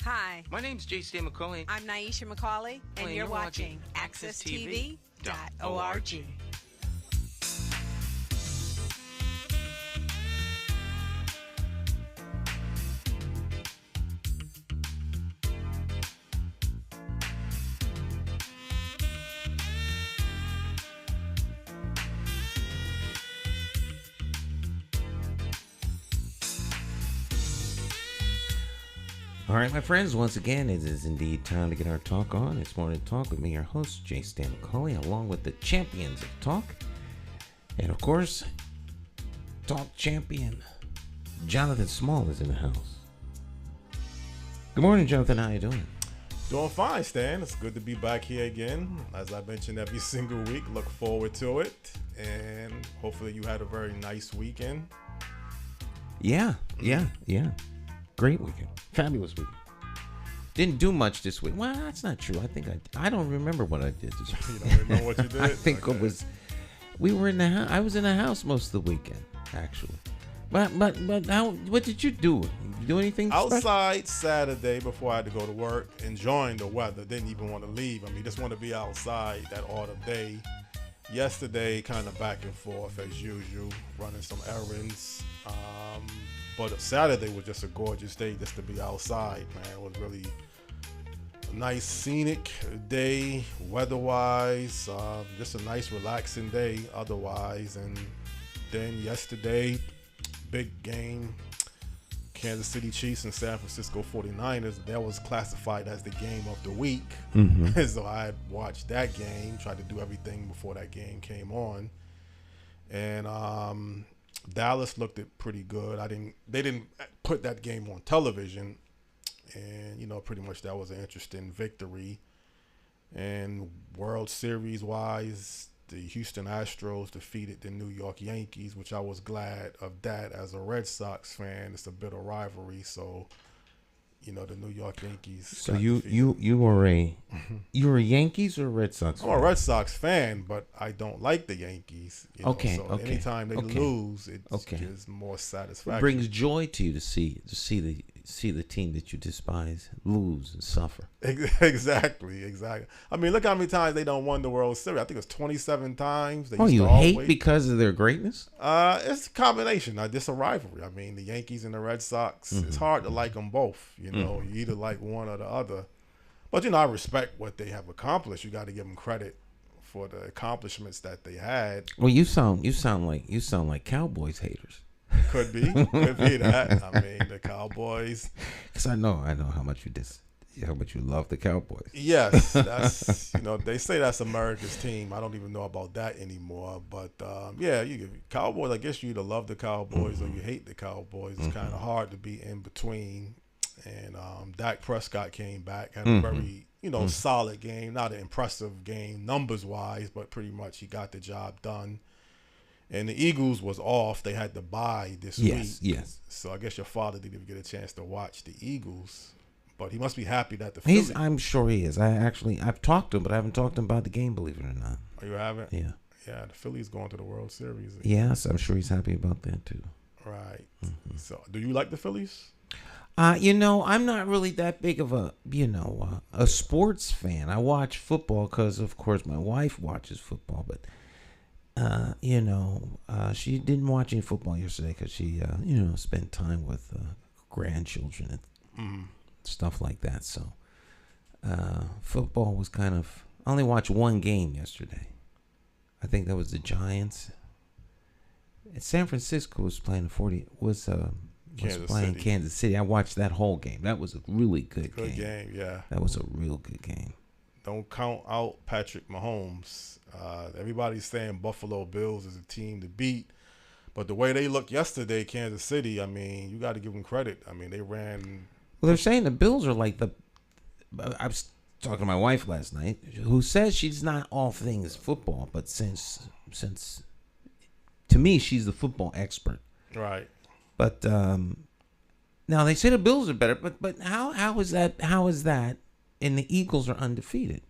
Hi, My name's J.C. McCauley. I'm Nyesha McCauley, and you're watching AccessTV.org. All right, my friends, once again, it is indeed time to get our talk on. It's Morning Talk with me, your host, J. Stan McCauley, along with the champions of talk. And, of course, talk champion Jonathan Small is in the house. Good morning, Jonathan. How you doing? Doing fine, Stan. It's good to be back here again. As I mentioned every single week, look forward to it. And hopefully you had a very nice weekend. Yeah. Great weekend. Fabulous weekend. Didn't do much this week. Well, that's not true. I don't remember what I did this week. You don't remember what you did? I think it was, we were in the house. I was in the house most of the weekend, actually. But what did you do? Did you do anything outside Saturday before I had to go to work, enjoying the weather. Didn't even want to leave. I mean, just want to be outside that autumn day. Yesterday, kind of back and forth as usual, running some errands. But Saturday was just a gorgeous day just to be outside, man. It was really a nice scenic day, weather-wise. Just a nice relaxing day otherwise. And then yesterday, big game, Kansas City Chiefs and San Francisco 49ers. That was classified as the game of the week. Mm-hmm. So I watched that game, tried to do everything before that game came on. And Dallas looked it pretty good. They didn't put that game on television, and pretty much that was an interesting victory. And World Series wise, the Houston Astros defeated the New York Yankees, which I was glad of that as a Red Sox fan. It's a bitter rivalry, so the New York Yankees. So you were a Yankees or a Red Sox fan? I'm a Red Sox fan, but I don't like the Yankees. Okay. So anytime they lose, it gives more satisfaction. It brings joy to you to see the team that you despise lose and suffer. Exactly. I mean, look how many times they don't won the World Series. I think it's 27 times. You hate because of their greatness? It's a combination. It's a rivalry. I mean, the Yankees and the Red Sox. Mm-hmm. It's hard to like them both. You either like one or the other. But I respect what they have accomplished. You got to give them credit for the accomplishments that they had. Well, you sound like Cowboys haters. Could be that. I mean, the Cowboys. Because I know how much you love the Cowboys. Yes, that's they say that's America's team. I don't even know about that anymore. But you give Cowboys. I guess you either love the Cowboys or you hate the Cowboys. It's kind of hard to be in between. And Dak Prescott came back, had a very solid game, not an impressive game numbers wise, but pretty much he got the job done. And the Eagles was off. They had to bye this week. Yes. So I guess your father didn't even get a chance to watch the Eagles. But he must be happy that the Phillies. I'm sure he is. I've talked to him, but I haven't talked to him about the game, believe it or not. Oh, you haven't? Yeah. Yeah, the Phillies going to the World Series. Yes, I'm sure he's happy about that too. Right. Mm-hmm. So do you like the Phillies? I'm not really that big of a sports fan. I watch football because, of course, my wife watches football, but she didn't watch any football yesterday because she, spent time with grandchildren and stuff like that. So, football was I only watched one game yesterday. I think that was the Giants. San Francisco was playing Kansas City. I watched that whole game. That was a really good game. Good game, yeah. That was a real good game. Don't count out Patrick Mahomes. Everybody's saying Buffalo Bills is a team to beat. But the way they looked yesterday, Kansas City, I mean, you got to give them credit. I mean, they ran. Well, they're saying the Bills are like I was talking to my wife last night, who says she's not all things football, but since to me, she's the football expert. Right. But now they say the Bills are better, but how is that? How is that? And the Eagles are undefeated.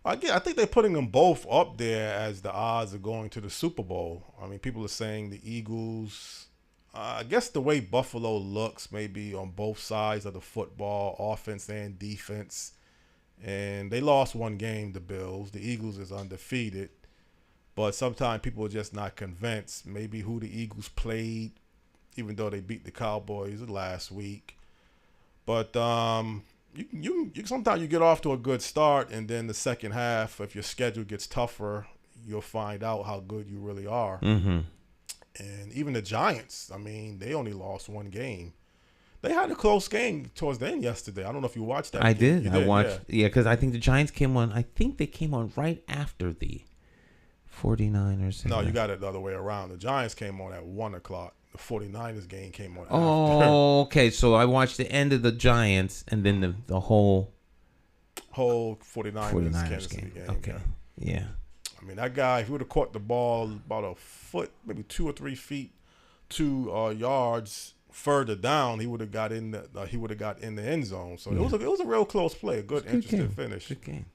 I think they're putting them both up there as the odds of going to the Super Bowl. I mean, people are saying the Eagles I guess the way Buffalo looks, maybe on both sides of the football, offense and defense, and they lost one game. The Bills, the Eagles is undefeated, but sometimes people are just not convinced. Maybe who the Eagles played, even though they beat the Cowboys last week. But you sometimes you get off to a good start, and then the second half, if your schedule gets tougher, you'll find out how good you really are. Mm-hmm. And even the Giants, I mean, they only lost one game. They had a close game towards the end yesterday. I don't know if you watched that. I game. did. I watched. Yeah, because I think the Giants came on. I think they came on right after the 49ers. No, you got it the other way around. The Giants came on at 1 o'clock. The 49ers game came on after. Oh, okay. So I watched the end of the Giants and then the whole 49ers Kansas City game. Okay. Yeah. I mean, that guy, if he would have caught the ball about a foot, maybe 2 or 3 feet, 2 yards further down, he would have got in the end zone. So it was a real close play, a good interesting finish. Good game.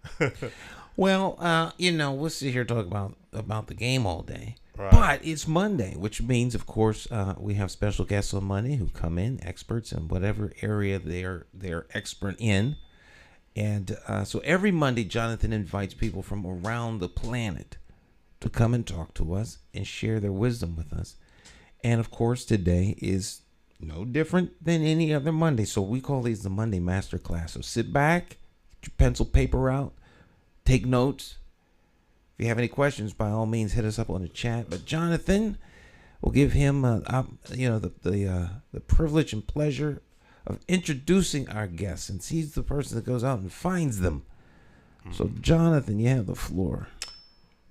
Well, we'll sit here talk about the game all day. Right. But it's Monday, which means, of course, we have special guests on Monday who come in, experts in whatever area they're expert in. And so every Monday, Jonathan invites people from around the planet to come and talk to us and share their wisdom with us. And, of course, today is no different than any other Monday. So we call these the Monday Masterclass. So sit back, get your pencil, paper out, take notes. If you have any questions, by all means, hit us up on the chat. But Jonathan, we'll give him the privilege and pleasure of introducing our guests, since he's the person that goes out and finds them. So, Jonathan, you have the floor.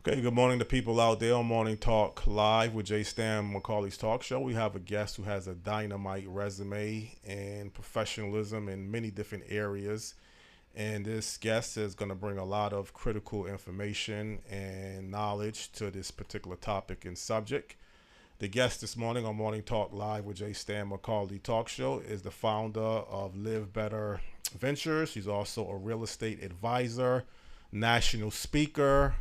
Okay, good morning to people out there on Morning Talk Live with Jay Stan McCauley's Talk Show. We have a guest who has a dynamite resume and professionalism in many different areas. And this guest is going to bring a lot of critical information and knowledge to this particular topic and subject. The guest this morning on Morning Talk Live with Jay Stan McCauley Talk Show is the founder of Live Better Ventures. He's also a real estate advisor, national speaker,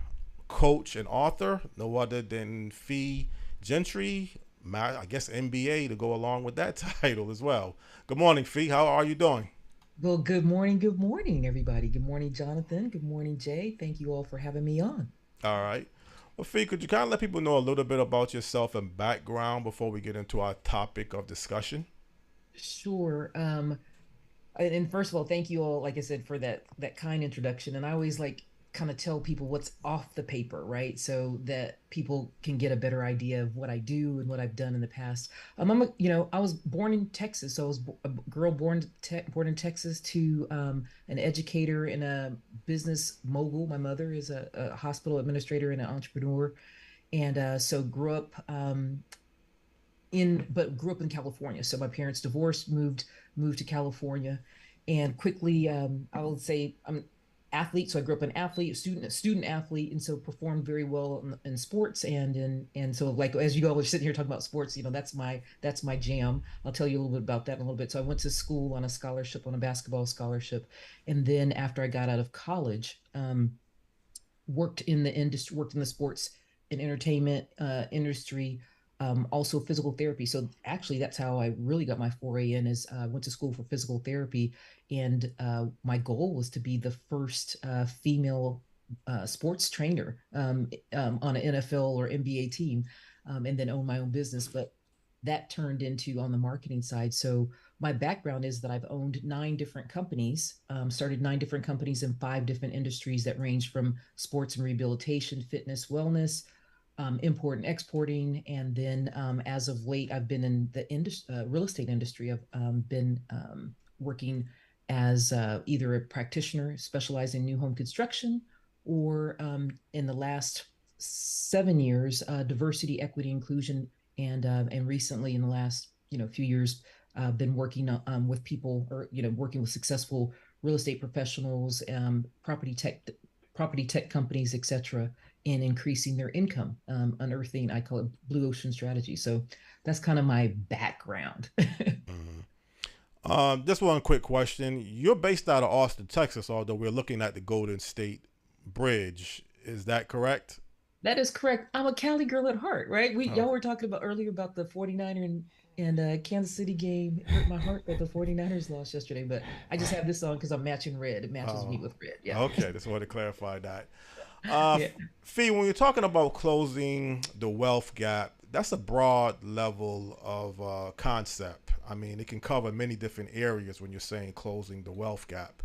coach, and author. No other than Fee Gentry, I guess MBA to go along with that title as well. Good morning, Fee. How are you doing? Well, good morning, everybody. Good morning, Jonathan. Good morning, Jay. Thank you all for having me on. All right. Well, Fee, could you kind of let people know a little bit about yourself and background before we get into our topic of discussion? Sure. And first of all, thank you all, like I said, for that kind introduction. And I always kind of tell people what's off the paper, right? So that people can get a better idea of what I do and what I've done in the past. I was born in Texas. So I was a girl born in Texas to an educator and a business mogul. My mother is a hospital administrator and an entrepreneur. And so grew up in California. So my parents divorced, moved to California, and quickly, I will say I'm athlete. So I grew up an athlete, a student athlete, and so performed very well in sports and so as you all are sitting here talking about sports, that's my jam. I'll tell you a little bit about that in a little bit. So I went to school on a basketball scholarship, and then after I got out of college, worked in the sports and entertainment industry. Also physical therapy. So actually that's how I really got my foray in, is went to school for physical therapy. And my goal was to be the first female sports trainer on an NFL or NBA team, and then own my own business. But that turned into on the marketing side. So my background is that I've owned 9 different companies, started 9 different companies in 5 different industries that range from sports and rehabilitation, fitness, wellness, import and exporting. And then as of late, I've been in the real estate industry. I've been working as either a practitioner specializing in new home construction, or in the last 7 years, diversity, equity, inclusion, and recently in the last few years, been working with people, or working with successful real estate professionals, property tech companies, etc., in increasing their income, unearthing, I call it blue ocean strategy. So that's kind of my background. Just one quick question. You're based out of Austin, Texas, although we're looking at the Golden State Bridge. Is that correct? That is correct. I'm a Cali girl at heart, right? Y'all were talking about earlier about the 49er And Kansas City game hurt my heart that the 49ers lost yesterday, but I just have this on because I'm matching red. It matches me Oh, with red. Yeah. okay. Just wanted to clarify that. Uh, Yeah. Fee, when you're talking about closing the wealth gap, that's a broad level of concept. I mean, it can cover many different areas when you're saying closing the wealth gap.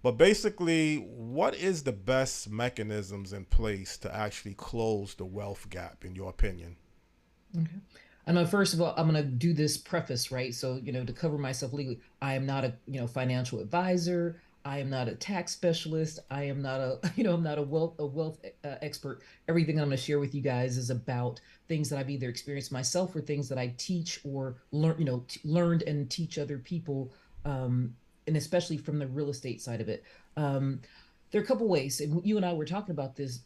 But basically, what is the best mechanisms in place to actually close the wealth gap, in your opinion? Okay. I know, first of all, I'm going to do this preface, right? So, to cover myself legally, I am not a, financial advisor. I am not a tax specialist. I am not a, I'm not a wealth expert. Everything I'm going to share with you guys is about things that I've either experienced myself or things that I teach or learned and teach other people, and especially from the real estate side of it. Um, there are a couple ways, and you and I were talking about this.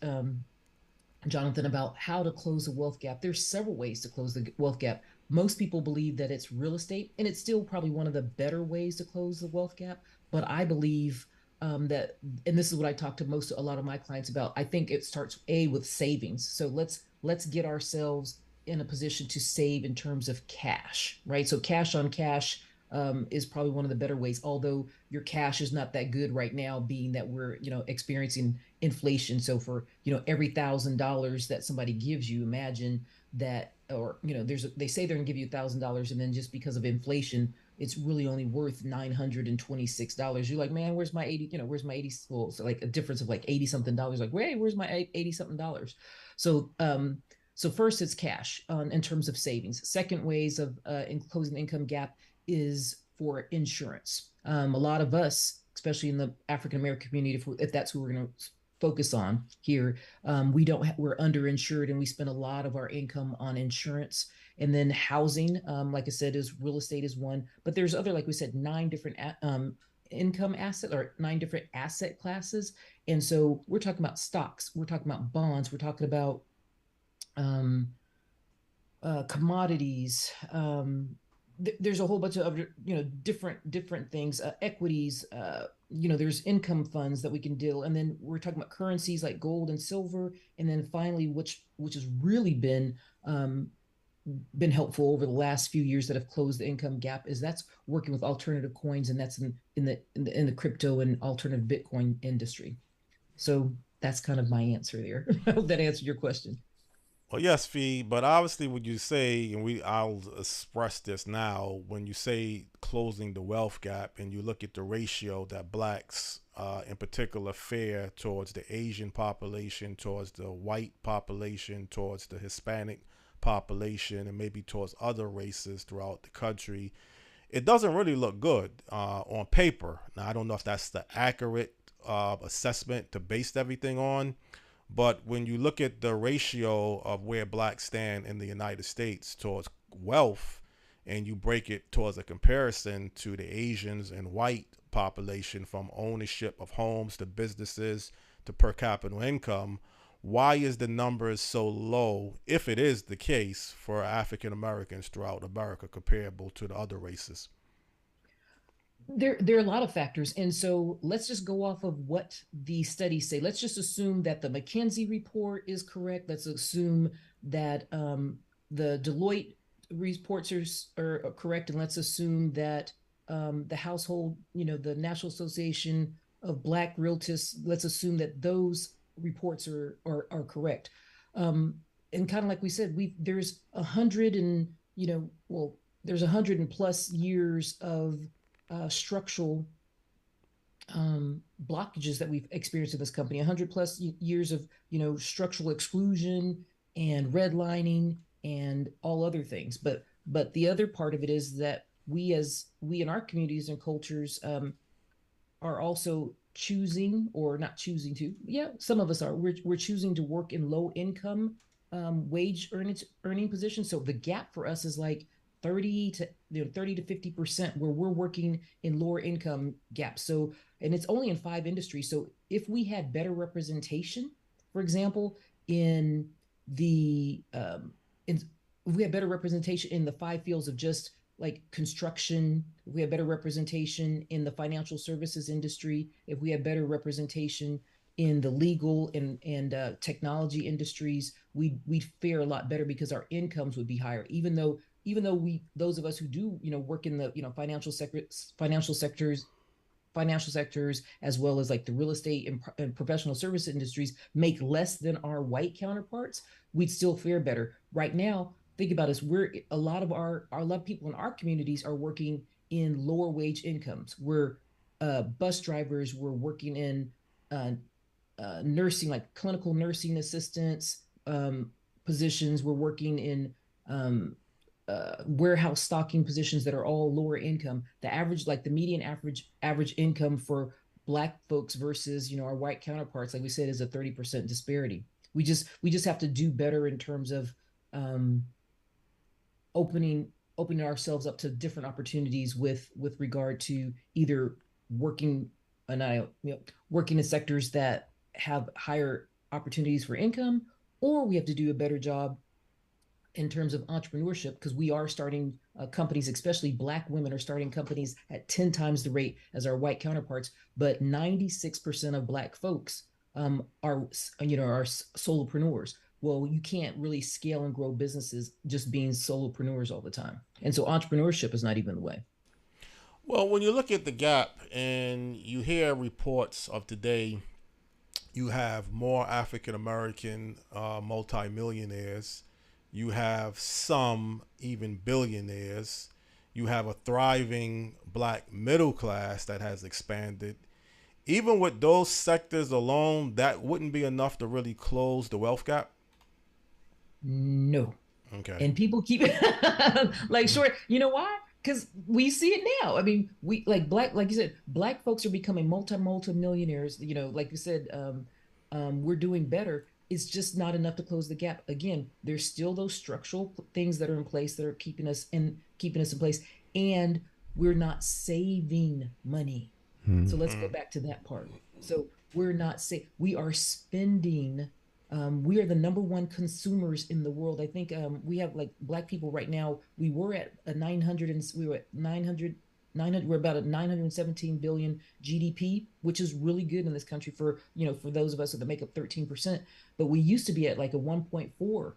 Jonathan, about how to close the wealth gap. There's several ways to close the wealth gap. Most people believe that it's real estate, and it's still probably one of the better ways to close the wealth gap. But I believe that, and this is what I talk to a lot of my clients about. I think it starts with savings. So let's get ourselves in a position to save in terms of cash, right? So cash on cash is probably one of the better ways. Although your cash is not that good right now, being that we're experiencing inflation. So for every $1,000 that somebody gives you, imagine that, or they say they're gonna give you $1,000, and then just because of inflation, it's really only worth $926. You're like, man, where's my 80? Where's my 80? Well, so like a difference of like 80 something dollars. Like, wait, where's my 80 something dollars? So so first it's cash in terms of savings. Second ways of in closing the income gap is for insurance. A lot of us, especially in the African American community, if that's who we're going to focus on here, we're underinsured, and we spend a lot of our income on insurance. And then housing, like I said, is real estate is one, but there's other, like we said, nine different income asset, or nine different asset classes. And so we're talking about stocks, we're talking about bonds, we're talking about um, commodities. There's a whole bunch of other, different things, equities. There's income funds that we can deal, and then we're talking about currencies like gold and silver, and then finally, which has really been helpful over the last few years that have closed the income gap, is that's working with alternative coins, and that's in the crypto and alternative Bitcoin industry. So that's kind of my answer there. I hope that answered your question. Well, yes, Fee, but obviously, when you say, and I'll express this now, when you say closing the wealth gap, and you look at the ratio that blacks, in particular, fare towards the Asian population, towards the white population, towards the Hispanic population, and maybe towards other races throughout the country, it doesn't really look good on paper. Now, I don't know if that's the accurate assessment to base everything on. But when you look at the ratio of where blacks stand in the United States towards wealth, and you break it towards a comparison to the Asians and white population, from ownership of homes to businesses to per capita income, why is the numbers so low, if it is the case, for African Americans throughout America comparable to the other races? There are a lot of factors, and so let's just go off of what the studies say. Let's just assume that the McKinsey report is correct. Let's assume that the Deloitte reports are correct, and let's assume that the household, the National Association of Black Realtors, let's assume that those reports are correct. And kind of like we said, there's 100 and well, there's 100 and plus years of structural blockages that we've experienced in this company. 100 plus years of structural exclusion and redlining and all other things. But the other part of it is that we in our communities and cultures are also choosing, or not choosing to, yeah, some of us are, we're choosing to work in low income wage earning positions. So the gap for us is like 30 to 50%, where we're working in lower income gaps. So, and it's only in 5 industries. So if we had better representation, for example, in the in if we had better representation in the 5 fields of just like construction, if we had better representation in the financial services industry, if we had better representation in the legal and technology industries, we'd fare a lot better because our incomes would be higher. Even though even though those of us who do, work in the, financial sectors, as well as like the real estate and professional service industries, make less than our white counterparts, we'd still fare better. Right now, think about us. A lot of people in our communities are working in lower wage incomes. We're bus drivers. We're working in nursing, like clinical nursing assistants positions. We're working in warehouse stocking positions that are all lower income. The median average income for Black folks versus our white counterparts, like we said, is a 30% disparity. We just have to do better in terms of opening ourselves up to different opportunities with regard to either working working in sectors that have higher opportunities for income, or we have to do a better job in terms of entrepreneurship, because we are starting companies, especially Black women are starting companies at 10 times the rate as our white counterparts. But 96% of Black folks are solopreneurs. Well, you can't really scale and grow businesses just being solopreneurs all the time. And so entrepreneurship is not even the way. Well, when you look at the gap and you hear reports of today, you have more African American multimillionaires. You have some even billionaires. You have a thriving Black middle class that has expanded. Even with those sectors alone, that wouldn't be enough to really close the wealth gap? No. Okay. And people keep like short. You know why? Because we see it now. I mean, we like you said, Black folks are becoming multi-millionaires. Like you said, we're doing better. It's just not enough to close the gap. Again, there's still those structural things that are in place that are keeping us in place, and we're not saving money. So let's go back to that part. So we are spending. We are the number one consumers in the world. I think we have, like, Black people right now. We were at a 900 we're about at 917 billion GDP, which is really good in this country for those of us that make up 13%. But we used to be at like a $1.4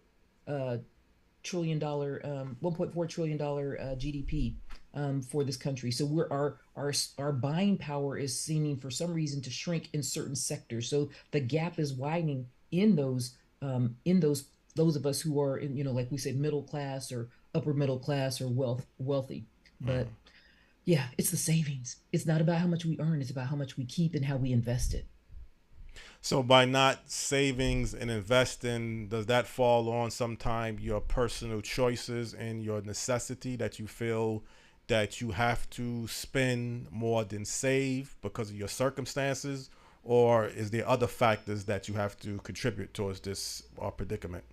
trillion GDP for this country. So our buying power is seeming for some reason to shrink in certain sectors. So the gap is widening in those of us who are in, like we said, middle class or upper middle class or wealthy. But yeah, it's the savings. It's not about how much we earn. It's about how much we keep and how we invest it. So by not savings and investing, does that fall on sometime your personal choices and your necessity that you feel that you have to spend more than save because of your circumstances? Or is there other factors that you have to contribute towards this predicament?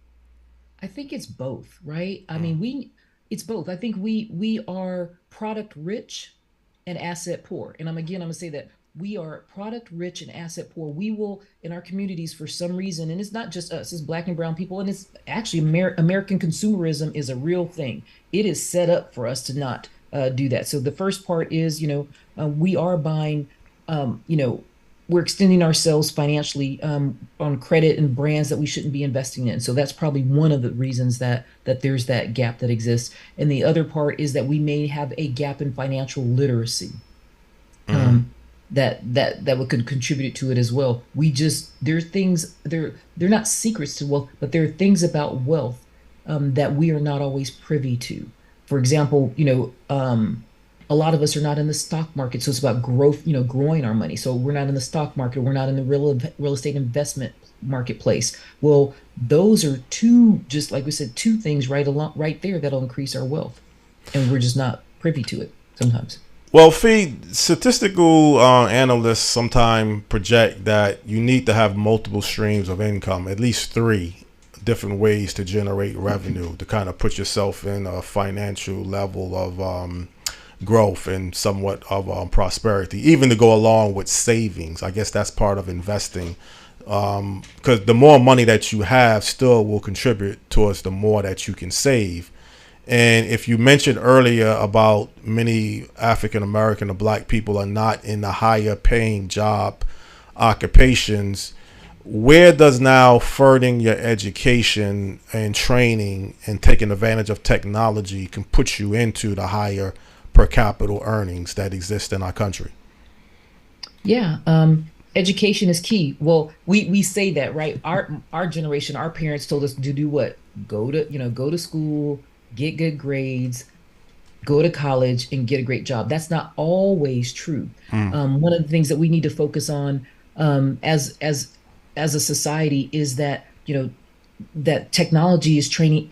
I think it's both, right? I mean, it's both. I think we are product rich and asset poor. And I'm going to say that we are product rich and asset poor. We will, in our communities, for some reason, and it's not just us, it's Black and brown people, and it's actually American consumerism is a real thing. It is set up for us to not do that. So the first part is, we are buying, we're extending ourselves financially on credit and brands that we shouldn't be investing in. So that's probably one of the reasons that there's that gap that exists. And the other part is that we may have a gap in financial literacy that could contribute to it as well. There are things, they're not secrets to wealth, but there are things about wealth that we are not always privy to. For example, a lot of us are not in the stock market. So it's about growth, growing our money. So we're not in the stock market. We're not in the real estate investment marketplace. Well, those are just like we said, two things right there that'll increase our wealth. And we're just not privy to it sometimes. Well, Fee, statistical analysts sometimes project that you need to have multiple streams of income, at least 3 different ways to generate revenue to kind of put yourself in a financial level of growth and somewhat of prosperity, even to go along with savings. I guess that's part of investing, because the more money that you have still will contribute towards the more that you can save. And if you mentioned earlier about many African American or Black people are not in the higher paying job occupations, where does now furthering your education and training and taking advantage of technology can put you into the higher per capita earnings that exist in our country? Yeah, education is key. Well, we say that, right? Our generation, our parents told us to do what? Go to school, get good grades, go to college, and get a great job. That's not always true. One of the things that we need to focus on, as a society, is that that technology is changing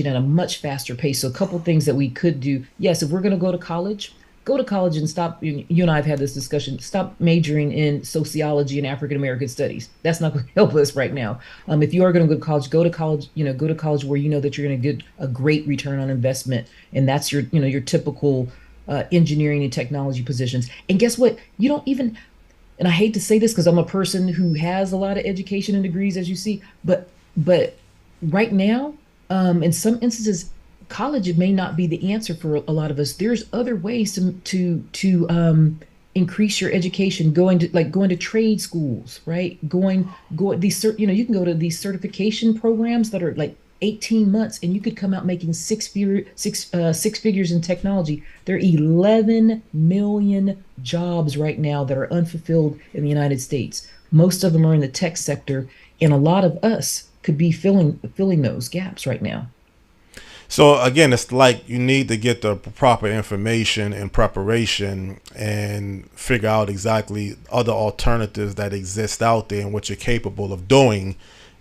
at a much faster pace. So a couple things that we could do. Yes, if we're going to go to college and stop. You and I have had this discussion. Stop majoring in sociology and African American studies. That's not going to help us right now. If you are going to go to college, go to college. Go to college where you know that you're going to get a great return on investment, and that's your typical engineering and technology positions. And guess what? You don't even. And I hate to say this because I'm a person who has a lot of education and degrees, as you see, but right now, in some instances, college may not be the answer for a lot of us. There's other ways to increase your education, going to trade schools, right? You can go to these certification programs that are like 18 months, and you could come out making six figures in technology. There are 11 million jobs right now that are unfulfilled in the United States. Most of them are in the tech sector, and a lot of us could be filling those gaps right now. So again, it's like you need to get the proper information and preparation and figure out exactly other alternatives that exist out there and what you're capable of doing,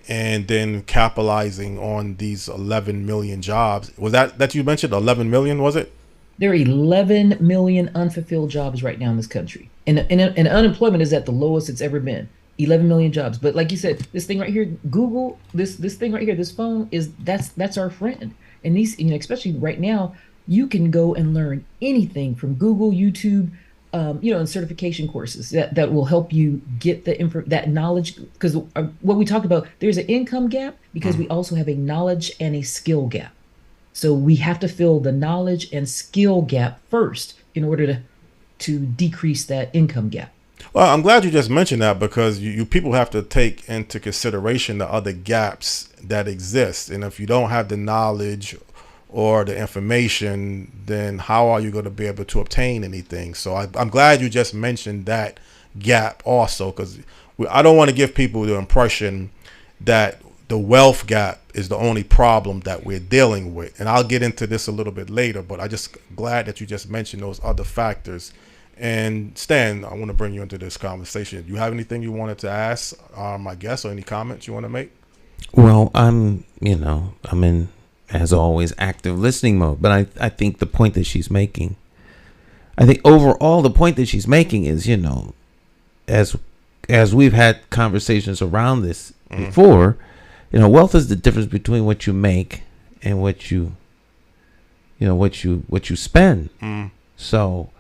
and then capitalizing on these 11 million jobs. Was that you mentioned 11 million, was it? There are 11 million unfulfilled jobs right now in this country. And unemployment is at the lowest it's ever been. 11 million jobs. But like you said, this thing right here, Google, this thing right here, this phone, that's our friend. And these, especially right now, you can go and learn anything from Google, YouTube, and certification courses that will help you get that knowledge. Because what we talked about, there's an income gap because we also have a knowledge and a skill gap. So we have to fill the knowledge and skill gap first in order to decrease that income gap. Well, I'm glad you just mentioned that, because you people have to take into consideration the other gaps that exist. And if you don't have the knowledge or the information, then how are you going to be able to obtain anything? So I'm glad you just mentioned that gap also, because I don't want to give people the impression that the wealth gap is the only problem that we're dealing with. And I'll get into this a little bit later, but I'm just glad that you just mentioned those other factors. And Stan, I want to bring you into this conversation. Do you have anything you wanted to ask my guest, or any comments you want to make? Well, I'm in, as always, active listening mode. But I think the point that she's making, I think overall the point that she's making is, as we've had conversations around this before, wealth is the difference between what you make and what you spend. So,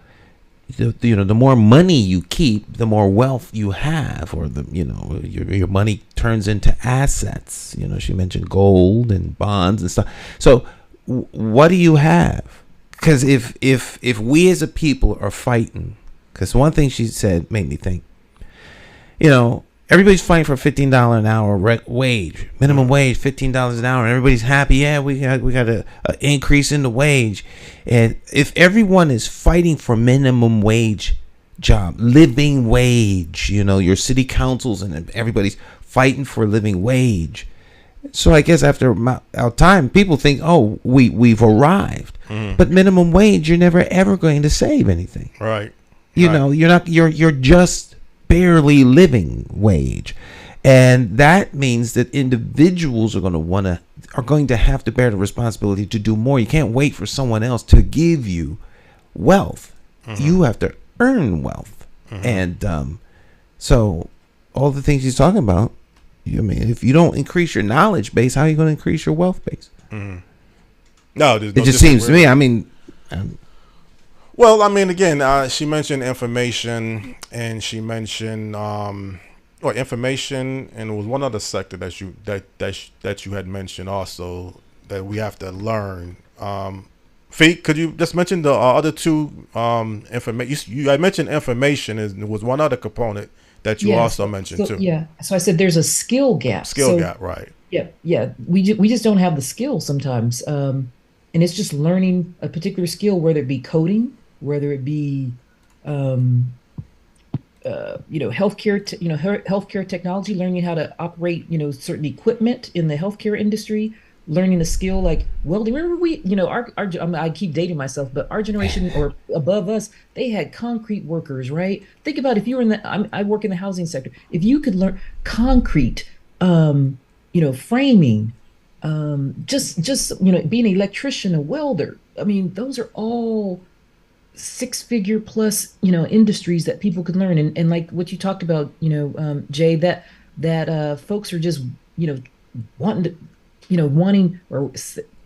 the more money you keep, the more wealth you have, or your money turns into assets. She mentioned gold and bonds and stuff. So what do you have? Because if we as a people are fighting, because one thing she said made me think, everybody's fighting for $15 an hour wage, minimum wage, $15 an hour, and everybody's happy. Yeah, we got a increase in the wage. And if everyone is fighting for minimum wage job, living wage, your city councils and everybody's fighting for living wage. So I guess after our time, people think, oh, we've arrived. But minimum wage, you're never ever going to save anything. Right. You're just barely living wage. And that means that individuals are going to have to bear the responsibility to do more. You can't wait for someone else to give you wealth. You have to earn wealth. And so all the things he's talking about, if you don't increase your knowledge base, how are you going to increase your wealth base? No, it just seems to me. Well, again, she mentioned information, and she mentioned information, and it was one other sector that you had mentioned also that we have to learn. Fee, could you just mention the other two information? You had mentioned information, and there was one other component that you also mentioned too. Yeah. So I said there's a skill gap. Skill gap, right? Yeah. Yeah. We just don't have the skill sometimes. And it's just learning a particular skill, whether it be coding, whether it be, um, healthcare, healthcare technology, learning how to operate, certain equipment in the healthcare industry, learning a skill like welding. Remember I keep dating myself, but our generation or above us, they had concrete workers, right? Think about if you were I work in the housing sector. If you could learn concrete, framing, being an electrician, a welder. I mean, those are all six-figure plus industries that people could learn, and like what you talked about, Jay, that folks are just wanting to wanting or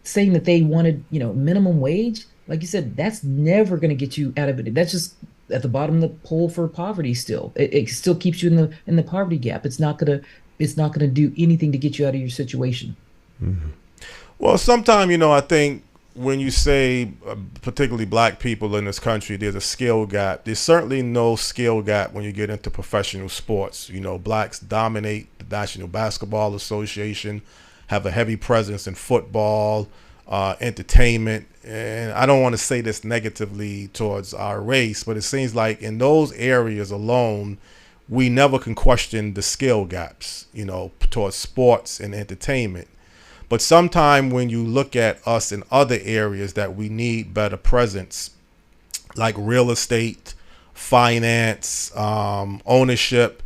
saying that they wanted minimum wage. Like you said, that's never going to get you out of it. That's just at the bottom of the pole for poverty. Still, it still keeps you in the poverty gap. It's not gonna do anything to get you out of your situation. Mm-hmm. Well, sometimes I think when you say particularly black people in this country, there's a skill gap. There's certainly no skill gap when you get into professional sports. Blacks dominate the National Basketball Association, have a heavy presence in football, entertainment. And I don't want to say this negatively towards our race, but it seems like in those areas alone, we never can question the skill gaps, towards sports and entertainment. But sometime when you look at us in other areas that we need better presence, like real estate, finance, ownership,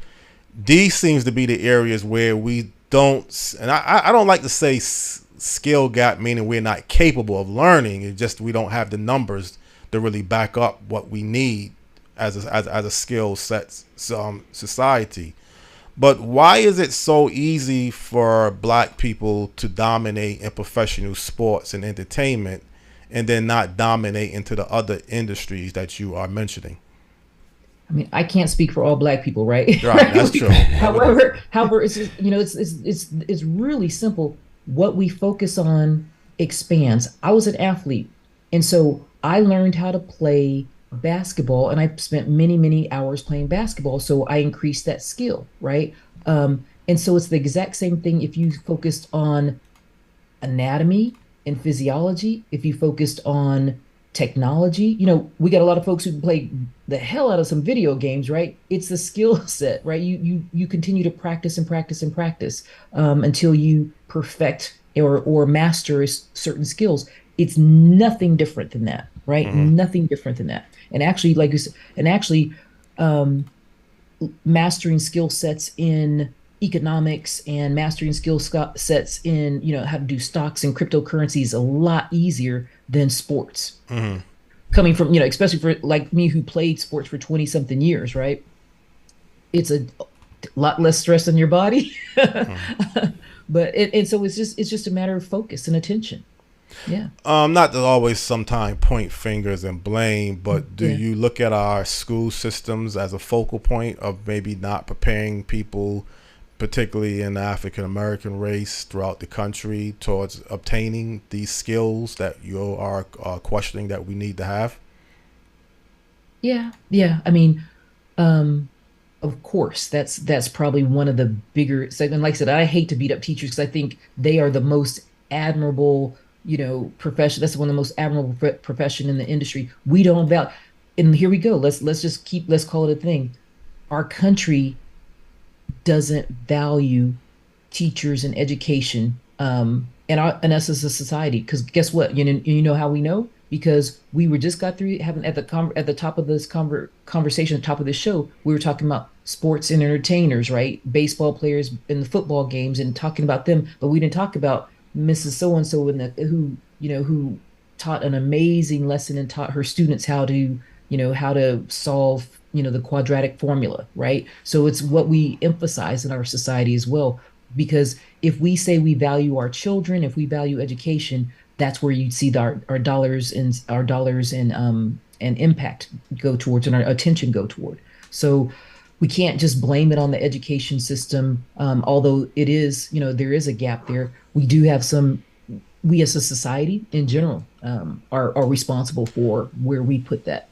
these seems to be the areas where we don't, and I don't like to say skill gap, meaning we're not capable of learning. It's just we don't have the numbers to really back up what we need as a skill set society. But why is it so easy for black people to dominate in professional sports and entertainment and then not dominate into the other industries that you are mentioning? I mean, I can't speak for all black people, right? Right, that's true. however, it's just, it's really simple. What we focus on expands. I was an athlete, and so I learned how to play basketball, and I spent many hours playing basketball, so I increased that skill, right? And so it's the exact same thing if you focused on anatomy and physiology, if you focused on technology. We got a lot of folks who can play the hell out of some video games, right? It's the skill set, right? You continue to practice and practice and practice until you perfect or master certain skills. It's nothing different than that, right? Mm-hmm. Nothing different than that. And actually, like you said, mastering skill sets in economics and mastering skill sets in how to do stocks and cryptocurrency is a lot easier than sports. Mm-hmm. Coming from especially for like me who played sports for 20 something years, right? It's a lot less stress on your body. Mm-hmm. But so it's just a matter of focus and attention. Yeah. Not to always sometimes point fingers and blame, but do you look at our school systems as a focal point of maybe not preparing people, particularly in the African American race throughout the country, towards obtaining these skills that you are questioning that we need to have? Yeah. I mean, of course, that's probably one of the bigger segments. Like I said, I hate to beat up teachers because I think they are the most admirable profession. That's one of the most admirable profession in the industry. We don't value, and here we go. Let's call it a thing. Our country doesn't value teachers and education, and us as a society. Because guess what? You know how we know? Because we got through having at the top of this conversation, at the top of this show, we were talking about sports and entertainers, right? Baseball players in the football games and talking about them, but we didn't talk about Mrs. So-and-so who taught an amazing lesson and taught her students how to solve, the quadratic formula, right? So it's what we emphasize in our society as well, because if we say we value our children, if we value education, that's where you'd see our dollars and impact go towards and our attention go toward. So we can't just blame it on the education system. Although it is, there is a gap there. We do have we as a society in general are responsible for where we put that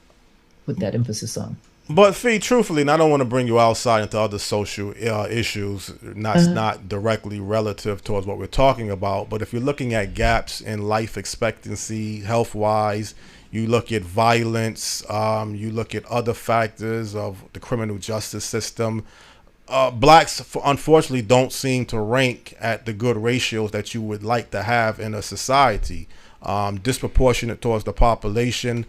emphasis on. But Fee, truthfully, and I don't want to bring you outside into other social issues, not directly relative towards what we're talking about. But if you're looking at gaps in life expectancy, health wise, you look at violence, you look at other factors of the criminal justice system. Blacks, unfortunately, don't seem to rank at the good ratios that you would like to have in a society. Disproportionate towards the population.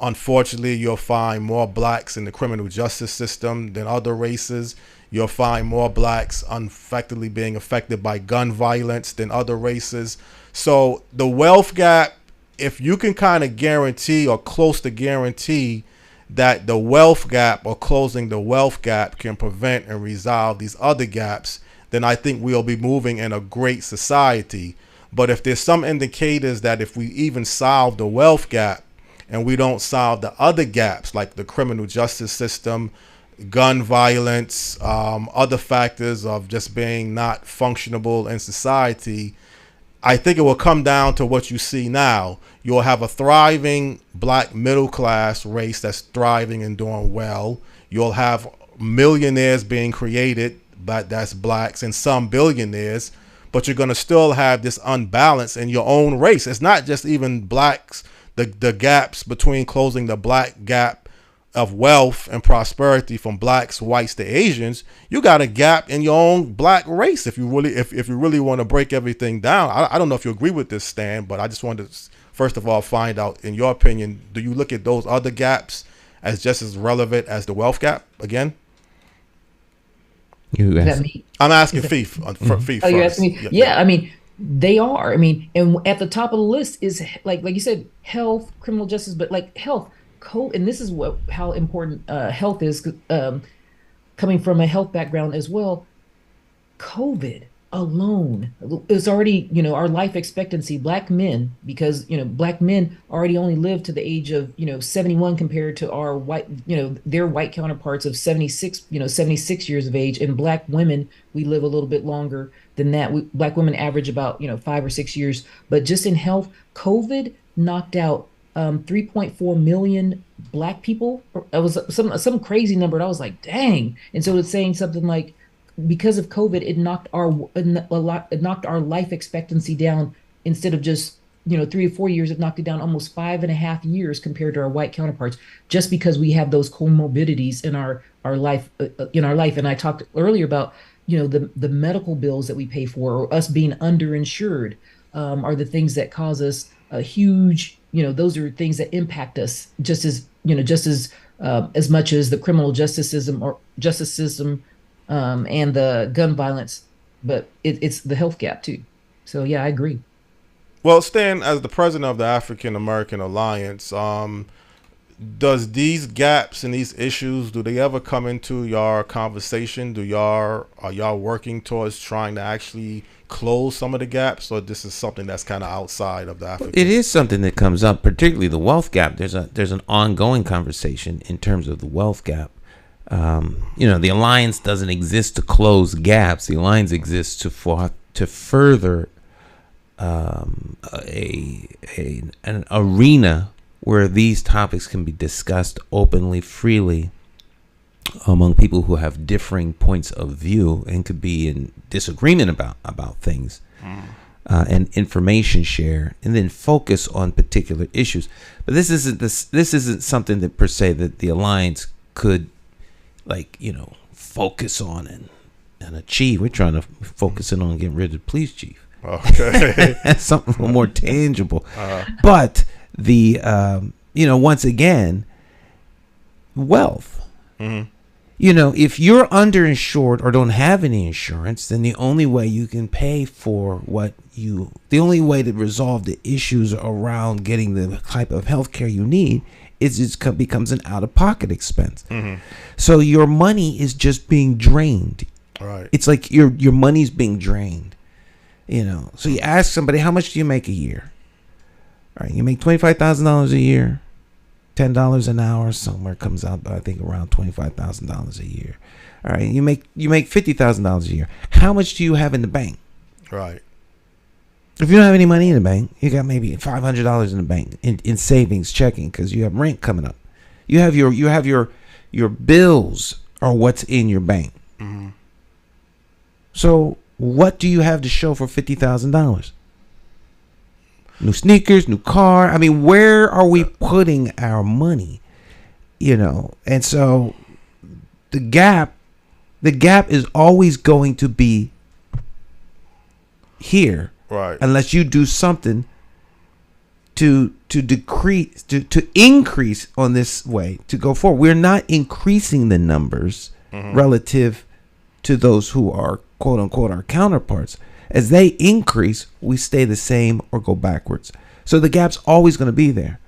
Unfortunately, you'll find more blacks in the criminal justice system than other races. You'll find more blacks uneffectively being affected by gun violence than other races. So the wealth gap, if you can kind of guarantee or close to guarantee that the wealth gap or closing the wealth gap can prevent and resolve these other gaps, then I think we'll be moving in a great society. But if there's some indicators that if we even solve the wealth gap, and we don't solve the other gaps like the criminal justice system, gun violence, other factors of just being not functionable in society, I think it will come down to what you see now. You'll have a thriving black middle class race that's thriving and doing well. You'll have millionaires being created, but that's blacks, and some billionaires, but you're going to still have this unbalance in your own race. It's not just even blacks. The gaps between closing the black gap of wealth and prosperity from blacks, whites to Asians, you got a gap in your own black race. If you really want to break everything down, I don't know if you agree with this, Stan, but I just wanted to first of all find out, in your opinion, do you look at those other gaps as just as relevant as the wealth gap again? I'm asking Fee for Fee first. You're asking me? Yeah, I mean, they are. I mean, and at the top of the list is like you said, health, criminal justice, but like health, and this is how important health is, coming from a health background as well. COVID alone is already, our life expectancy, black men, because, black men already only live to the age of, 71 compared to our white, their white counterparts of 76, 76 years of age. And black women, we live a little bit longer than that. Black women average about, 5 or 6 years. But just in health, COVID knocked out 3.4 million black people. It was some crazy number. And I was like, dang. And so it's saying something like, because of COVID, it knocked our life expectancy down. Instead of just 3 or 4 years, it knocked it down almost 5.5 years compared to our white counterparts, just because we have those comorbidities in our life. And I talked earlier about the medical bills that we pay for, or us being underinsured, are the things that cause us a huge. Those are things that impact us just as much as the criminal justice system. And the gun violence, but it's the health gap too. So yeah, I agree. Well, Stan, as the president of the African American Alliance, does these gaps and these issues, do they ever come into your conversation? Are y'all working towards trying to actually close some of the gaps, or this is something that's kind of outside of the African? It is something that comes up, particularly the wealth gap. There's an ongoing conversation in terms of the wealth gap. The alliance doesn't exist to close gaps. The alliance exists to further an arena where these topics can be discussed openly, freely, among people who have differing points of view and could be in disagreement about things, and information share, and then focus on particular issues. But this isn't something that per se that the alliance could focus on and achieve. We're trying to focus in on getting rid of the police chief. Okay. That's something more tangible. But the, once again, wealth. Mm-hmm. If you're underinsured or don't have any insurance, then the only way you can pay for the only way to resolve the issues around getting the type of health care you need it becomes an out-of-pocket expense. Mm-hmm. So your money is just being drained. Right. It's like your money's being drained. So you ask somebody, how much do you make a year? All right, you make $25,000 a year, $10 an hour, somewhere comes out, I think around $25,000 a year. All right, you make $50,000 a year. How much do you have in the bank? Right. If you don't have any money in the bank, you got maybe $500 in the bank in savings checking because you have rent coming up. You have your Your bills are what's in your bank. Mm-hmm. So what do you have to show for $50,000? New sneakers, new car. I mean, where are we putting our money? You know, and so the gap is always going to be here, right? Unless you do something to decrease, to increase on this way to go forward. We're not increasing the numbers relative to those who are quote unquote our counterparts. As they increase, we stay the same or go backwards. So the gap's always going to be there.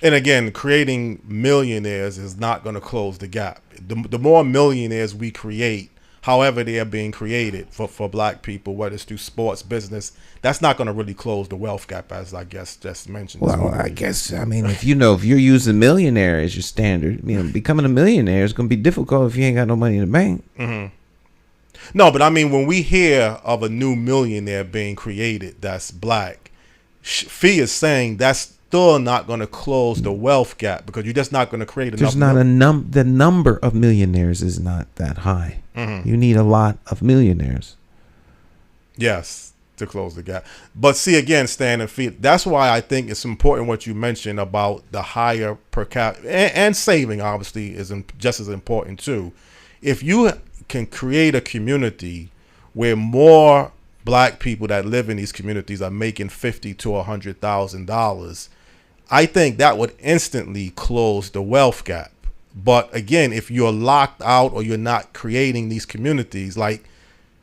And again, creating millionaires is not going to close the gap. The more millionaires we create, however they are being created for black people, whether it's through sports, business, that's not going to really close the wealth gap, as I guess just mentioned. Well, I guess, I mean, if you're using millionaire as your standard, you know, becoming a millionaire is going to be difficult if you ain't got no money in the bank. Mm-hmm. No, but I mean, when we hear of a new millionaire being created that's black, Fee is saying that's still not going to close the wealth gap because you're just not going to create enough. There's not the number of millionaires is not that high. Mm-hmm. You need a lot of millionaires. Yes, to close the gap. But see, again, Stan and Fee, that's why I think it's important what you mentioned about the higher per capita and saving. Obviously, is just as important too. If you can create a community where more black people that live in these communities are making $50,000 to $100,000, I think that would instantly close the wealth gap. But again, if you're locked out or you're not creating these communities, like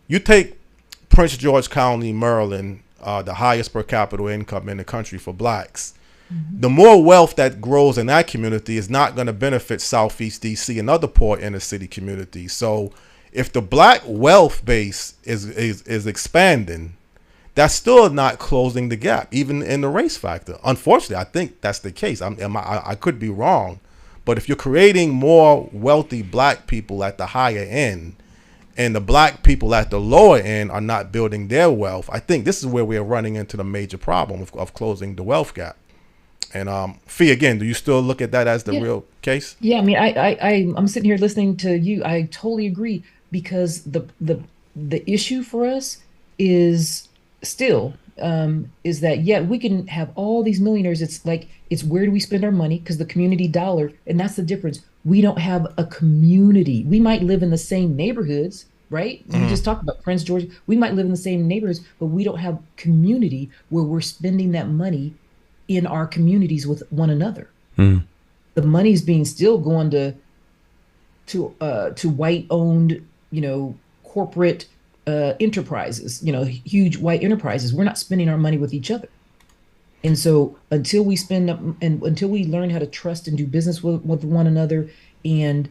you take Prince George County, Maryland, the highest per capita income in the country for blacks. Mm-hmm. The more wealth that grows in that community is not going to benefit Southeast DC and other poor inner city communities. So if the black wealth base is expanding, that's still not closing the gap, even in the race factor. Unfortunately, I think that's the case. I could be wrong, but if you're creating more wealthy black people at the higher end and the black people at the lower end are not building their wealth, I think this is where we're running into the major problem of closing the wealth gap. And Fee, again, do you still look at that as the real case? Yeah, I mean, I'm sitting here listening to you. I totally agree, because the issue for us is still is that we can have all these millionaires. It's like, it's where do we spend our money? Because the community dollar, and that's the difference. We don't have a community. We might live in the same neighborhoods, right? Mm-hmm. You just talked about Prince George. We might live in the same neighborhoods, but we don't have community where we're spending that money in our communities with one another. Mm. The money's being still going to white owned, corporate enterprises, huge white enterprises. We're not spending our money with each other. And so until we until we learn how to trust and do business with one another and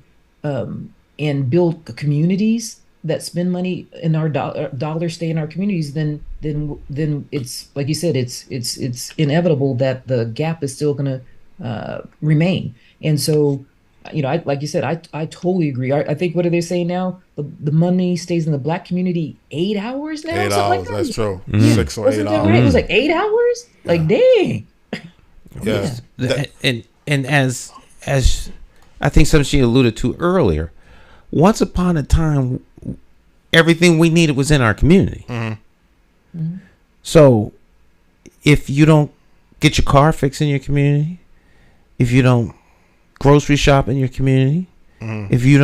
build communities that spend money in our dollars stay in our communities, then it's like you said, it's inevitable that the gap is still going to remain. And so, like you said, I totally agree. I think, what are they saying now? The money stays in the black community 8 hours now. 8 hours, like that. That's true. Mm-hmm. 6 or 8 hours. Right? It was like 8 hours. Like, dang. Yes. Yeah. And as I think something she alluded to earlier, once upon a time, everything we needed was in our community. Mm-hmm. Mm-hmm. So if you don't get your car fixed in your community, if you don't grocery shop in your community, mm-hmm. if you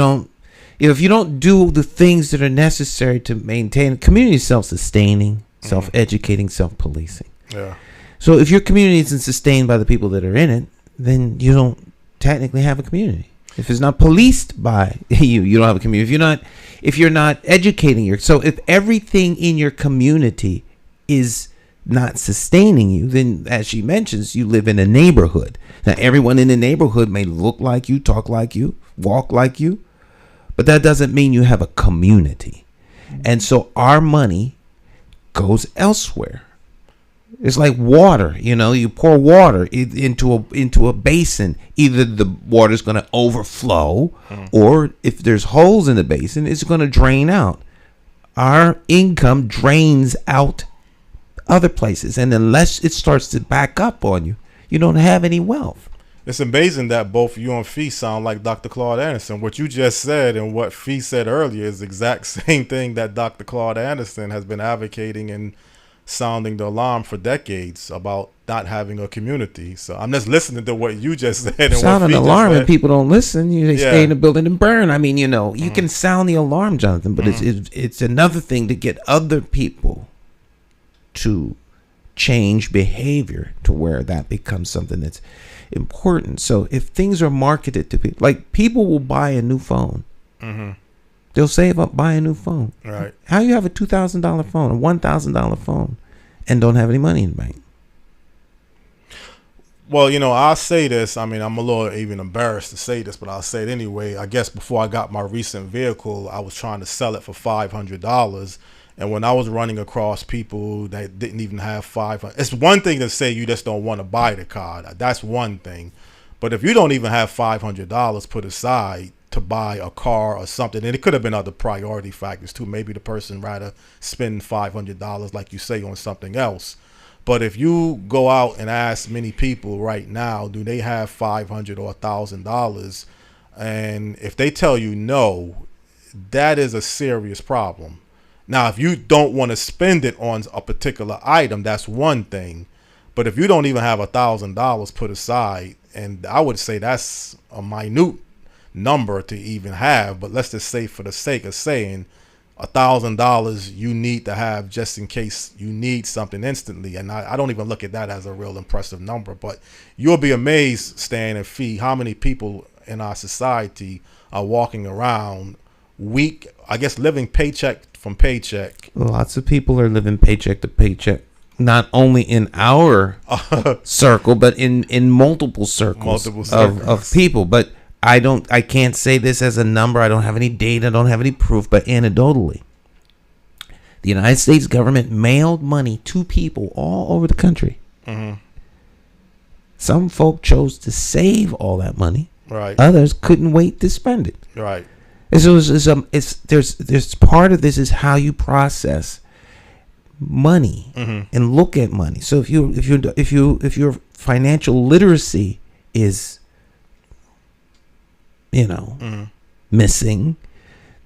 don't do the things that are necessary to maintain community, self-sustaining, mm-hmm. self-educating, self-policing. Yeah. So if your community isn't sustained by the people that are in it, then you don't technically have a community. If it's not policed by you don't have a community. If you're not educating so if everything in your community is not sustaining you, then as she mentions, you live in a neighborhood. Now everyone in the neighborhood may look like you, talk like you, walk like you, but that doesn't mean you have a community. And so our money goes elsewhere. It's like water, you pour water into a basin. Either the water's going to overflow, or if there's holes in the basin, it's going to drain out. Our income drains out other places, and unless it starts to back up on you, you don't have any wealth. It's amazing that both you and Fee sound like Dr. Claude Anderson. What you just said and what Fee said earlier is the exact same thing that Dr. Claude Anderson has been advocating and sounding the alarm for decades about not having a community. So I'm just listening to what you just said. And sound what an Fee alarm just said. and people don't listen. They stay in the building and burn. I mean, you can sound the alarm, Jonathan, but it's another thing to get other people to change behavior to where that becomes something that's important. So if things are marketed to people, like people will buy a new phone, they'll save up, buy a new phone. Right. How you have a $2,000 phone, a $1,000 phone, and don't have any money in the bank? Well, I'll say this. I mean, I'm a little even embarrassed to say this, but I'll say it anyway. I guess before I got my recent vehicle, I was trying to sell it for $500. And when I was running across people that didn't even have $500, it's one thing to say you just don't want to buy the car. That's one thing. But if you don't even have $500 put aside to buy a car or something, and it could have been other priority factors too. Maybe the person rather spend $500, like you say, on something else. But if you go out and ask many people right now, do they have $500 or $1,000? And if they tell you no, that is a serious problem. Now, if you don't want to spend it on a particular item, that's one thing. But if you don't even have $1,000 put aside, and I would say that's a minute number to even have, but let's just say for the sake of saying $1,000 you need to have just in case you need something instantly. And I don't even look at that as a real impressive number. But you'll be amazed, Stan and Fee, how many people in our society are walking around living paycheck from paycheck. Lots of people are living paycheck to paycheck, not only in our circle, but in multiple circles of people. But I can't say this as a number. I don't have any data, I don't have any proof, but anecdotally, the United States government mailed money to people all over the country. Some folk chose to save all that money. Right. Others couldn't wait to spend it. Right. And so there's part of this is how you process money and look at money. So if your financial literacy is missing,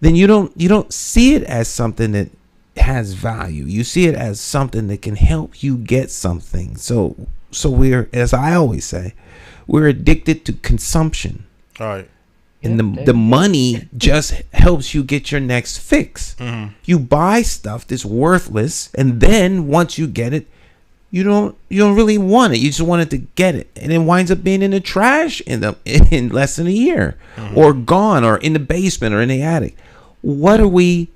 then you don't see it as something that has value. You see it as something that can help you get something. So we're, as I always say, we're addicted to consumption. All right. And the money just helps you get your next fix. You buy stuff that's worthless, and then once you get it, you don't really want it. You just wanted to get it, and it winds up being in the trash in less than a year, or gone, or in the basement, or in the attic. What are we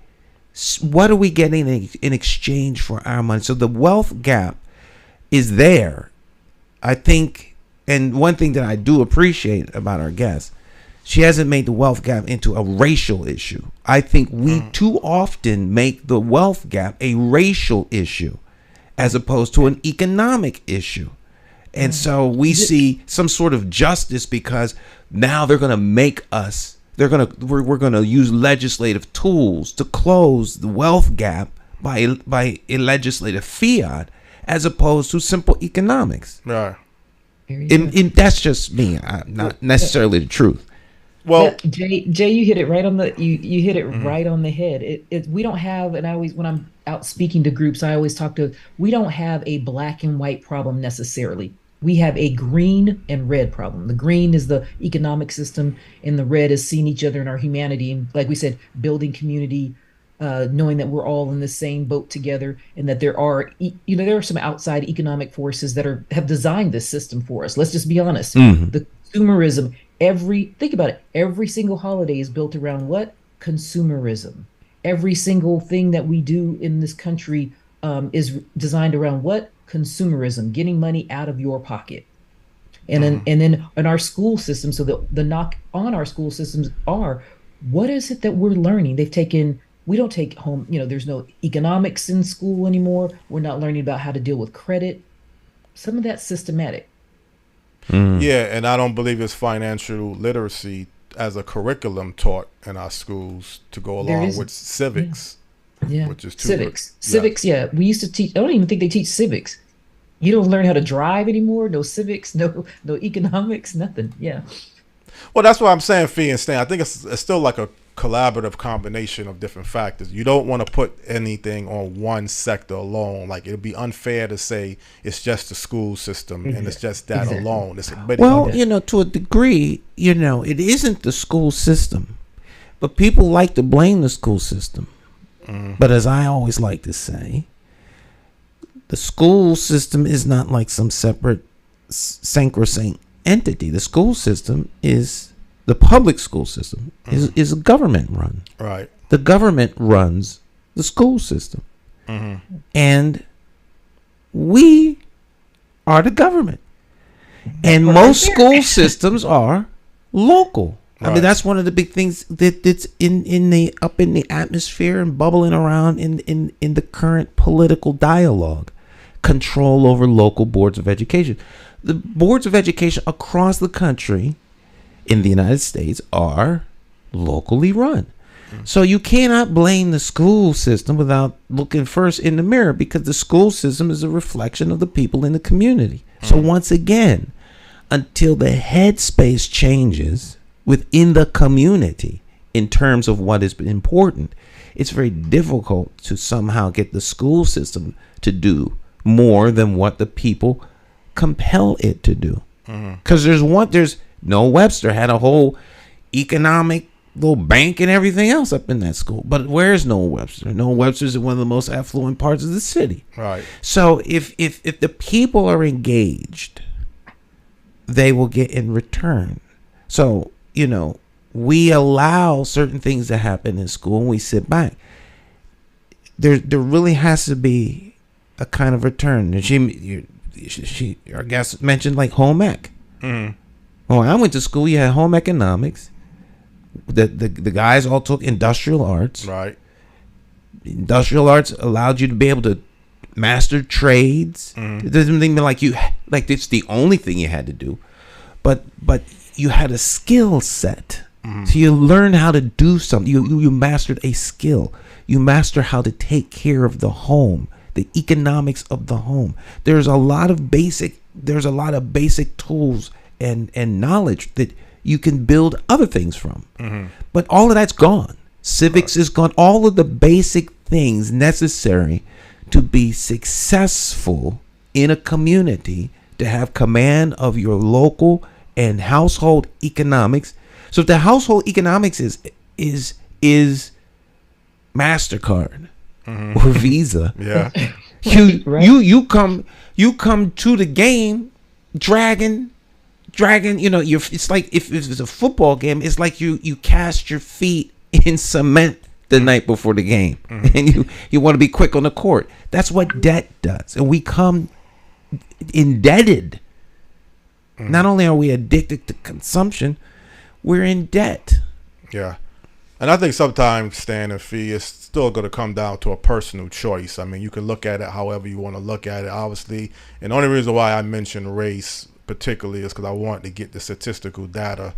getting in exchange for our money? So the wealth gap is there, I think. And one thing that I do appreciate about our guest, she hasn't made the wealth gap into a racial issue. I think we too often make the wealth gap a racial issue as opposed to an economic issue. And so we see some sort of justice because now they're going to make us, we're going to use legislative tools to close the wealth gap by a legislative fiat as opposed to simple economics. Right. And that's just me, not necessarily the truth. Well, Jay, you hit it right on the you hit it right on the head. We don't have, and I always, when I'm out speaking to groups, I always we don't have a black and white problem necessarily. We have a green and red problem. The green is the economic system, and the red is seeing each other in our humanity, and like we said, building community, knowing that we're all in the same boat together, and that there are some outside economic forces that have designed this system for us. Let's just be honest. The consumerism. Think about it. Every single holiday is built around what? Consumerism. Every single thing that we do in this country is designed around what? Consumerism, getting money out of your pocket. And then in our school system, so the knock on our school systems are, what is it that we're learning? We don't take home, there's no economics in school anymore. We're not learning about how to deal with credit. Some of that's systematic. Yeah, and I don't believe it's financial literacy as a curriculum taught in our schools to go along with civics. Yeah. Which is too civics. We used to teach. I don't even think they teach civics. You don't learn how to drive anymore. No civics, no economics, nothing. Yeah. Well, that's what I'm saying, Fee and Stan. I think it's still like a collaborative combination of different factors. You don't want to put anything on one sector alone. Like it'd be unfair to say it's just the school system and it's just that alone. Well, to a degree, it isn't the school system, but people like to blame the school system. But as I always like to say, the school system is not like some separate sacrosanct entity. The school system is the public school system is a government run. Right. The government runs the school system. And we are the government. And most school systems are local. I mean, that's one of the big things that's in the atmosphere and bubbling around in the current political dialogue. Control over local boards of education. The boards of education across the country in the United States are locally run. So you cannot blame the school system without looking first in the mirror, because the school system is a reflection of the people in the community. So once again, until the headspace changes within the community in terms of what is important, it's very difficult to somehow get the school system to do more than what the people compel it to do. Because there's Noah Webster had a whole economic little bank and everything else up in that school. But where's Noah Webster? Noah Webster's in one of the most affluent parts of the city. Right. So if the people are engaged, they will get in return. So, we allow certain things to happen in school and we sit back. There really has to be a kind of return. And our guest mentioned like home ec. When I went to school, you had home economics. The guys all took industrial arts. Right. Industrial arts allowed you to be able to master trades. It doesn't mean like it's the only thing you had to do, but you had a skill set. So you learned how to do something. You mastered a skill. You master how to take care of the home, the economics of the home. There's a lot of basic tools and knowledge that you can build other things from. But all of that's gone. Civics is gone. All of the basic things necessary to be successful in a community, to have command of your local and household economics. So if the household economics is MasterCard or Visa, you come to the game dragging. It's like if it's a football game, it's like you cast your feet in cement the night before the game, and you want to be quick on the court. That's what debt does, and we come indebted. Not only are we addicted to consumption, we're in debt. Yeah. And I think sometimes, Stan and Fee, it's still going to come down to a personal choice. I mean, you can look at it however you want to look at it, obviously. And the only reason why I mentioned race particularly is because I want to get the statistical data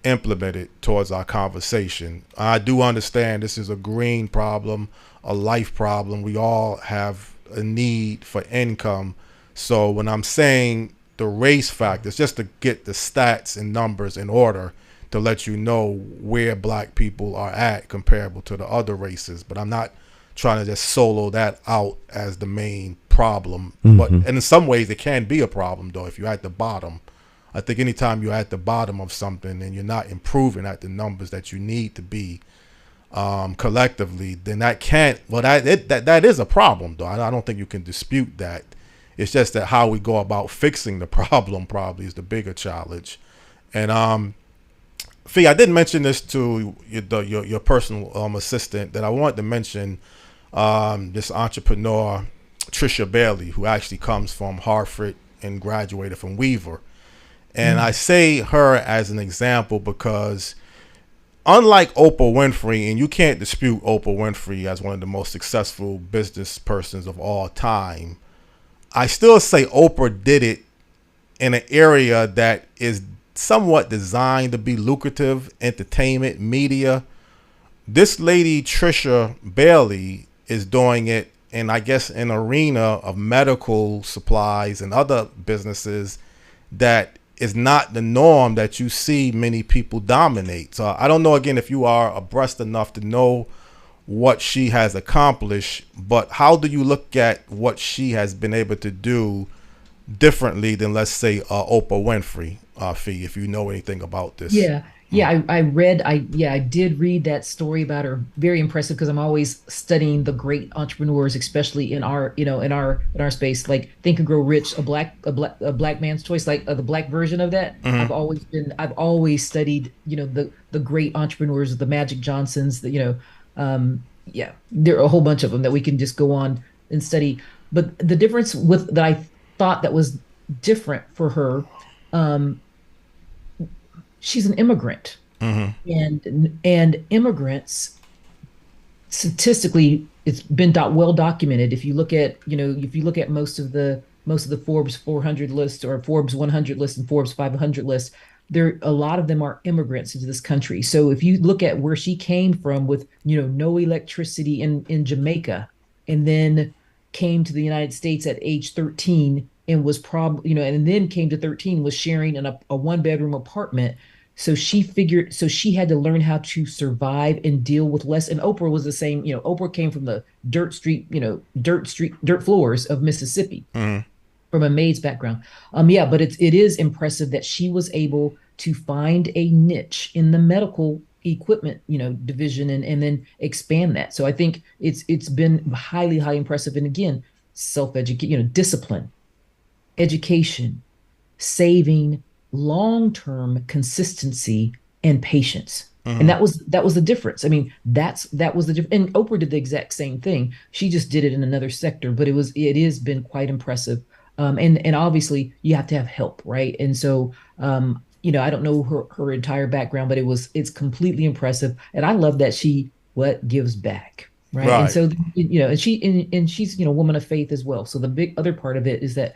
implemented towards our conversation. I do understand this is a green problem, a life problem. We all have a need for income. So when I'm saying the race factor, it's just to get the stats and numbers in order to let you know where black people are at comparable to the other races. But I'm not trying to just solo that out as the main problem. But and in some ways it can be a problem, though, if you're at the bottom. I think anytime you're at the bottom of something and you're not improving at the numbers that you need to be collectively, then that is a problem, though. I don't think you can dispute that. It's just that how we go about fixing the problem probably is the bigger challenge. And Fee, I did mention this to your personal assistant, that I wanted to mention this entrepreneur, Trisha Bailey, who actually comes from Hartford and graduated from Weaver. And I say her as an example because unlike Oprah Winfrey, and you can't dispute Oprah Winfrey as one of the most successful business persons of all time, I still say Oprah did it in an area that is somewhat designed to be lucrative, entertainment, media. This lady, Trisha Bailey, is doing it and I guess an arena of medical supplies and other businesses that is not the norm that you see many people dominate. So I don't know, again, if you are abreast enough to know what she has accomplished, but how do you look at what she has been able to do differently than, let's say, Oprah Winfrey, Fee, if you know anything about this? Yeah, I did read that story about her. Very impressive, because I'm always studying the great entrepreneurs, especially in our, in our space. Like Think and Grow Rich, a black man's choice, like the black version of that. I've always studied, the great entrepreneurs, the Magic Johnsons, there are a whole bunch of them that we can just go on and study. But the difference with that I thought that was different for her, she's an immigrant, and immigrants, statistically, it's been well documented. If you look at most of the Forbes 400 list, or Forbes 100 list, and Forbes 500 list, a lot of them are immigrants into this country. So if you look at where she came from, with no electricity in Jamaica, and then came to the United States at age 13, and was and then came to 13, was sharing in a 1-bedroom apartment. So she had to learn how to survive and deal with less. And Oprah was the same. Oprah came from the dirt floors of Mississippi, from a maid's background. But it is impressive that she was able to find a niche in the medical equipment, division, and then expand that. So I think it's been highly, highly impressive. And again, self-education, discipline, education, saving, long-term consistency, and patience. And that was the difference. I mean, that was the difference. And Oprah did the exact same thing. She just did it in another sector, but it has been quite impressive. And obviously you have to have help, right? And so, I don't know her entire background, but it's completely impressive. And I love that she gives back, right? And so, and she's, a woman of faith as well. So the big other part of it is that,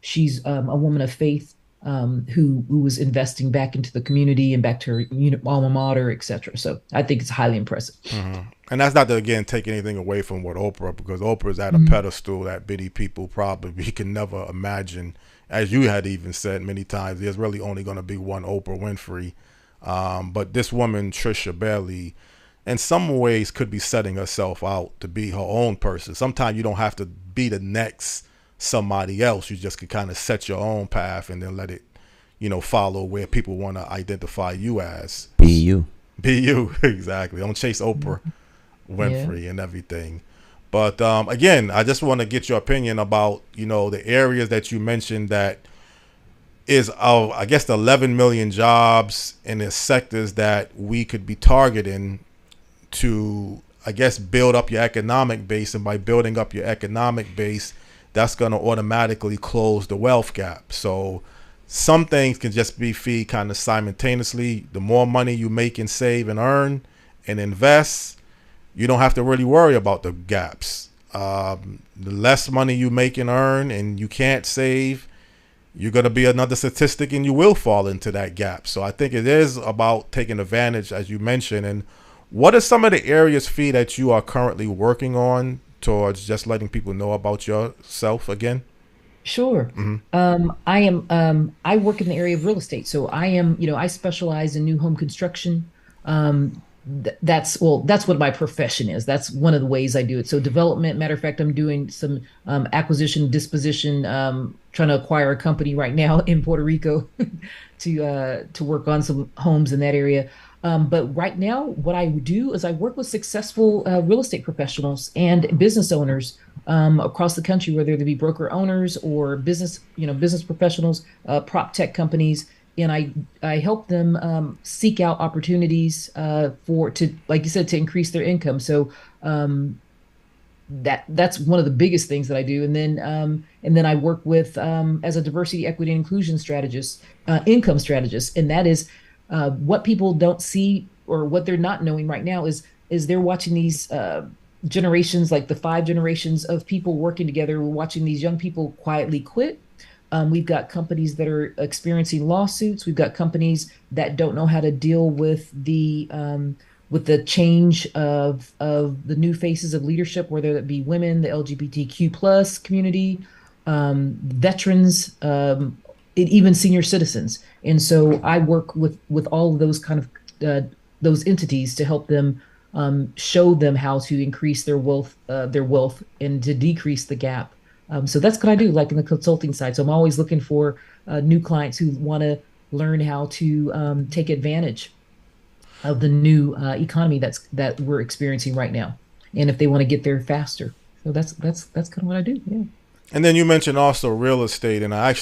she's a woman of faith, who was investing back into the community and back to her alma mater, et cetera. So I think it's highly impressive. And that's not to, again, take anything away from what Oprah, because Oprah's at a pedestal that many people probably can never imagine. As you had even said many times, there's really only going to be one Oprah Winfrey. But this woman, Trisha Bailey, in some ways could be setting herself out to be her own person. Sometimes you don't have to be the next somebody else. You just could kind of set your own path and then let it, follow where people want to identify you as. Be you. Be you, exactly. Don't chase Oprah Winfrey and everything. But again, I just want to get your opinion about, the areas that you mentioned that is, I guess, the 11 million jobs in the sectors that we could be targeting to, I guess, build up your economic base. And by building up your economic base, that's going to automatically close the wealth gap. So some things can just be feed kind of simultaneously. The more money you make and save and earn and invest, you don't have to really worry about the gaps. The less money you make and earn and you can't save, you're going to be another statistic and you will fall into that gap. So I think it is about taking advantage, as you mentioned. And what are some of the areas, Fee, that you are currently working on towards just letting people know about yourself again? Sure. I work in the area of real estate. So I specialize in new home construction. That's what my profession is. That's one of the ways I do it. So development, matter of fact, I'm doing some acquisition, disposition, trying to acquire a company right now in Puerto Rico to work on some homes in that area. But right now, what I do is I work with successful real estate professionals and business owners across the country, whether they be broker owners or business professionals, prop tech companies, and I help them seek out opportunities like you said, to increase their income. So that's one of the biggest things that I do. And then I work with as a diversity, equity, and inclusion strategist, income strategist, and that is. What people don't see, or what they're not knowing right now, is they're watching these generations, like the 5 generations of people working together. We're watching these young people quietly quit. We've got companies that are experiencing lawsuits. We've got companies that don't know how to deal with the with the change of the new faces of leadership, whether that be women, the LGBTQ plus community, veterans, and even senior citizens. And so I work with all of those kind of those entities to help them, show them how to increase their wealth and to decrease the gap. So that's what I do, like in the consulting side. So I'm always looking for new clients who want to learn how to take advantage of the new economy that we're experiencing right now, and if they want to get there faster. So that's kind of what I do. Yeah. And then you mentioned also real estate, and I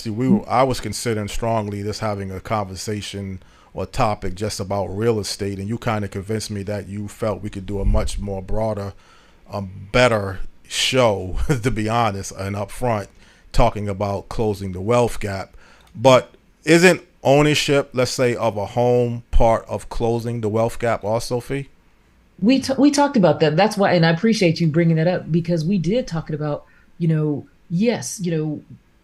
was considering strongly this having a conversation or topic just about real estate, and you kind of convinced me that you felt we could do a much more broader, better show, to be honest, and upfront, talking about closing the wealth gap. But isn't ownership, let's say, of a home part of closing the wealth gap also, Fee? We talked about that. That's why, and I appreciate you bringing that up, because we did talk about, yes,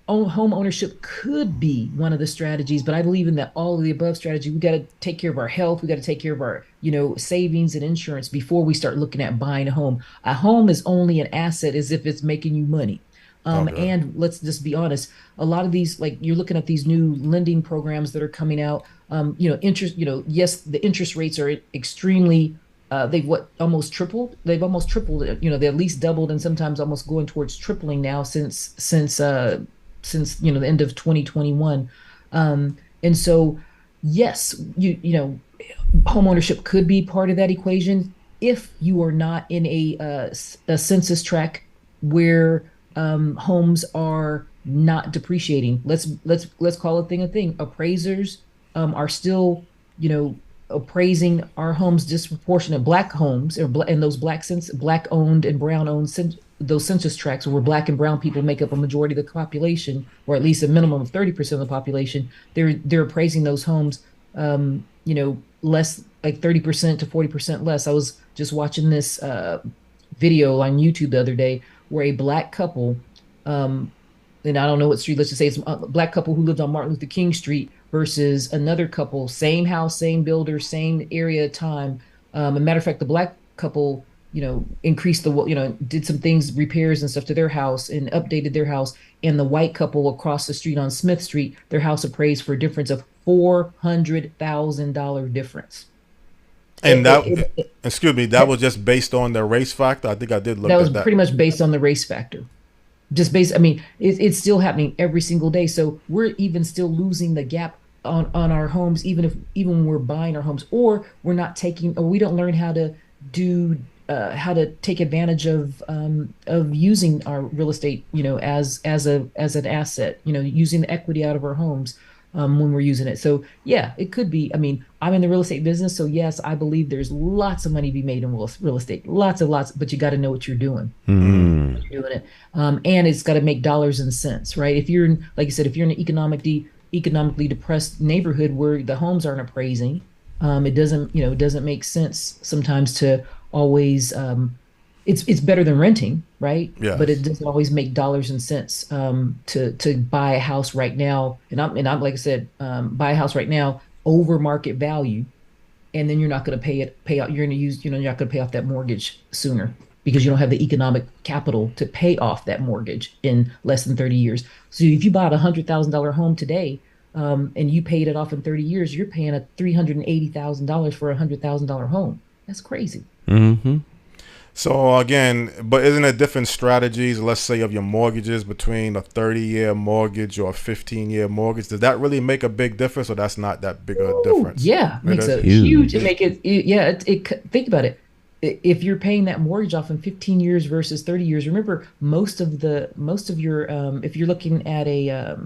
home ownership could be one of the strategies, but I believe in that all of the above strategy. We got to take care of our health. We got to take care of our, savings and insurance before we start looking at buying a home. A home is only an asset as if it's making you money. Okay. And let's just be honest, a lot of these, like you're looking at these new lending programs that are coming out, interest, yes, the interest rates are extremely, they've almost tripled. They've almost tripled, they at least doubled, and sometimes almost going towards tripling now since the end of 2021. And so, yes, home ownership could be part of that equation if you are not in a census tract where homes are not depreciating. Let's call a thing. Appraisers are still, appraising our homes disproportionate. Black homes, and those black owned and brown owned those census tracts where black and brown people make up a majority of the population, or at least a minimum of 30% of the population. They're appraising those homes, less, like 30% to 40% less. I was just watching this video on YouTube the other day where a black couple, and I don't know what street, let's just say it's a black couple who lived on Martin Luther King Street versus another couple, same house, same builder, same area, time. As a matter of fact, the black couple, increased did some things, repairs and stuff to their house and updated their house. And the white couple across the street on Smith Street, their house appraised for a difference of $400,000 difference. And excuse me, that was just based on the race factor? I think I did look at that. That was pretty much based on the race factor. Just based, I mean, it's still happening every single day. So we're even still losing the gap on our homes, even when we're buying our homes, or we're not taking, or we don't learn how to take advantage of using our real estate, as an asset, using the equity out of our homes. When we're using it. So yeah, it could be. I mean, I'm in the real estate business, so yes, I believe there's lots of money to be made in real estate, lots, but you got to know what you're doing. Mm-hmm. You're doing it, and it's got to make dollars and cents, right? If you're in, like you said, if you're in an economically depressed neighborhood where the homes aren't appraising, it doesn't make sense sometimes to always. It's better than renting, right? Yes. But it doesn't always make dollars and cents to buy a house right now. And I'm like I said, buy a house right now over market value, and then you're not going to pay out. You're not going to pay off that mortgage sooner because you don't have the economic capital to pay off that mortgage in less than 30 years. So if you bought $100,000 home today, and you paid it off in 30 years, you're paying $380,000 for a $100,000 home. That's crazy. Mm-hmm. So again, but isn't it different strategies, let's say, of your mortgages between a 30-year mortgage or a 15-year mortgage? Does that really make a big difference, or that's not that big a difference? Yeah, it makes a huge. Think about it. If you're paying that mortgage off in 15 years versus 30 years, remember most of your if you're looking at a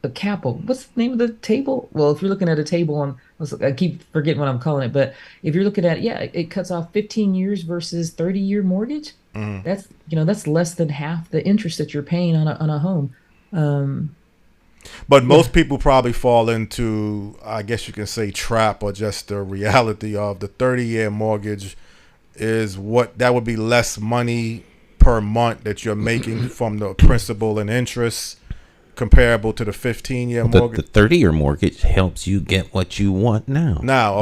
a capital. What's the name of the table? Well, if you're looking at a table on, I keep forgetting what I'm calling it, but if you're looking at, it cuts off 15 years versus 30-year mortgage. Mm-hmm. That's less than half the interest that you're paying on a home. But most people probably fall into, I guess you can say, trap, or just the reality of the 30-year mortgage is what that would be less money per month that you're making from the principal and interest. comparable to the 15-year mortgage? The 30-year mortgage helps you get what you want now.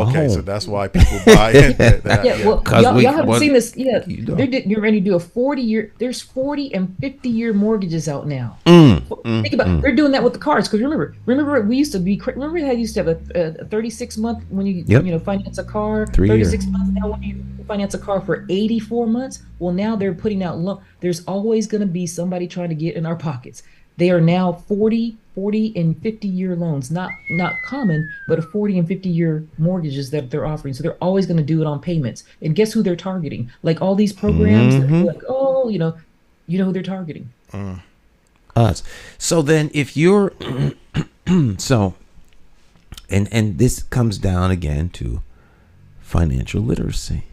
Okay, so that's why people buy into that. Yeah, well, y'all haven't seen this. Yeah, you're ready to do a 40-year. There's 40 and 50-year mortgages out now. Think about they're doing that with the cars, because remember we used to be. Remember how you used to have a 36-month when you finance a car. 36 months now when you finance a car for 84 months. Well, now they're putting out. There's always going to be somebody trying to get in our pockets. They are now 40 and 50-year loans, not common, but a 40 and 50-year mortgages that they're offering. So they're always going to do it on payments. And guess who they're targeting? Like all these programs, that are like, oh, you know who they're targeting. Us. So then if you're, so, and this comes down again to financial literacy,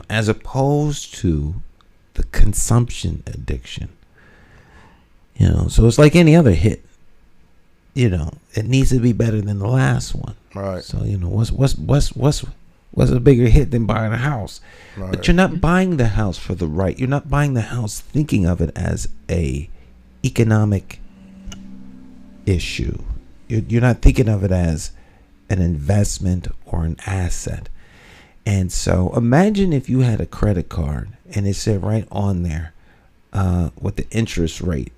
as opposed to the consumption addiction. So it's like any other hit. It needs to be better than the last one. Right. So what's a bigger hit than buying a house? Right. But you're not buying the house for the right. You're not buying the house thinking of it as a economic issue. You're not thinking of it as an investment or an asset. And so imagine if you had a credit card and it said right on there what the interest rate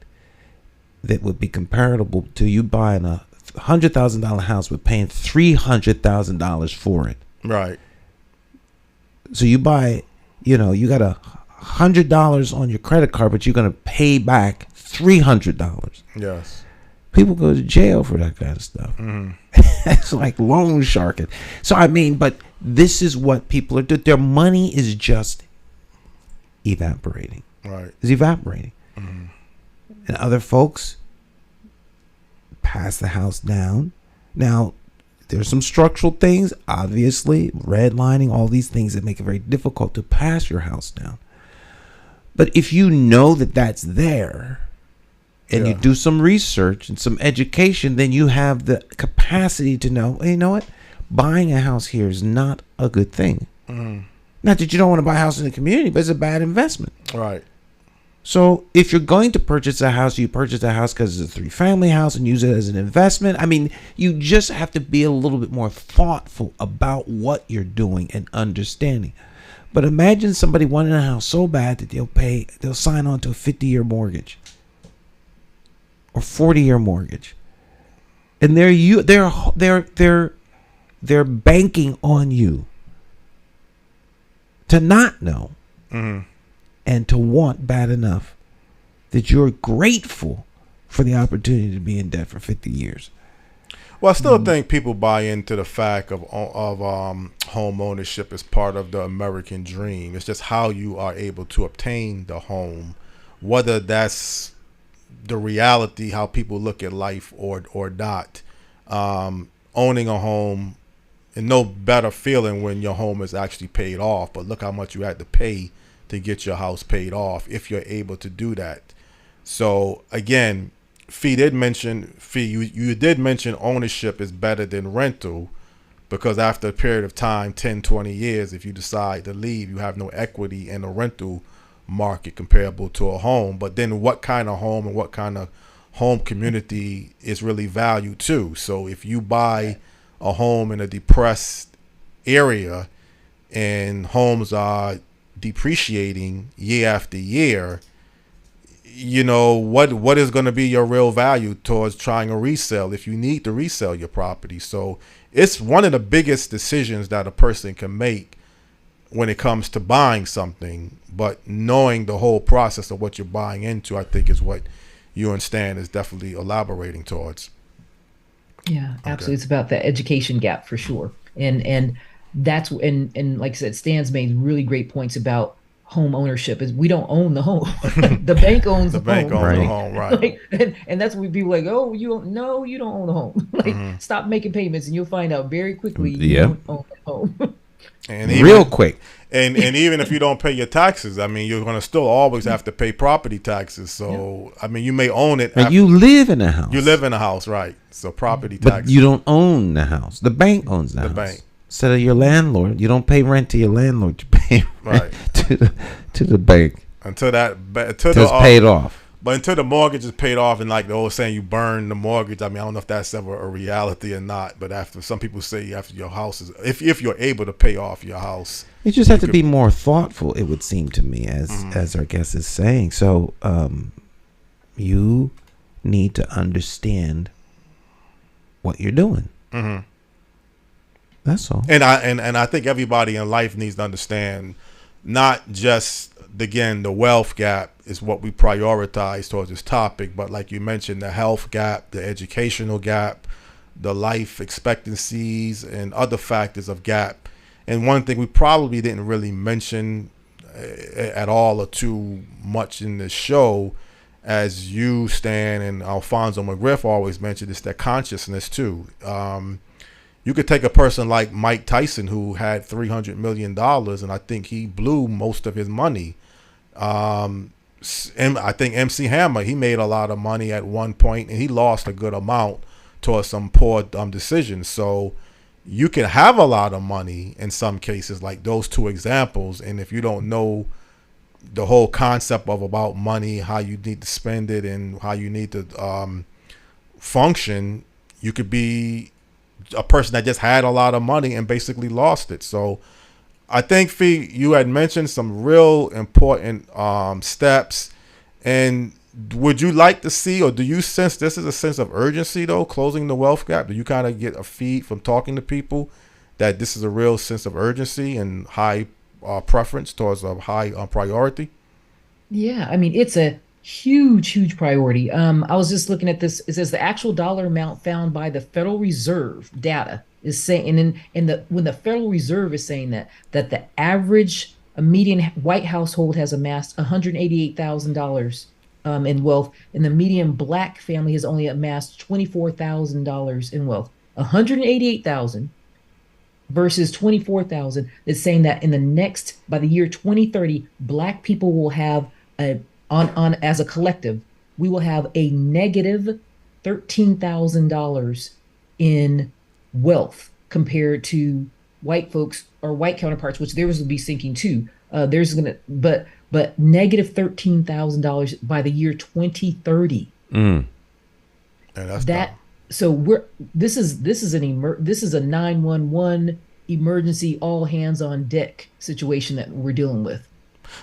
that would be comparable to you buying a $100,000 house but paying $300,000 for it. Right. So you buy, you got $100 on your credit card, but you're going to pay back $300. Yes. People go to jail for that kind of stuff. It's like loan sharking. So but this is what people are doing. Their money is just evaporating. Right. It's evaporating. And other folks pass the house down. Now, there's some structural things, obviously, redlining, all these things that make it very difficult to pass your house down. But if you know that that's there and you do some research and some education, then you have the capacity to know, you know what? Buying a house here is not a good thing. Not that you don't want to buy a house in the community, but it's a bad investment. Right. So if you're going to purchase a house, you purchase a house because it's a 3-family house and use it as an investment. You just have to be a little bit more thoughtful about what you're doing and understanding. But imagine somebody wanting a house so bad that they'll sign on to a 50-year mortgage or 40-year mortgage, and they're banking on you to not know. And to want bad enough that you're grateful for the opportunity to be in debt for 50 years. Well, I still think people buy into the fact of home ownership as part of the American dream. It's just how you are able to obtain the home, whether that's the reality, how people look at life or not. Owning a home, and no better feeling when your home is actually paid off, but look how much you had to pay to get your house paid off if you're able to do that. So again, you did mention ownership is better than rental, because after a period of time, 10, 20 years, if you decide to leave, you have no equity in a rental market comparable to a home. But then what kind of home and what kind of home community is really valued too? So if you buy a home in a depressed area and homes are depreciating year after year, what is going to be your real value towards trying to resell if you need to resell your property? So it's one of the biggest decisions that a person can make when it comes to buying something. But knowing the whole process of what you're buying into, I think, is what you and Stan is definitely elaborating towards. Yeah, absolutely. Okay. It's about the education gap for sure. And that's and like I said, Stan's made really great points about home ownership. Is we don't own the home. The bank owns the home. The bank owns the home, right? And that's what people like, oh, you don't own the home. Stop making payments and you'll find out very quickly you don't own the home. And real quick. And even if you don't pay your taxes, you're going to still always have to pay property taxes. So, you may own it. And you live in a house. You live in a house, right? So property taxes. But you don't own the house. The bank owns the house. The bank. Instead of your landlord, you don't pay rent to your landlord. You pay rent to the bank until it's paid off. But until the mortgage is paid off, and like the old saying, you burn the mortgage. I mean, I don't know if that's ever a reality or not. But after some people say after your house is, if you're able to pay off your house, you just have to be more thoughtful. It would seem to me, as our guest is saying. So, you need to understand what you're doing. Mm-hmm. That's all. And I think everybody in life needs to understand, not just the wealth gap is what we prioritize towards this topic, but like you mentioned, the health gap, the educational gap, the life expectancies, and other factors of gap. And one thing we probably didn't really mention at all or too much in this show, as you, Stan, and Alfonso McGriff always mentioned, is that consciousness too. You could take a person like Mike Tyson, who had $300 million, and I think he blew most of his money. I think MC Hammer, he made a lot of money at one point, and he lost a good amount towards some poor decisions. So you can have a lot of money in some cases, like those two examples, and if you don't know the whole concept of about money, how you need to spend it, and how you need to function, you could be a person that just had a lot of money and basically lost it. So I think, Fee, you had mentioned some real important steps. And would you like to see, or do you sense this is a sense of urgency, though, closing the wealth gap? Do you kind of get a feed from talking to people that this is a real sense of urgency and high preference towards a high priority? Yeah, I mean, it's a huge priority. I was just looking at this. It says the actual dollar amount found by the Federal Reserve data is saying, and when the Federal Reserve is saying that the average median white household has amassed $188,000 in wealth, and the median black family has only amassed $24,000 in wealth. $188,000 versus $24,000 is saying that by the year 2030, black people will have as a collective, we will have a negative $13,000 in wealth compared to white folks or white counterparts, which theirs will be sinking too. But negative $13,000 by the year 2030. Yeah, that's that. Dumb. So this is a 911 emergency, all hands on deck situation that we're dealing with.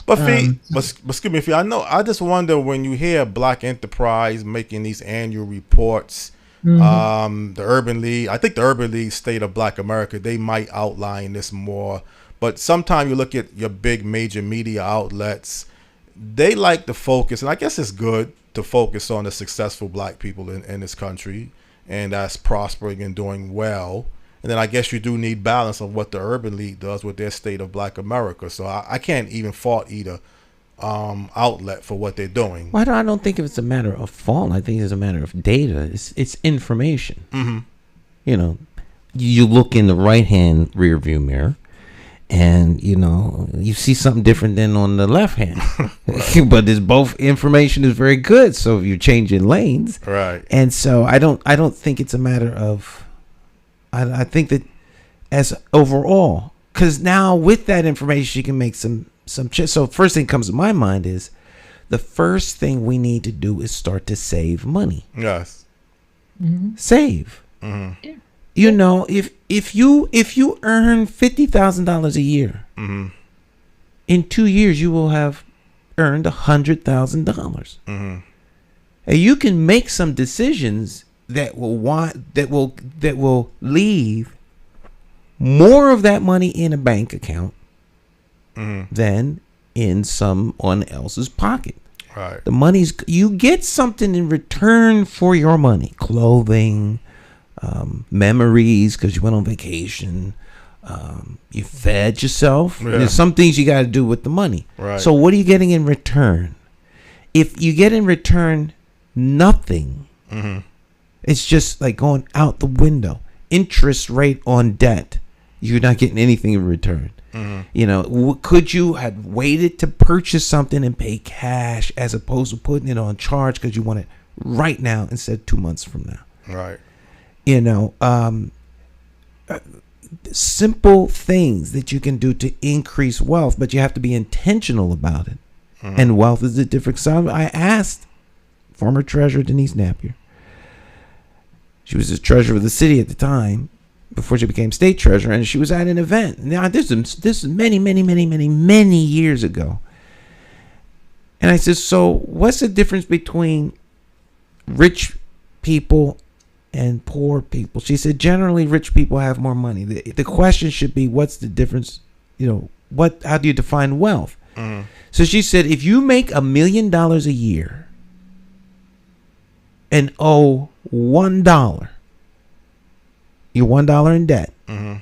But Fee, excuse me, Fee, I just wonder, when you hear Black Enterprise making these annual reports, the Urban League, I think the Urban League State of Black America, they might outline this more. But sometimes you look at your big major media outlets, they like to focus, and I guess it's good to focus on the successful black people in this country, and that's prospering and doing well. And then I guess you do need balance of what the Urban League does with their State of Black America. So I can't even fault either outlet for what they're doing. Well, I don't think it's a matter of fault. I think it's a matter of data. It's information. Mm-hmm. You know, you look in the right-hand rear view mirror, and you see something different than on the left hand. But it's both information is very good. So if you're changing lanes, right? And so I don't think it's a matter of. I think that as overall, because now with that information, you can make some. So first thing comes to my mind is the first thing we need to do is start to save money. Yes. Mm-hmm. Save. Mm-hmm. Yeah. If you earn $50,000 a year, mm-hmm. in 2 years you will have earned $100,000. Mm-hmm. And you can make some decisions that will leave more of that money in a bank account than in someone else's pocket. Right. The money's, you get something in return for your money: clothing, memories, because you went on vacation, you fed yourself. Yeah. There's some things you got to do with the money. Right. So what are you getting in return? If you get in return nothing, it's just like going out the window. Interest rate on debt, you're not getting anything in return. Could you have waited to purchase something and pay cash as opposed to putting it on charge because you want it right now instead of 2 months from now? Right. Simple things that you can do to increase wealth, but you have to be intentional about it. And wealth is a different side. I asked former treasurer Denise Napier. She was the treasurer of the city at the time before she became state treasurer, and she was at an event. Now, this is many years ago. And I said, so what's the difference between rich people and poor people? She said, generally, rich people have more money. The question should be, what's the difference? How do you define wealth? Mm-hmm. So she said, if you make $1 million a year and owe $1, you're $1 in debt, mm-hmm.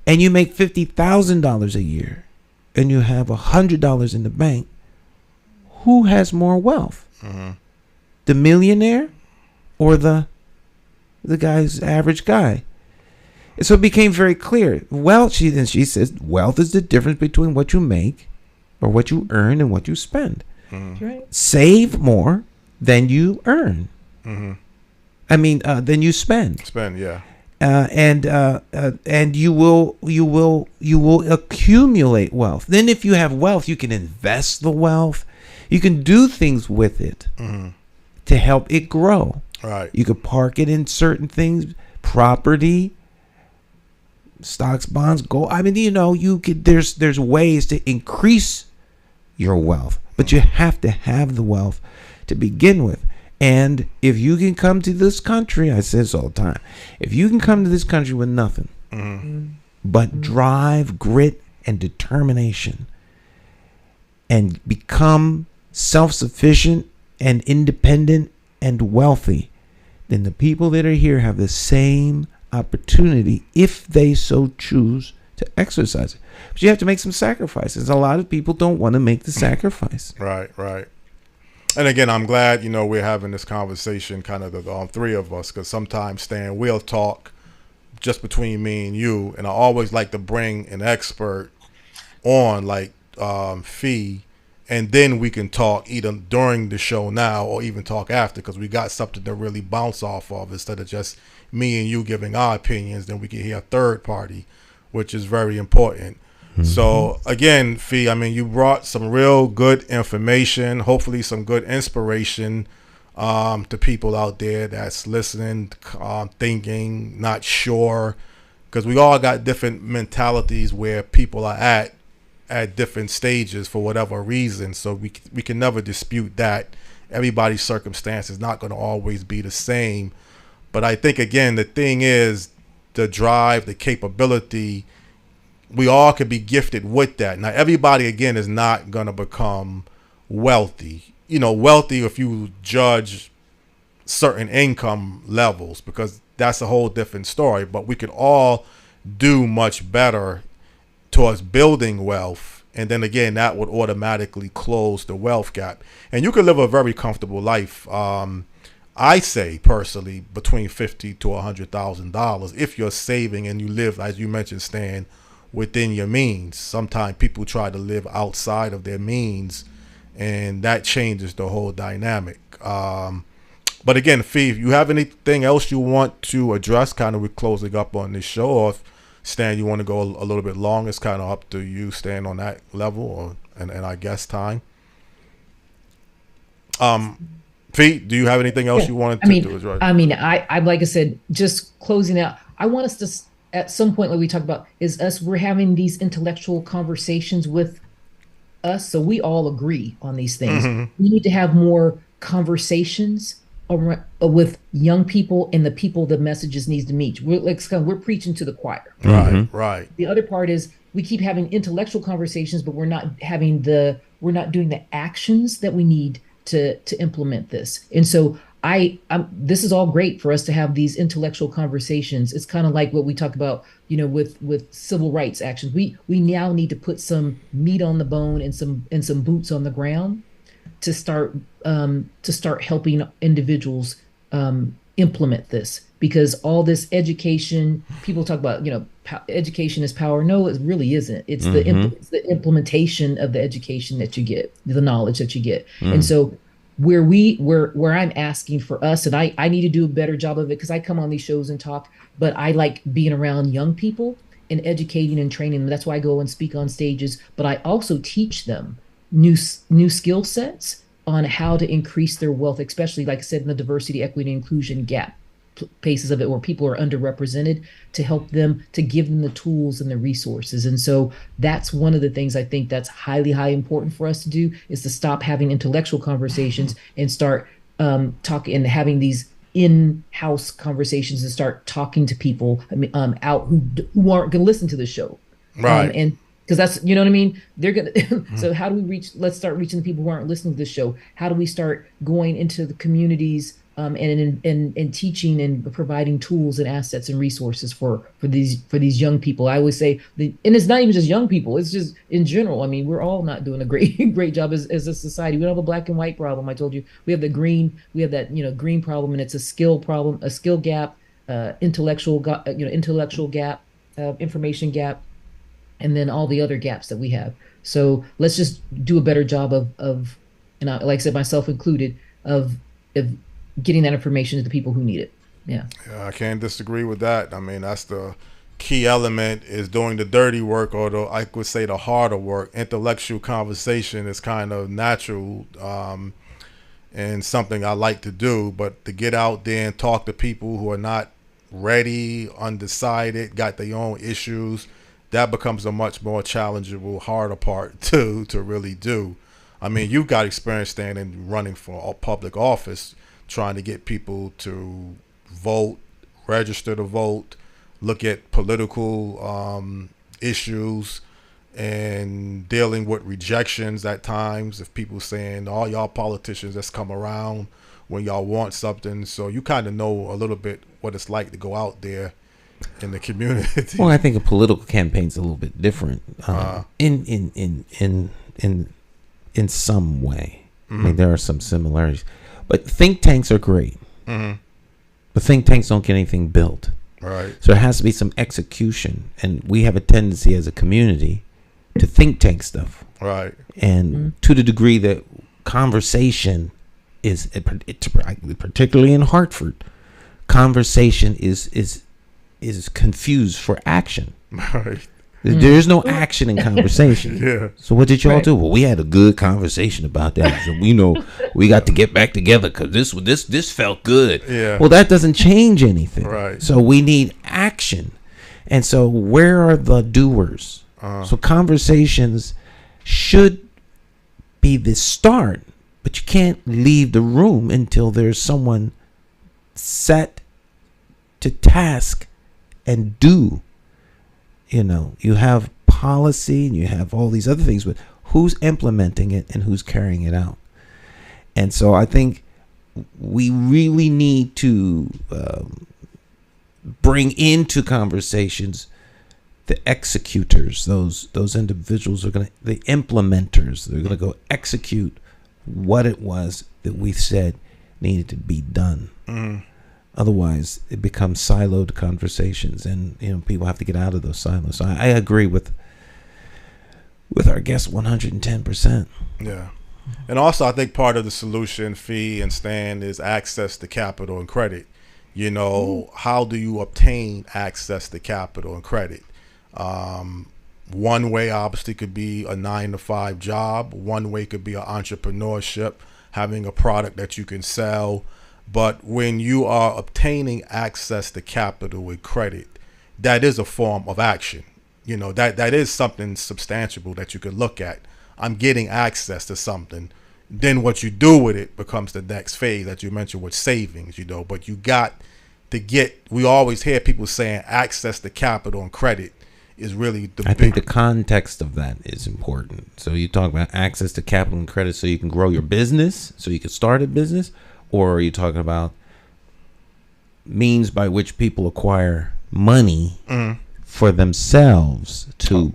and you make $50,000 a year and you have $100 in the bank, who has more wealth? Mm-hmm. The millionaire or the guy's average guy? And so it became very clear. She says, wealth is the difference between what you make or what you earn and what you spend. Mm-hmm. Right. Save more than you earn. Mm-hmm. Than you spend. Spend, yeah. And you will accumulate wealth. Then if you have wealth, you can invest the wealth. You can do things with it mm-hmm. to help it grow. Right. You could park it in certain things, property, stocks, bonds, gold. There's ways to increase your wealth, but you have to have the wealth to begin with. And if you can come to this country, I say this all the time, if you can come to this country with nothing mm-hmm. but drive, grit, and determination, and become self-sufficient and independent and wealthy, then the people that are here have the same opportunity if they so choose to exercise it. But you have to make some sacrifices. A lot of people don't want to make the sacrifice. Right. And again, I'm glad, we're having this conversation, kind of the three of us, because sometimes, Stan, we'll talk just between me and you, and I always like to bring an expert on, like Fee, and then we can talk either during the show now or even talk after, because we got something to really bounce off of instead of just me and you giving our opinions. Then we can hear a third party, which is very important. Mm-hmm. So again, Fee, you brought some real good information, hopefully some good inspiration to people out there that's listening, thinking, not sure, because we all got different mentalities where people are at different stages for whatever reason. So we can never dispute that. Everybody's circumstance is not going to always be the same. But I think, again, the thing is the drive, the capability, we all could be gifted with that. Now, everybody, again, is not going to become wealthy. Wealthy if you judge certain income levels, because that's a whole different story. But we could all do much better towards building wealth, and then again that would automatically close the wealth gap, and you could live a very comfortable life. I say personally between $50,000 to $100,000 if you're saving and you live, as you mentioned, Stan, within your means. Sometimes people try to live outside of their means, and that changes the whole dynamic. But again, Fee, if you have anything else you want to address, kind of we're closing up on this show, or if Stan, you want to go a little bit long, it's kind of up to you, Stan, on that level, and I guess time. Fee, do you have anything else you wanted to address? I like I said, just closing out, I want us to, at some point, like we talked about, we're having these intellectual conversations with us, so we all agree on these things. Mm-hmm. We need to have more conversations with young people and the people the messages needs to meet. We're preaching to the choir. Mm-hmm. Right. The other part is we keep having intellectual conversations, but we're not doing the actions that we need to implement this. And so this is all great for us to have these intellectual conversations. It's kind of like what we talk about, with civil rights actions. We now need to put some meat on the bone and some boots on the ground to start helping individuals implement this, because all this education, people talk about, education is power. No, it really isn't. It's it's the implementation of the education that you get, the knowledge that you get. And so where I'm asking for us, and I need to do a better job of it, because I come on these shows and talk, but I like being around young people and educating and training them. That's why I go and speak on stages, but I also teach them new skill sets on how to increase their wealth, especially, like I said, in the diversity, equity, and inclusion gap places of it where people are underrepresented, to help them, to give them the tools and the resources. And so that's one of the things I think that's highly important for us to do, is to stop having intellectual conversations and start talking and having these in-house conversations, and start talking to people out who aren't going to listen to the show. Right. And because that's, you know what I mean? They're going to, so how do we let's start reaching the people who aren't listening to the show. How do we start going into the communities and teaching and providing tools and assets and resources for these young people? I always say, and it's not even just young people, it's just in general. I mean, we're all not doing a great job as a society. We don't have a black and white problem. I told you, we have that green problem, and it's a skill problem, a skill gap, intellectual gap, information gap, and then all the other gaps that we have. So let's just do a better job of and like I said, myself included, of getting that information to the people who need it. Yeah, I can't disagree with that. I mean, that's the key element, is doing the dirty work, or I would say the harder work. Intellectual conversation is kind of natural and something I like to do, but to get out there and talk to people who are not ready, undecided, got their own issues, that becomes a much more challengeable, harder part to really do. I mean, you've got experience standing running for public office, trying to get people to vote, register to vote, look at political issues, and dealing with rejections at times, if people saying, all y'all politicians just come around when y'all want something. So you kind of know a little bit what it's like to go out there in the community. Well, I think a political campaign's a little bit different in some way. I mean, there are some similarities, but think tanks are great. But think tanks don't get anything built. Right. So there has to be some execution, and we have a tendency as a community to think tank stuff. Right. And to the degree that conversation is, particularly in Hartford, conversation is confused for action. Right. There's no action in conversation. Yeah. So what did y'all do? Well, we had a good conversation about that. So we got to get back together because this felt good. Yeah. Well, that doesn't change anything. Right. So we need action. And so where are the doers? So conversations should be the start, but you can't leave the room until there's someone set to task and do. You have policy and you have all these other things, but who's implementing it and who's carrying it out? And so I think we really need to bring into conversations the executors, those individuals are the implementers. They're going to go execute what it was that we said needed to be done. Otherwise, it becomes siloed conversations, and people have to get out of those silos. So I agree with our guest 110%. Yeah, and also I think part of the solution, Fee and Stan, is access to capital and credit. How do you obtain access to capital and credit? One way obviously could be a 9-to-5 job. One way could be an entrepreneurship, having a product that you can sell. But when you are obtaining access to capital with credit, that is a form of action. That is something substantiable that you can look at. I'm getting access to something. Then what you do with it becomes the next phase that you mentioned with savings, But you got to we always hear people saying access to capital and credit is really I think the context of that is important. So you talk about access to capital and credit so you can grow your business, so you can start a business. Or are you talking about means by which people acquire money for themselves to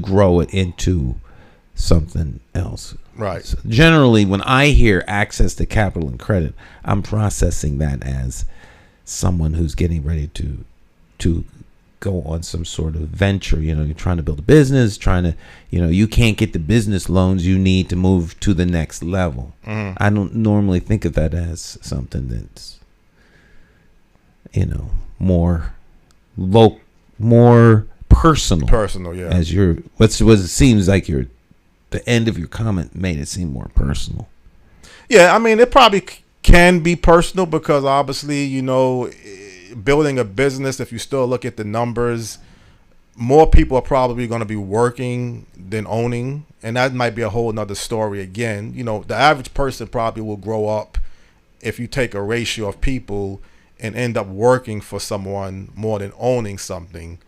grow it into something else? Right. So generally, when I hear access to capital and credit, I'm processing that as someone who's getting ready to go on some sort of venture. You're trying to build a business, you can't get the business loans you need to move to the next level. I don't normally think of that as something that's, more personal. Personal, yeah. As what it seems like the end of your comment made it seem more personal. Yeah, I mean, it probably can be personal because obviously, building a business, if you still look at the numbers, more people are probably going to be working than owning. And that might be a whole nother story again. The average person probably will grow up, if you take a ratio of people, and end up working for someone more than owning something.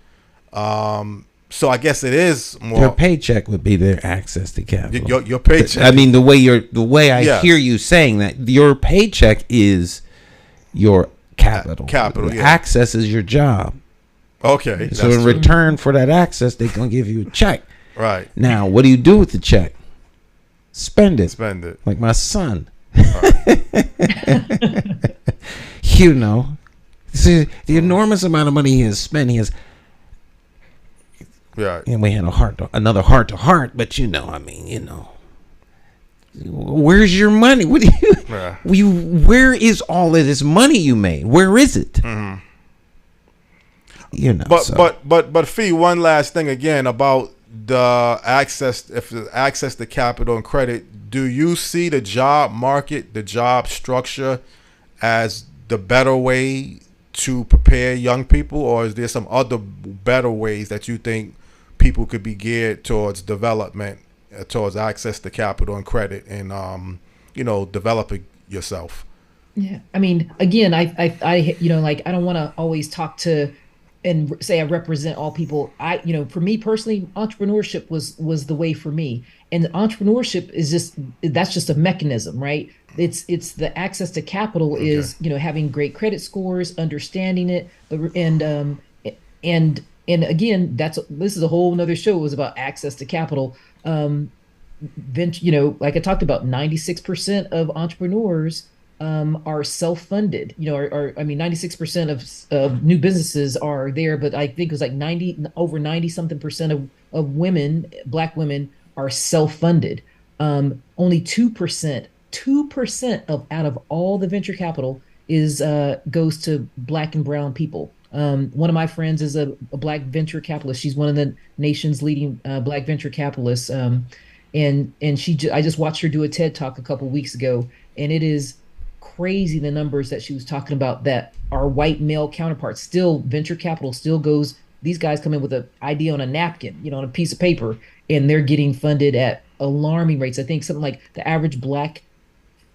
So I guess it is more. Your paycheck would be their access to capital. Your paycheck. I mean, the way I hear you saying that, your paycheck is your capital. Capital. Yeah. Access is your job. Okay. So in return for that access, they're gonna give you a check. Right. Now, what do you do with the check? Spend it. Like my son. See, the enormous amount of money he has spent. He has. Yeah. And we had another heart to heart, but where's your money? What do where is all of this money you made? Where is it? Mm-hmm. But Fee, one last thing again about the access to capital and credit. Do you see the job market, the job structure, as the better way to prepare young people, or is there some other better ways that you think people could be geared towards development, towards access to capital and credit, and developing yourself? Yeah, I mean, again, I don't want to always talk to and say I represent all people. For me personally, entrepreneurship was the way for me. And entrepreneurship is that's just a mechanism, right? It's the access to capital is, having great credit scores, understanding it, and again, this is a whole nother show. It was about access to capital. Like I talked about, 96% of entrepreneurs are self-funded, 96% of new businesses are there, but I think it was like over 90 something percent of women, Black women, are self-funded. Only 2% out of all the venture capital goes to Black and brown people. One of my friends is a Black venture capitalist. She's one of the nation's leading Black venture capitalists. And I just watched her do a TED Talk a couple weeks ago, and it is crazy the numbers that she was talking about that our white male counterparts, still venture capital still goes, these guys come in with an idea on a napkin, on a piece of paper, and they're getting funded at alarming rates. I think something like the average Black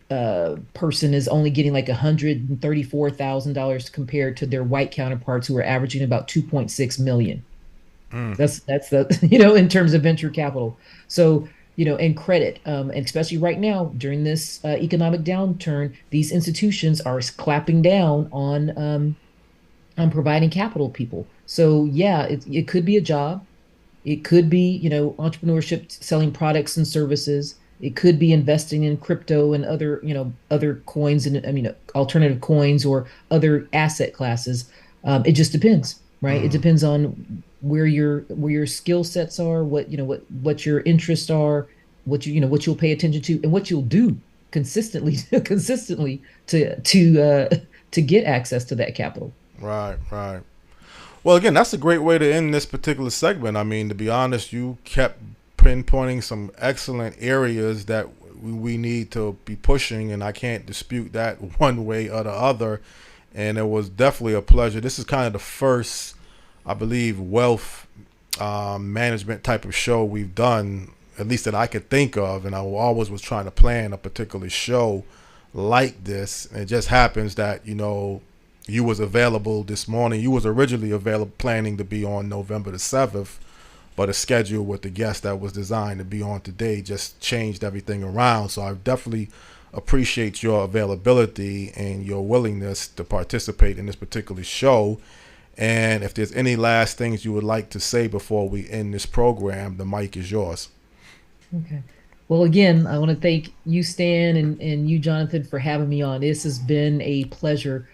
person is only getting like $134,000 compared to their white counterparts who are averaging about 2.6 million. That's the, in terms of venture capital. So, and credit, and especially right now during this economic downturn, these institutions are clamping down on providing capital to people. So yeah, it could be a job. It could be, entrepreneurship, selling products and services. It could be investing in crypto and other coins and alternative coins or other asset classes. It just depends, right? It depends on where your skill sets are, what your interests are, what you'll pay attention to, and what you'll do consistently to get access to that capital. Right. Well, again, that's a great way to end this particular segment. I mean, to be honest, you kept pinpointing some excellent areas that we need to be pushing, and I can't dispute that one way or the other. And it was definitely a pleasure. This is kind of the first, I believe, wealth management type of show we've done, at least that I could think of. And I always was trying to plan a particular show like this. And it just happens that, you was available this morning. You was originally planning to be on November the 7th, but a schedule with the guest that was designed to be on today just changed everything around. So I definitely appreciate your availability and your willingness to participate in this particular show. And if there's any last things you would like to say before we end this program, the mic is yours. Okay. Well, again, I want to thank you, Stan, and you, Jonathan, for having me on. This has been a pleasure,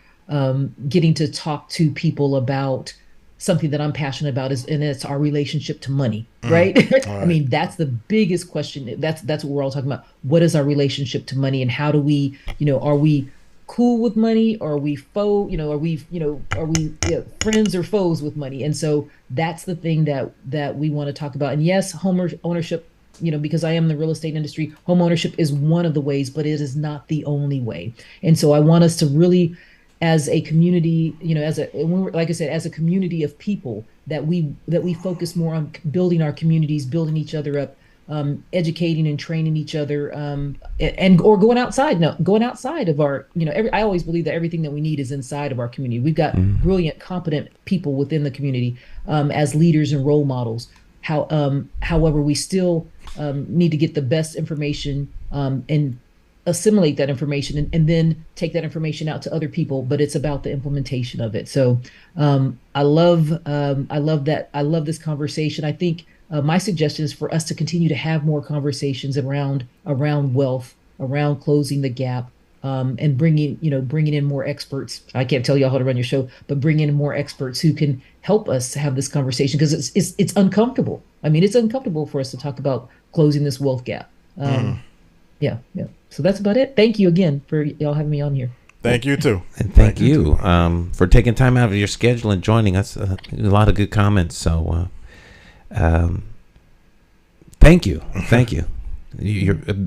getting to talk to people about something that I'm passionate about, and it's our relationship to money, right? Right. I mean, that's the biggest question. That's what we're all talking about. What is our relationship to money, and how do we, are we cool with money, or are we foe? Are we friends or foes with money? And so that's the thing that we want to talk about. And yes, home ownership because I am in the real estate industry, home ownership is one of the ways, but it is not the only way. And so I want us to really, as a community, like I said, as a community of people, that we focus more on building our communities, building each other up, educating and training each other, or going outside of our, I always believe that everything that we need is inside of our community. We've got brilliant, competent people within the community, as leaders and role models. However, we still need to get the best information, and assimilate that information, and then take that information out to other people. But it's about the implementation of it. So I love that. I love this conversation. I think my suggestion is for us to continue to have more conversations around wealth, around closing the gap, and bringing in more experts. I can't tell y'all how to run your show, but bring in more experts who can help us have this conversation, because it's uncomfortable. I mean, it's uncomfortable for us to talk about closing this wealth gap. Yeah. So that's about it. Thank you again for y'all having me on here. Thank you too. And thank you for taking time out of your schedule and joining us. A lot of good comments. So thank you.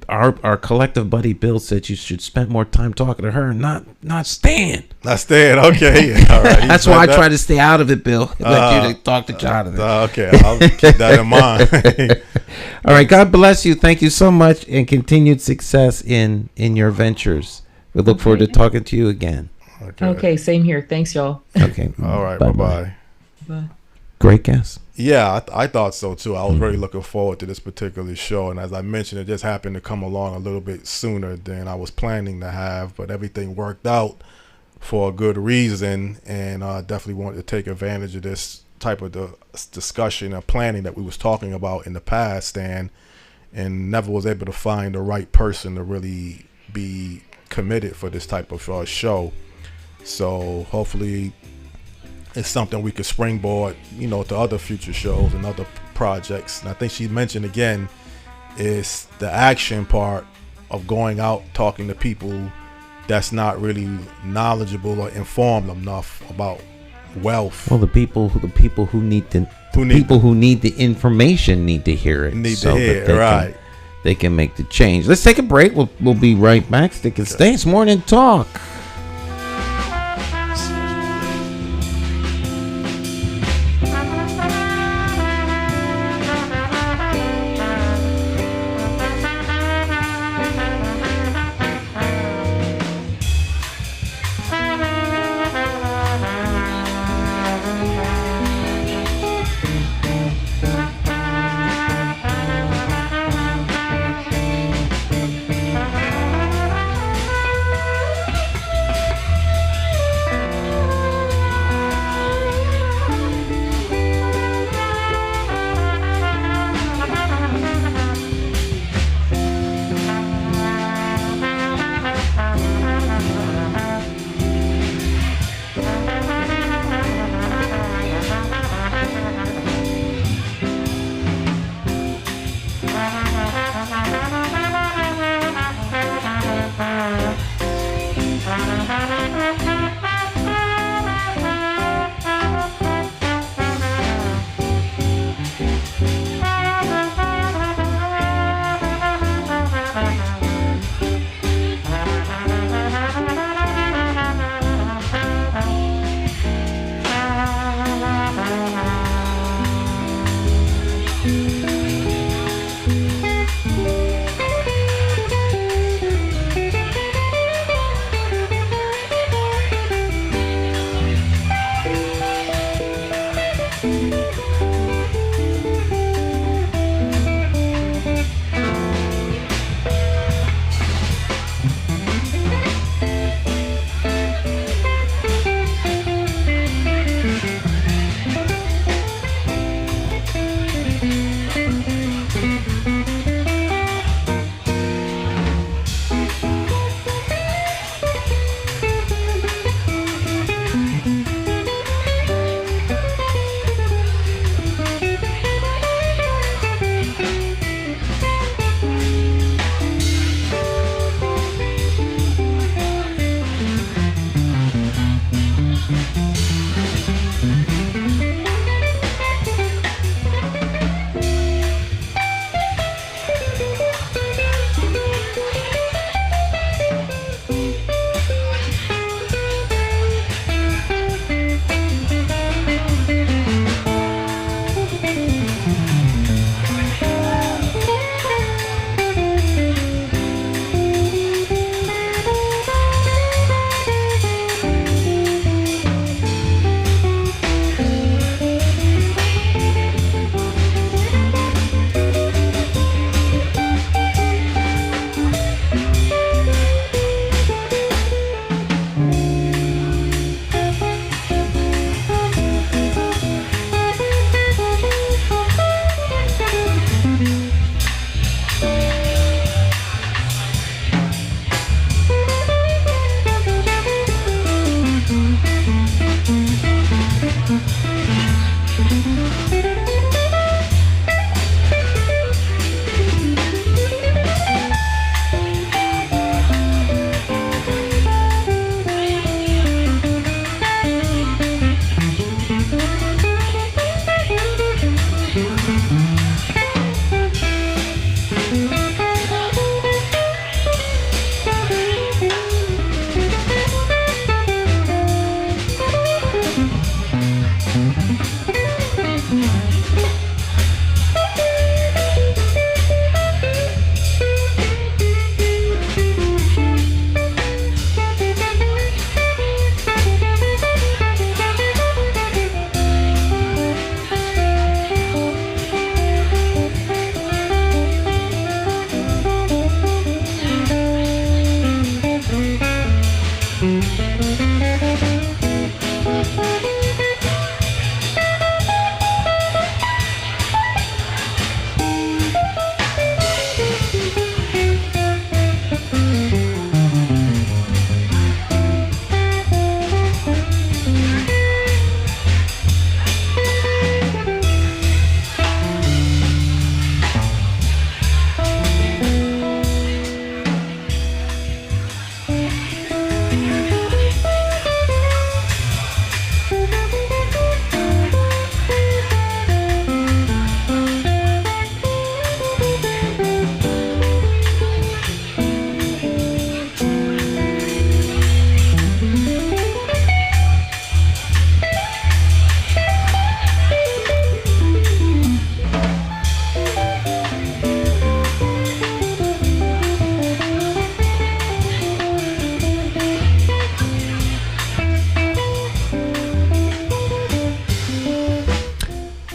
Our collective buddy Bill said you should spend more time talking to her, not Stan. Not Stan. Okay. All right. That's why I try to stay out of it, Bill. Let you to talk to Jonathan. Okay. I'll keep that in mind. All right. God bless you. Thank you so much, and continued success in your ventures. We look forward to talking to you again. Okay. Same here. Thanks, y'all. Okay. All right. Bye-bye. Bye. Great guess. Yeah, I thought so too. I was really looking forward to this particular show, and as I mentioned, it just happened to come along a little bit sooner than I was planning to have, but everything worked out for a good reason, and I definitely wanted to take advantage of this type of discussion and planning that we was talking about in the past, and never was able to find the right person to really be committed for this type of show. So hopefully it's something we could springboard, to other future shows and other projects. And I think she mentioned again is the action part of going out, talking to people that's not really knowledgeable or informed enough about wealth. Well, the people who need the information need to hear it. They can make the change. Let's take a break. We'll be right back. Stick and stay. It's Morning Talk.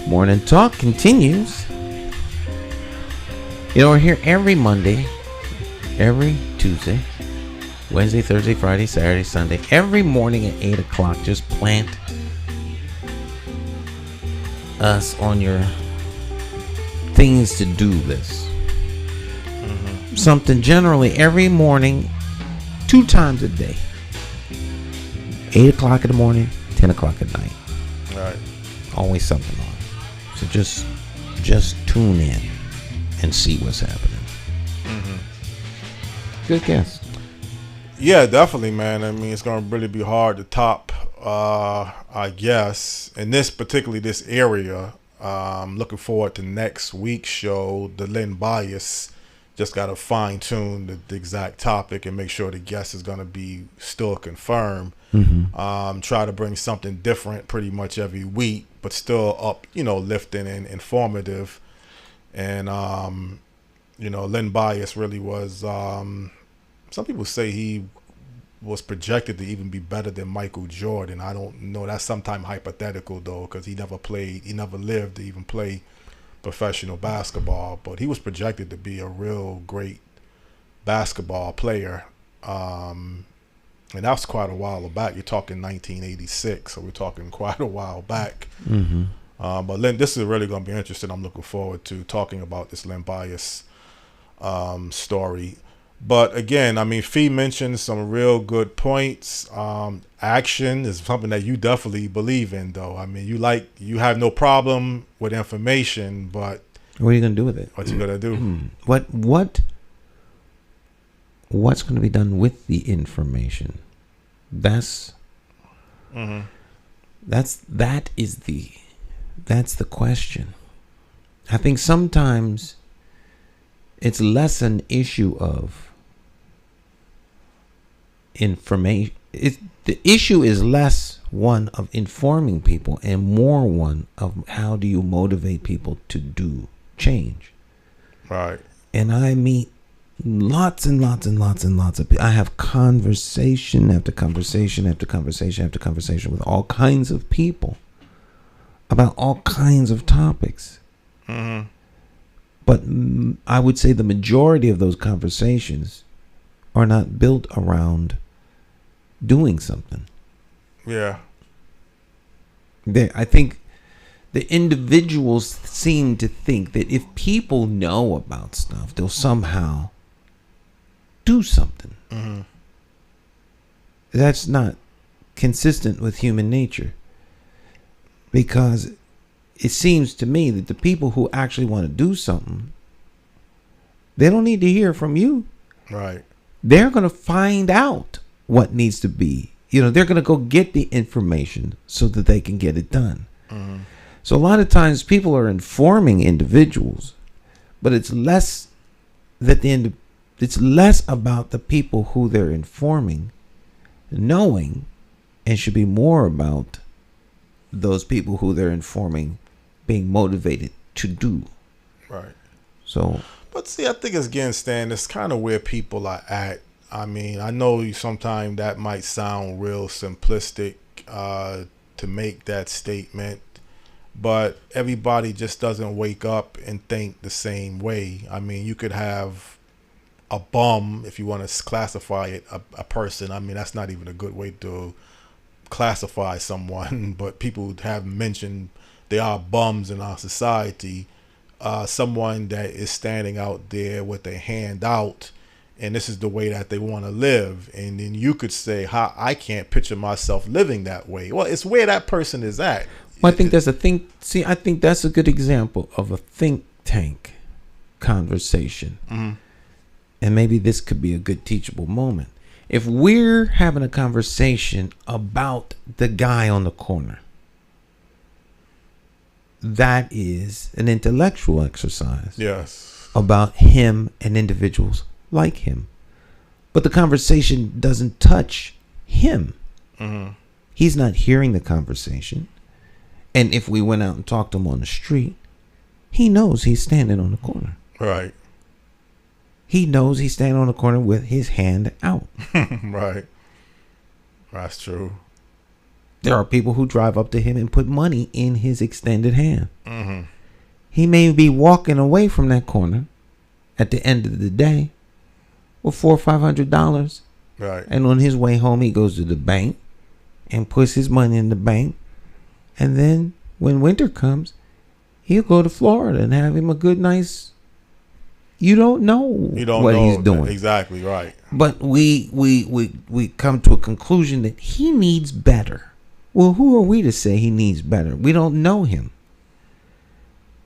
Morning Talk continues. You know, we're here every Monday, every Tuesday, Wednesday, Thursday, Friday, Saturday, Sunday, every morning at 8 o'clock. Just plant us on your things to do list. Something generally every morning, 2 times a day. 8 o'clock in the morning, 10 o'clock at night. All right. Always something on. So just tune in and see what's happening. Good guess. Yeah, definitely, man. I mean, it's going to really be hard to top, I guess. In this area, looking forward to next week's show. The Lynn Bias just got to fine tune the exact topic and make sure the guest is going to be still confirmed. Try to bring something different pretty much every week, but still uplifting and informative. And, Lynn Bias really was, some people say he was projected to even be better than Michael Jordan. I don't know. That's sometime hypothetical, though, because he never lived to even play professional basketball. But he was projected to be a real great basketball player. And that was quite a while back. You're talking 1986, so we're talking quite a while back. But Lynn, this is really going to be interesting. I'm looking forward to talking about this Lynn Bias story. But again, I mean, Fee mentioned some real good points. Action is something that you definitely believe in, though. I mean, you have no problem with information, but what are you going to do with it? What you going to do? What's going to be done with the information? That's the question. I think sometimes it's less an issue of information. The issue is less one of informing people and more one of how do you motivate people to do change. Right. And I meet lots and lots and lots and lots of people. I have conversation after conversation after conversation after conversation with all kinds of people about all kinds of topics. But I would say the majority of those conversations are not built around doing something. Yeah. I think the individuals seem to think that if people know about stuff, they'll somehow do something. That's not consistent with human nature. Because it seems to me that the people who actually want to do something, they don't need to hear from you. Right. They're going to find out what needs to be. They're going to go get the information so that they can get it done. Mm-hmm. So a lot of times people are informing individuals, but it's less it's less about the people who they're informing knowing, and should be more about those people who they're informing being motivated to do. Right. So, but see, I think Stan, it's kind of where people are at. I mean, I know sometimes that might sound real simplistic to make that statement, but everybody just doesn't wake up and think the same way. I mean, you could have a bum, if you want to classify it, a person. I mean, that's not even a good way to classify someone, but people have mentioned there are bums in our society. Someone that is standing out there with their hand out, and this is the way that they want to live. And then you could say, "How I can't picture myself living that way." Well, it's where that person is at. Well, I think that's a thing. See, I think that's a good example of a think tank conversation. Mm-hmm. And maybe this could be a good teachable moment. If we're having a conversation about the guy on the corner, that is an intellectual exercise. Yes. About him and individuals like him. But the conversation doesn't touch him. Mm-hmm. He's not hearing the conversation. And if we went out and talked to him on the street, he knows he's standing on the corner. Right. He knows he's standing on the corner with his hand out. Right. That's true. There are people who drive up to him and put money in his extended hand. Mm-hmm. He may be walking away from that corner at the end of the day with $400 or $500. Right. And on his way home, he goes to the bank and puts his money in the bank. And then when winter comes, he'll go to Florida and have him a good, nice. You don't know what he's doing. Exactly right. But we come to a conclusion that he needs better. Well, who are we to say he needs better? We don't know him.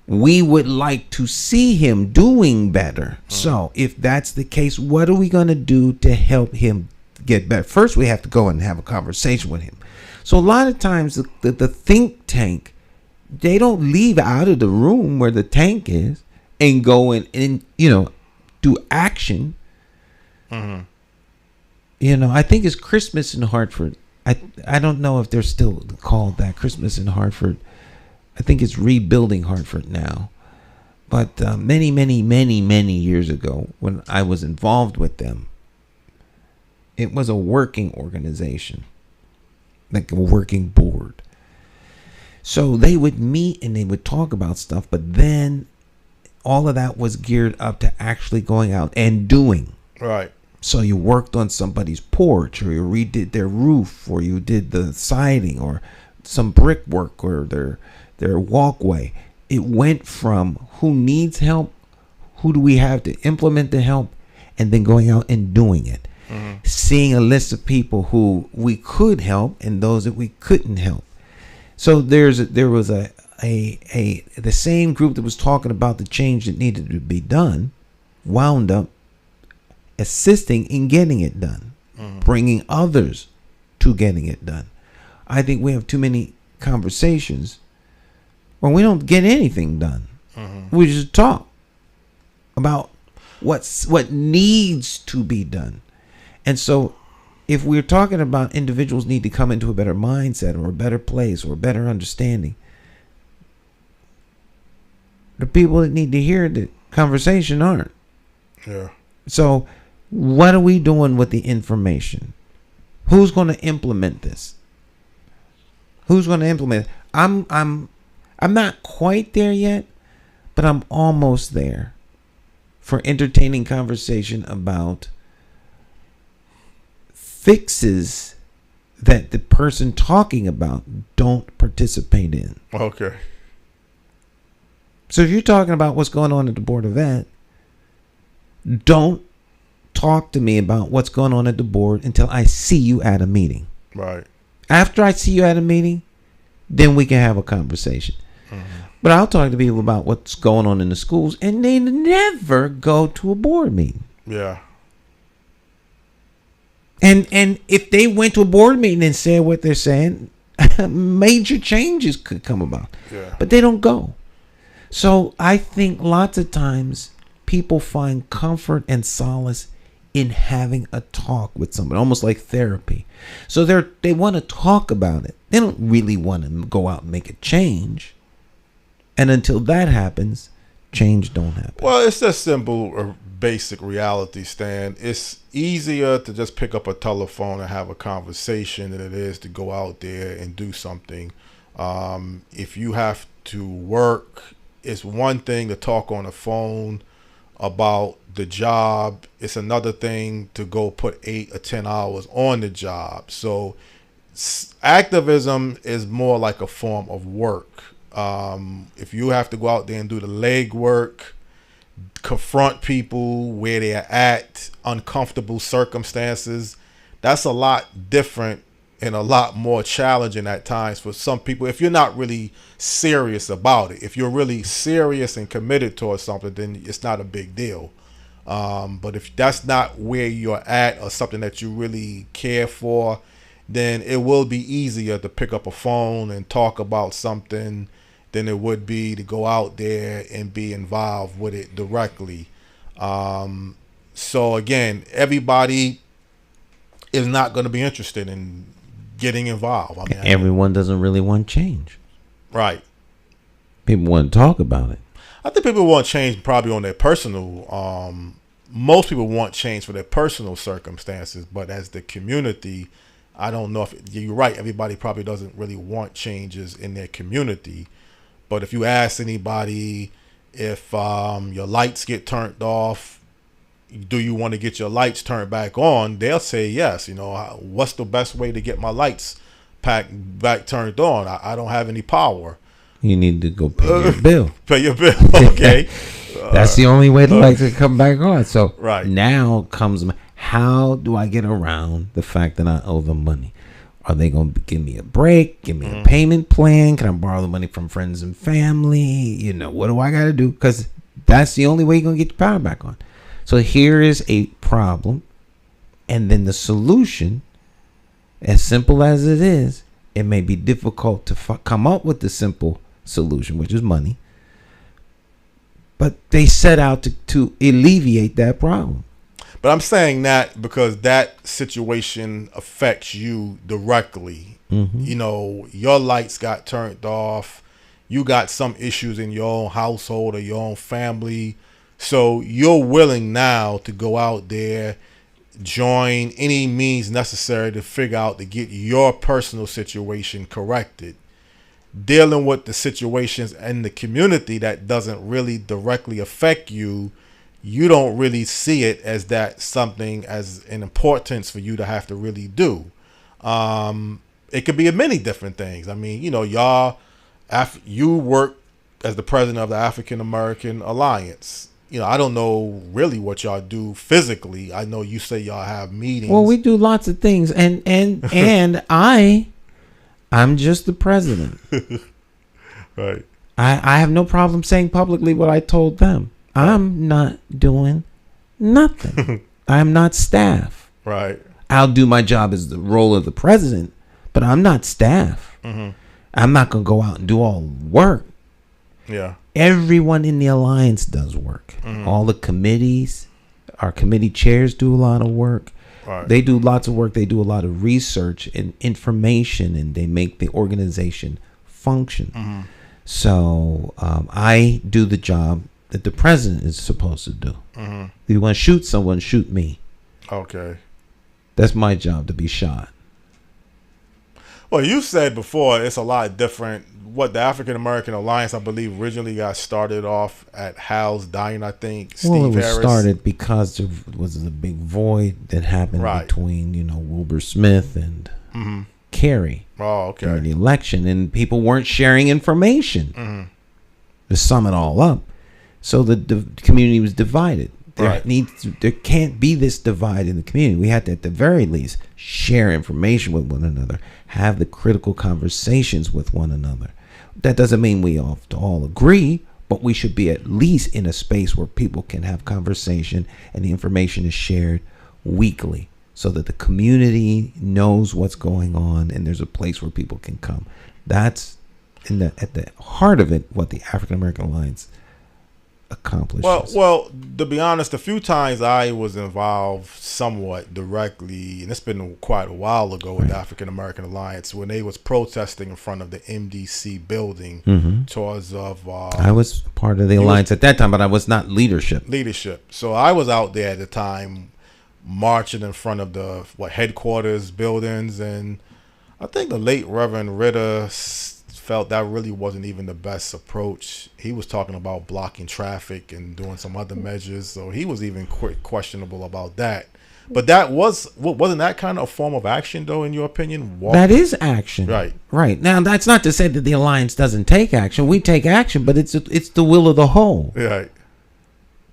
We would like to see him doing better. Mm-hmm. So if that's the case, what are we going to do to help him get better? First, we have to go and have a conversation with him. So a lot of times the think tank, they don't leave out of the room where the tank is and go and do action. Mm-hmm. I think it's Christmas in Hartford. I don't know if they're still called that, Christmas in Hartford. I think it's Rebuilding Hartford now. But many, many, many, many years ago, when I was involved with them, it was a working organization, like a working board. So they would meet and they would talk about stuff, but then all of that was geared up to actually going out and doing. Right. So you worked on somebody's porch, or you redid their roof, or you did the siding, or some brickwork, or their walkway. It went from who needs help, who do we have to implement the help, and then going out and doing it. Mm-hmm. Seeing a list of people who we could help and those that we couldn't help. So there was the same group that was talking about the change that needed to be done wound up assisting in getting it done, bringing others to getting it done. I think we have too many conversations where we don't get anything done. Mm-hmm. We just talk about what needs to be done. And so if we're talking about individuals need to come into a better mindset or a better place or a better understanding, the people that need to hear the conversation aren't. Yeah. So what are we doing with the information? Who's going to implement this? Who's going to implement it? I'm not quite there yet, but I'm almost there for entertaining conversation about fixes that the person talking about don't participate in. Okay. So if you're talking about what's going on at the Board of Ed, don't talk to me about what's going on at the board until I see you at a meeting. Right. After I see you at a meeting, then we can have a conversation. Mm-hmm. But I'll talk to people about what's going on in the schools, and they never go to a board meeting. Yeah. And if they went to a board meeting and said what they're saying, major changes could come about. Yeah. But they don't go. So I think lots of times people find comfort and solace in having a talk with somebody, almost like therapy. So they want to talk about it. They don't really want to go out and make a change. And until that happens, change don't happen. Well, it's just simple or basic reality, Stan. It's easier to just pick up a telephone and have a conversation than it is to go out there and do something. If you have to work, it's one thing to talk on the phone about the job. It's another thing to go put 8 or 10 hours on the job. So activism is more like a form of work. If you have to go out there and do the leg work, confront people where they're at, uncomfortable circumstances, that's a lot different and a lot more challenging at times for some people. If you're not really serious about it, if you're really serious and committed towards something, then it's not a big deal. But if that's not where you're at or something that you really care for, then it will be easier to pick up a phone and talk about something than it would be to go out there and be involved with it directly. So again, everybody is not going to be interested in getting involved. I mean, everyone doesn't really want change. Right. People want to talk about it. I think people want change probably on their personal. Most people want change for their personal circumstances, but as the community, I don't know if you're right. Everybody probably doesn't really want changes in their community. But if you ask anybody if your lights get turned off, do you want to get your lights turned back on? They'll say yes. You know, what's the best way to get my lights back turned on? I don't have any power. You need to go pay your bill. Pay your bill. Okay. That's the only way the lights can come back on. So right. Now comes, how do I get around the fact that I owe them money? Are they going to give me a break? Give me a payment plan? Can I borrow the money from friends and family? You know, what do I got to do? Because that's the only way you're going to get your power back on. So here is a problem. And then the solution, as simple as it is, it may be difficult to come up with the simple solution, which is money. But they set out to alleviate that problem. But I'm saying that because that situation affects you directly. Mm-hmm. You know, your lights got turned off. You got some issues in your own household or your own family. So you're willing now to go out there, join any means necessary to figure out to get your personal situation corrected. Dealing with the situations in the community that doesn't really directly affect you, you don't really see it as that something as an importance for you to have to really do. It could be many different things. I mean, you know, you work as the president of the African American Alliance. You know, I don't know really what y'all do physically. I know you say y'all have meetings. Well, we do lots of things, and I'm just the president. Right. I have no problem saying publicly what I told them. I'm not doing nothing. I'm not staff. Right. I'll do my job as the role of the president, but I'm not staff. Mm-hmm. I'm not going to go out and do all the work. Yeah. Everyone in the alliance does work. Mm-hmm. All the committees, our committee chairs do a lot of work. Right. They do lots of work. They do a lot of research and information, and they make the organization function. Mm-hmm. So I do the job that the president is supposed to do. Mm-hmm. If you want to shoot someone, shoot me. Okay. That's my job, to be shot. Well, you said before it's a lot different. What the African American Alliance, I believe, originally got started off at Hal's dying, I think. Well, it was started because there was a big void that happened between, you know, Wilbur Smith and Kerry during the election, and people weren't sharing information to sum it all up. So the community was divided. There can't be this divide in the community. We had to, at the very least, share information with one another, have the critical conversations with one another. that doesn't mean we have to all agree, but we should be at least in a space where people can have conversation and the information is shared weekly so that the community knows what's going on and there's a place where people can come. That's at the heart of it what the African American Alliance accomplishes. Well, to be honest, a few times I was involved somewhat directly, and it's been quite a while ago with the African American Alliance when they was protesting in front of the MDC building towards I was part of the alliance at that time, but I was not leadership. So I was out there at the time marching in front of the headquarters buildings, and I think the late Reverend Ritter felt that really wasn't even the best approach. He was talking about blocking traffic and doing some other measures, so he was even questionable about that. But that wasn't that kind of a form of action, though, in your opinion? That is action, right. Now, that's not to say that the alliance doesn't take action. We take action, but it's the will of the whole. Right.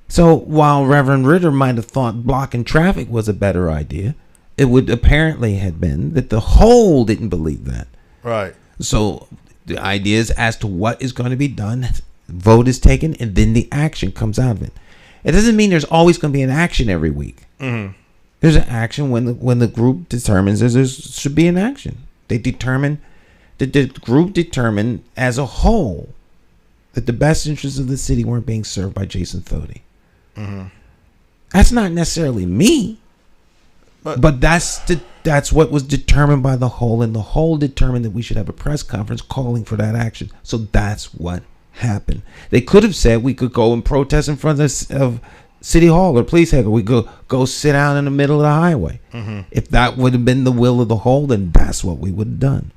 So while Reverend Ritter might have thought blocking traffic was a better idea, it would apparently have been that the whole didn't believe that. Right. So the ideas as to what is going to be done, vote is taken, and then the action comes out of it. It doesn't mean there's always going to be an action every week. Mm-hmm. There's an action when the group determines there should be an action. The group determined as a whole that the best interests of the city weren't being served by Jason Thody. Mm-hmm. That's not necessarily me, but that's what was determined by the whole, and the whole determined that we should have a press conference calling for that action. So that's what happened. They could have said we could go and protest in front of City Hall or police headquarters. We go sit down in the middle of the highway. Mm-hmm. If that would have been the will of the whole, then that's what we would have done.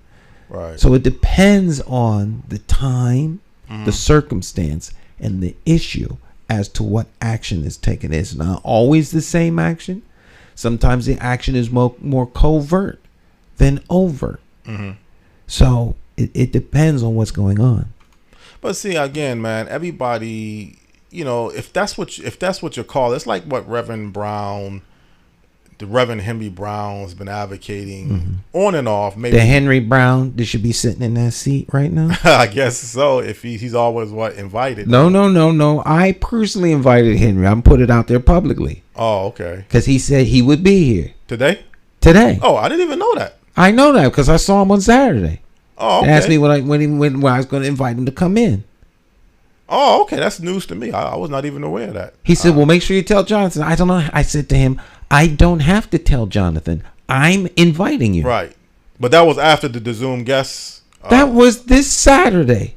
Right. So it depends on the time, the circumstance, and the issue as to what action is taken. It's not always the same action. Sometimes the action is more covert than overt. Mm-hmm. So it depends on what's going on. But see, again, man, everybody, if that's what you call it, it's like what the Reverend Henry Brown has been advocating on and off. Maybe the Henry Brown that should be sitting in that seat right now. I guess so. If he's always invited. No. I personally invited Henry. I'm put it out there publicly. Oh, okay. Because he said he would be here today. Oh, I didn't even know that. I know that because I saw him on Saturday. Oh, okay. He asked me when I was going to invite him to come in. Oh, okay. That's news to me. I was not even aware of that. He said, well, make sure you tell Jonathan. I don't know. I said to him, I don't have to tell Jonathan. I'm inviting you. Right. But that was after the Zoom guests. That was this Saturday.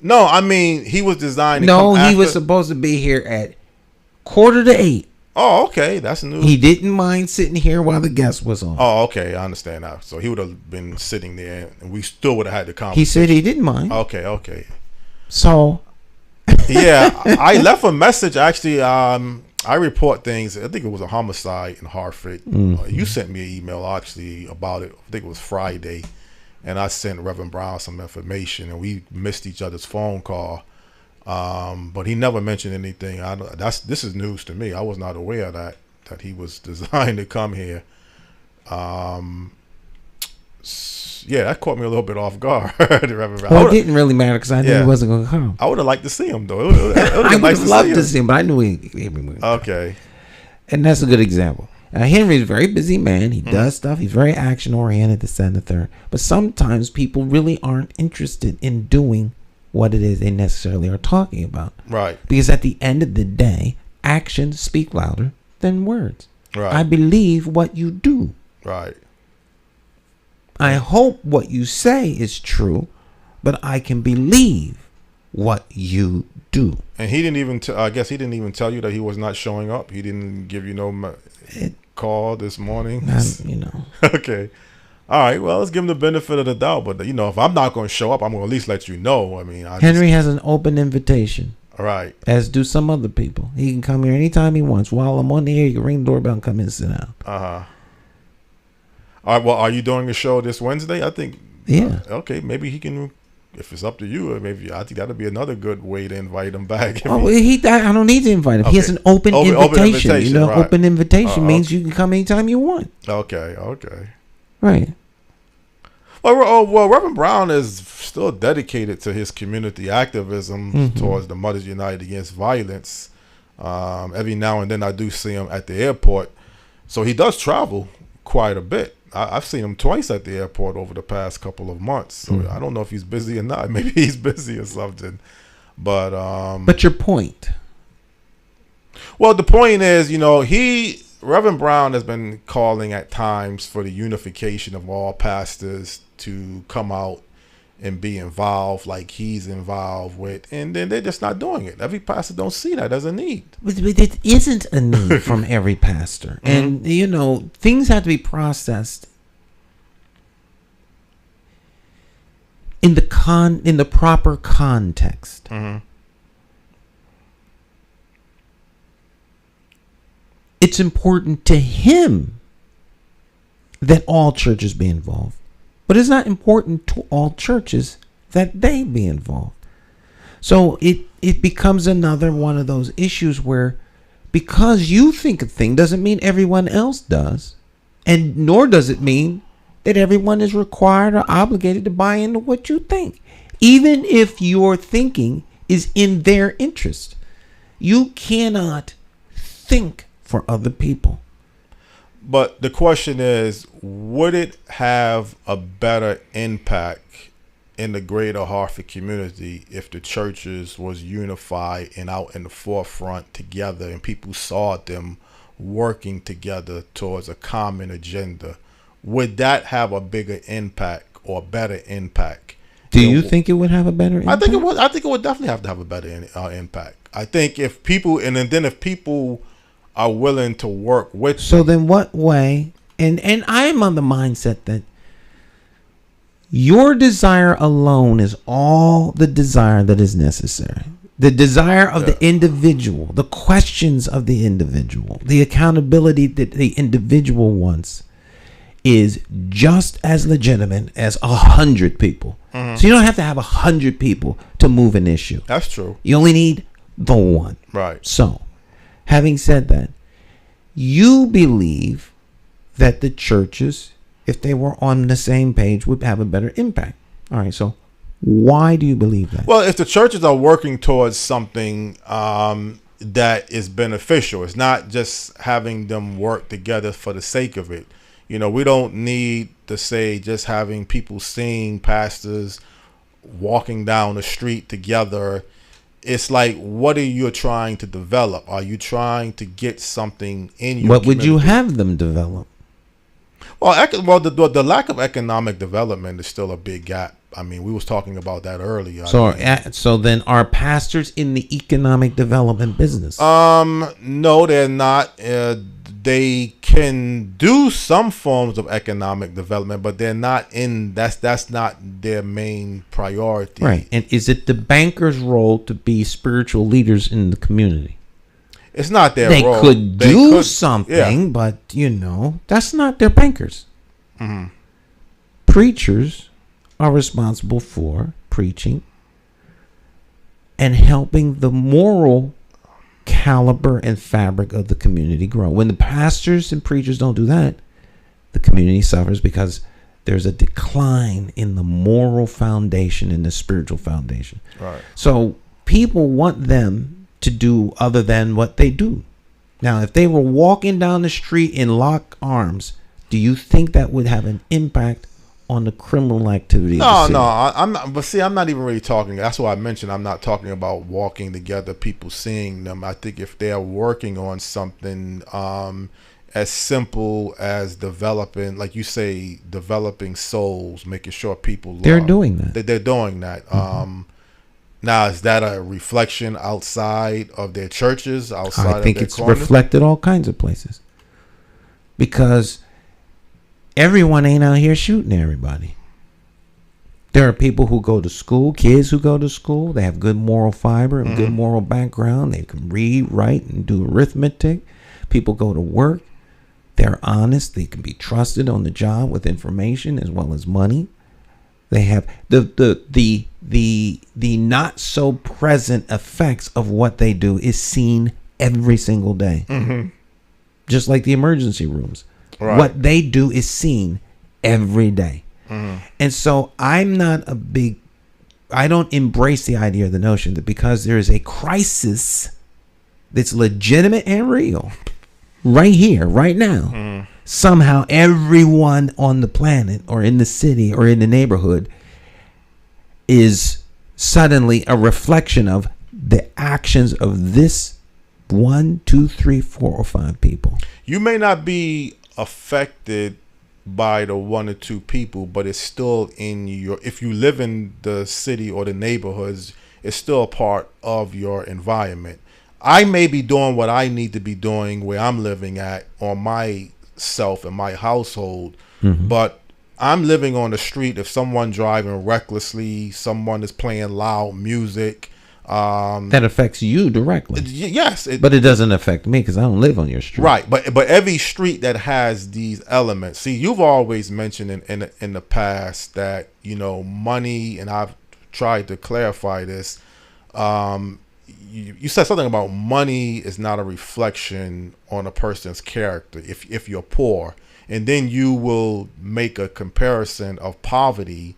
No, I mean, he was designed to No, come he was supposed to be here at 7:45. Oh, okay. That's news. He didn't mind sitting here while the guest was on. Oh, okay. I understand now. So he would have been sitting there and we still would have had the conversation. He said he didn't mind. Okay. So. Yeah, I left a message. Actually, I report things. I think it was a homicide in Hartford. You sent me an email actually about it. I think it was Friday. And I sent Reverend Brown some information and we missed each other's phone call. But he never mentioned anything. This is news to me. I was not aware of that he was designed to come here. Yeah, that caught me a little bit off guard. Well, it didn't really matter because I knew he wasn't going to come. I would have liked to see him, though. I would have loved to see him, but I knew he okay. And that's a good example. Henry's a very busy man. He does stuff. He's very action-oriented, this, that, and the third. But sometimes people really aren't interested in doing what it is they necessarily are talking about. Right. Because at the end of the day, actions speak louder than words. Right. I believe what you do. Right. I hope what you say is true, but I can believe what you do. And he didn't even, I guess he didn't even tell you that he was not showing up. He didn't give you no call this morning. Okay. All right. Well, let's give him the benefit of the doubt. But, if I'm not going to show up, I'm going to at least let you know. I mean, Henry has an open invitation. All right. As do some other people. He can come here anytime he wants. While I'm on the air, you can ring the doorbell and come in and sit down. Uh-huh. All right. Well, are you doing a show this Wednesday? I think. Yeah. Okay. Maybe he can. If it's up to you, maybe I think that'd be another good way to invite him back. I don't need to invite him. Okay. He has an open invitation. Right. Open invitation means you can come anytime you want. Okay. Right. Well, Reverend Brown is still dedicated to his community activism towards the Mothers United Against Violence. Every now and then I do see him at the airport. So he does travel quite a bit. I've seen him twice at the airport over the past couple of months. So I don't know if he's busy or not. Maybe he's busy or something. But your point. Well, the point is, Reverend Brown has been calling at times for the unification of all pastors to come out and be involved like he's involved with, and then they're just not doing it. Every pastor don't see that as a need. But it isn't a need from every pastor. And, things have to be processed in the proper context. It's important to him that all churches be involved. But it's not important to all churches that they be involved. So it becomes another one of those issues where because you think a thing doesn't mean everyone else does. And nor does it mean that everyone is required or obligated to buy into what you think. Even if your thinking is in their interest. You cannot think for other people. But the question is, would it have a better impact in the greater Hartford community if the churches was unified and out in the forefront together and people saw them working together towards a common agenda? Would that have a bigger impact or better impact? Do you think it would have a better impact? I think it would. I think it would definitely have to have a better impact. I think if people if people are willing to work with. So then what way, and I am on the mindset that your desire alone is all the desire that is necessary. The desire of the individual, the questions of the individual, the accountability that the individual wants is just as legitimate as 100 people. So you don't have to have 100 people to move an issue. That's true. You only need the one. Right. So, having said that, you believe that the churches, if they were on the same page, would have a better impact. All right, so why do you believe that? Well, if the churches are working towards something that is beneficial, it's not just having them work together for the sake of it. We don't need to say just having people seeing pastors walking down the street together. It's like, what are you trying to develop? Are you trying to get something in your What community? would you have them develop? Well, the lack of economic development is still a big gap. I mean, we was talking about that earlier. So then are pastors in the economic development business? No, they're not. They can do some forms of economic development, but they're not in. That's not their main priority. Right. And is it the banker's role to be spiritual leaders in the community? It's not their they role. Could do something, but that's not their bankers. Preachers are responsible for preaching and helping the moral caliber and fabric of the community grow. When the pastors and preachers don't do that, the community suffers because there's a decline in the moral foundation and the spiritual foundation. Right. So people want them to do other than what they do. Now, if they were walking down the street in lock arms, do you think that would have an impact on the criminal activity? No, I'm not. But see, I'm not even really talking. That's why I mentioned I'm not talking about walking together, people seeing them. I think if they're working on something as simple as developing, like you say, developing souls, making sure people they're doing that. They're doing that. Now, is that a reflection outside of their churches? Outside, I think of their it's corners? reflected all kinds of places because everyone ain't out here shooting everybody. There are people who go to school, kids who go to school. They have good moral fiber and good moral background. They can read, write, and do arithmetic. People go to work. They're honest. They can be trusted on the job with information as well as money. They have the not so present effects of what they do is seen every single day. Just like the emergency rooms. Right. What they do is seen every day. And so I don't embrace the idea of the notion that because there is a crisis that's legitimate and real right here, right now, somehow everyone on the planet or in the city or in the neighborhood is suddenly a reflection of the actions of this 1, 2, 3, 4, or 5 people. You may not be affected by the 1 or 2 people, but it's still in your, if you live in the city or the neighborhoods, it's still a part of your environment. I may be doing what I need to be doing where I'm living at on myself and my household, but I'm living on the street. If someone driving recklessly, someone is playing loud music, that affects you directly. Yes, but it doesn't affect me because I don't live on your street. Right, but every street that has these elements. See, you've always mentioned in the past that, you know, money, and I've tried to clarify this. You said something about money is not a reflection on a person's character if you're poor, and then you will make a comparison of poverty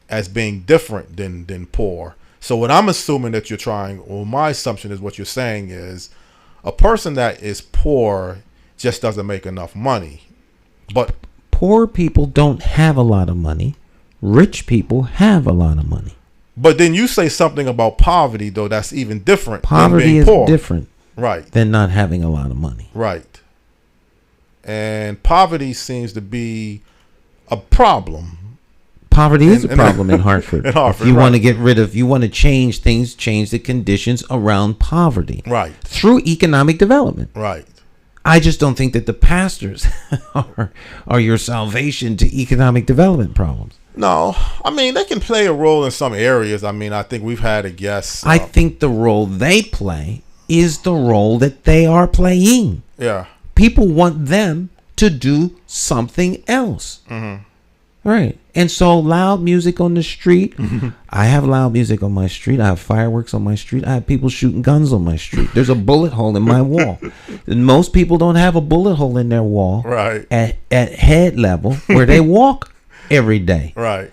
as being different than poor. So what I'm assuming that you're trying, or my assumption is what you're saying is a person that is poor just doesn't make enough money. But poor people don't have a lot of money. Rich people have a lot of money. But then you say something about poverty, though, that's even different. Poverty is different, right, than not having a lot of money. Right. And poverty seems to be a problem. Poverty is a problem in Hartford. In Hartford, if you want to get rid of, you want to change things, change the conditions around poverty. Right. Through economic development. Right. I just don't think that the pastors are your salvation to economic development problems. No, I mean, they can play a role in some areas. I mean, I think we've had a guest. I think the role they play is the role that they are playing. Yeah. People want them to do something else. Right. And so loud music on the street. I have loud music on my street. I have fireworks on my street. I have people shooting guns on my street. There's a bullet hole in my wall. And most people don't have a bullet hole in their wall right at head level where they walk every day. Right.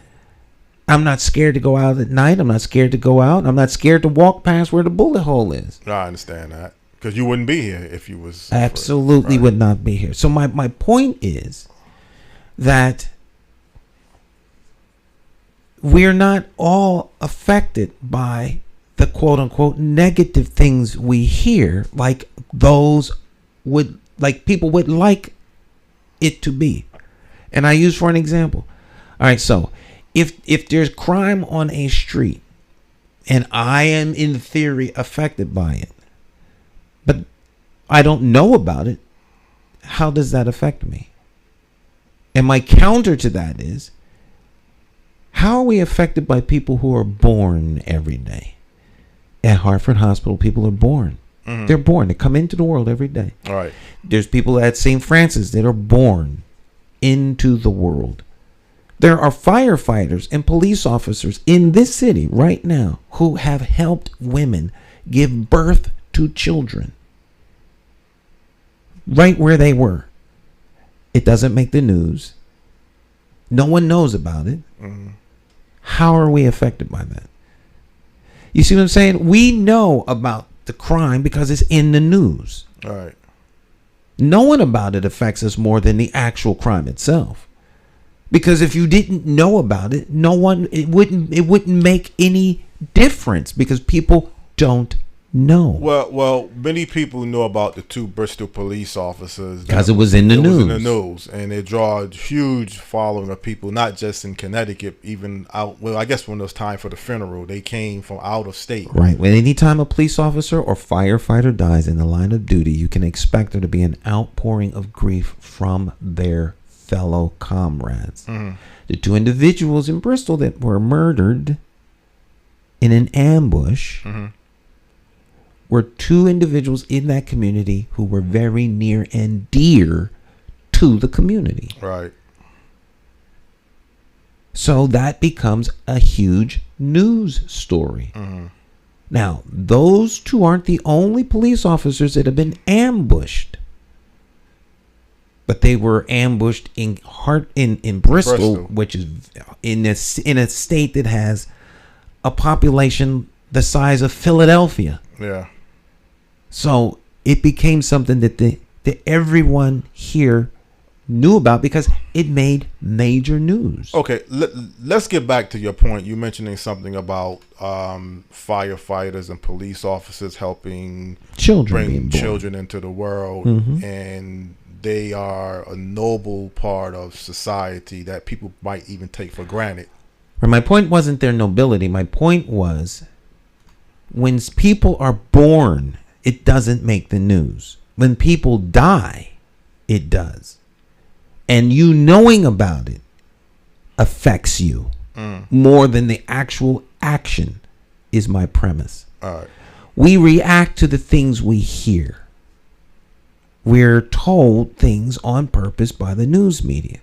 I'm not scared to go out at night. I'm not scared to go out. I'm not scared to walk past where the bullet hole is. I understand that. Because you wouldn't be here if you was. Absolutely would not be here. So my point is that we're not all affected by the quote unquote negative things we hear, like those people would like it to be. And I use for an example. All right, so if there's crime on a street and I am in theory affected by it, but I don't know about it, how does that affect me? And my counter to that is, how are we affected by people who are born every day? At Hartford Hospital, people are born. They're born. They come into the world every day. All right. There's people at St. Francis that are born into the world. There are firefighters and police officers in this city right now who have helped women give birth to children right where they were. It doesn't make the news. No one knows about it. How are we affected by that? You see what I'm saying? We know about the crime because it's in the news. All right. Knowing about it affects us more than the actual crime itself. Because if you didn't know about it, it wouldn't make any difference because people don't know. Well, many people know about the 2 Bristol police officers because it was in the news. And it draws a huge following of people, not just in Connecticut, even out. Well, I guess when it was time for the funeral, they came from out of state. Right. When anytime a police officer or firefighter dies in the line of duty, you can expect there to be an outpouring of grief from their fellow comrades. The 2 individuals in Bristol that were murdered in an ambush were 2 individuals in that community who were very near and dear to the community. Right. So that becomes a huge news story. Now, those 2 aren't the only police officers that have been ambushed. but they were ambushed in Bristol, which is in a state that has a population the size of Philadelphia. Yeah. So it became something that everyone here knew about because it made major news. Okay, let's get back to your point. You mentioning something about firefighters and police officers helping bring children into the world, and they are a noble part of society that people might even take for granted. But my point wasn't their nobility. My point was when people are born, it doesn't make the news. When people die, it does. And you knowing about it affects you more than the actual action is my premise. All right. We react to the things we hear. We're told things on purpose by the news media.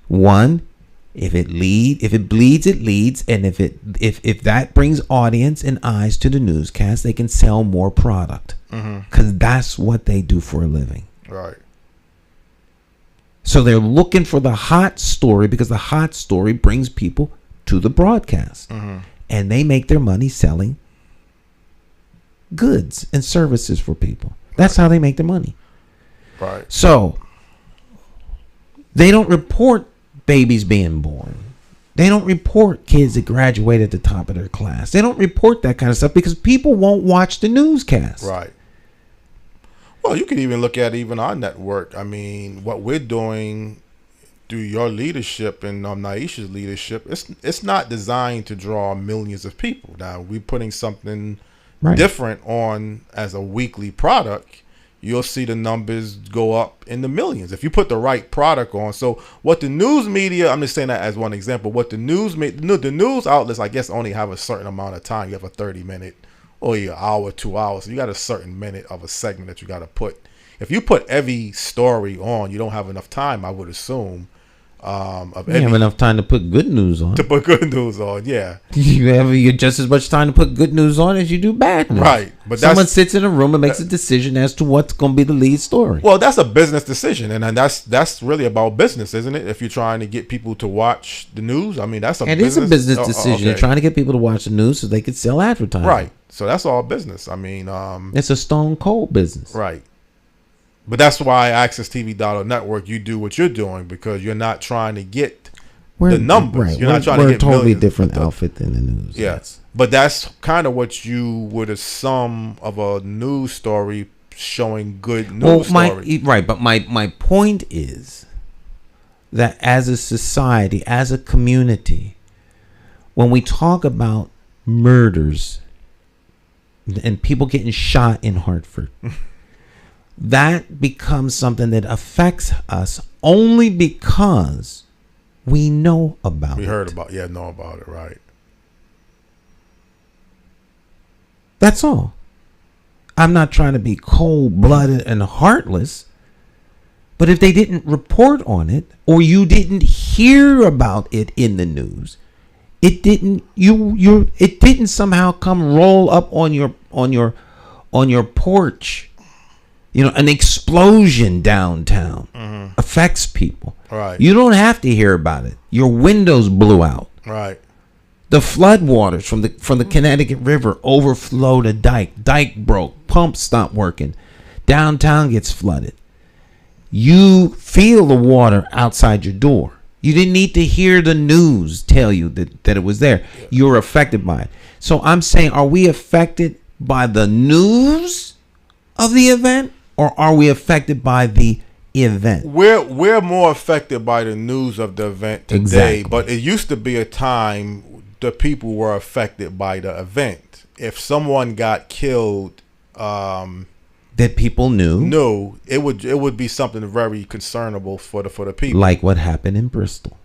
One, if it bleeds, it leads, and if that brings audience and eyes to the newscast, they can sell more product because that's what they do for a living. Right. So they're looking for the hot story because the hot story brings people to the broadcast. And they make their money selling goods and services for people. That's how they make their money. Right. So they don't report babies being born. They don't report kids that graduate at the top of their class. They don't report that kind of stuff because people won't watch the newscast. Right. Well, you can even look at even our network. I mean, what we're doing through your leadership and Nyesha's leadership, it's not designed to draw millions of people. Now, we're putting something different on as a weekly product. You'll see the numbers go up in the millions if you put the right product on. So what the news media, I'm just saying that as one example, what the news outlets, I guess, only have a certain amount of time. You have a 30-minute or an hour, 2 hours. So you got a certain minute of a segment that you got to put. If you put every story on, you don't have enough time, I would assume. You have enough time to put good news on. To put good news on, yeah. You have just as much time to put good news on as you do bad news. Right. But someone sits in a room and makes a decision as to what's going to be the lead story. Well, that's a business decision, and that's really about business, isn't it? If you're trying to get people to watch the news, I mean, that's a business. It is a business decision. Okay. You're trying to get people to watch the news so they can sell advertising. Right. So that's all business. I mean, it's a stone cold business. Right. But that's why Access TV Network, you do what you're doing because you're not trying to get the numbers. Right. You're not trying to get totally millions. Different outfit than the news. Yes. But that's kind of what you would assume of a news story showing good news story. Right. But my point is that as a society, as a community, when we talk about murders and people getting shot in Hartford, that becomes something that affects us only because we know about it. We heard about know about it, right. That's all. I'm not trying to be cold-blooded and heartless, but if they didn't report on it or you didn't hear about it in the news, it didn't it didn't somehow come roll up on your porch. You know, an explosion downtown affects people. Right. You don't have to hear about it. Your windows blew out. Right. The floodwaters from the Connecticut River overflowed a dike. Dike broke. Pumps stopped working. Downtown gets flooded. You feel the water outside your door. You didn't need to hear the news tell you that it was there. You were affected by it. So I'm saying, are we affected by the news of the event? Or are we affected by the event? We're more affected by the news of the event today. Exactly. But it used to be a time the people were affected by the event. If someone got killed, that people knew, it would be something very concernable for the people. Like what happened in Bristol.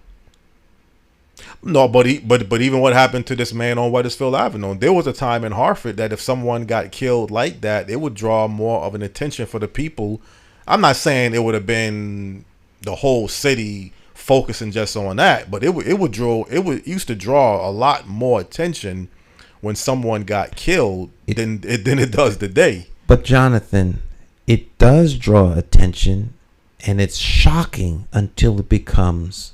No, but even what happened to this man on Wethersfield Avenue, there was a time in Hartford that if someone got killed like that, it would draw more of an attention for the people. I'm not saying it would have been the whole city focusing just on that, but it used to draw a lot more attention when someone got killed than it does today. But Jonathan, it does draw attention And it's shocking until it becomes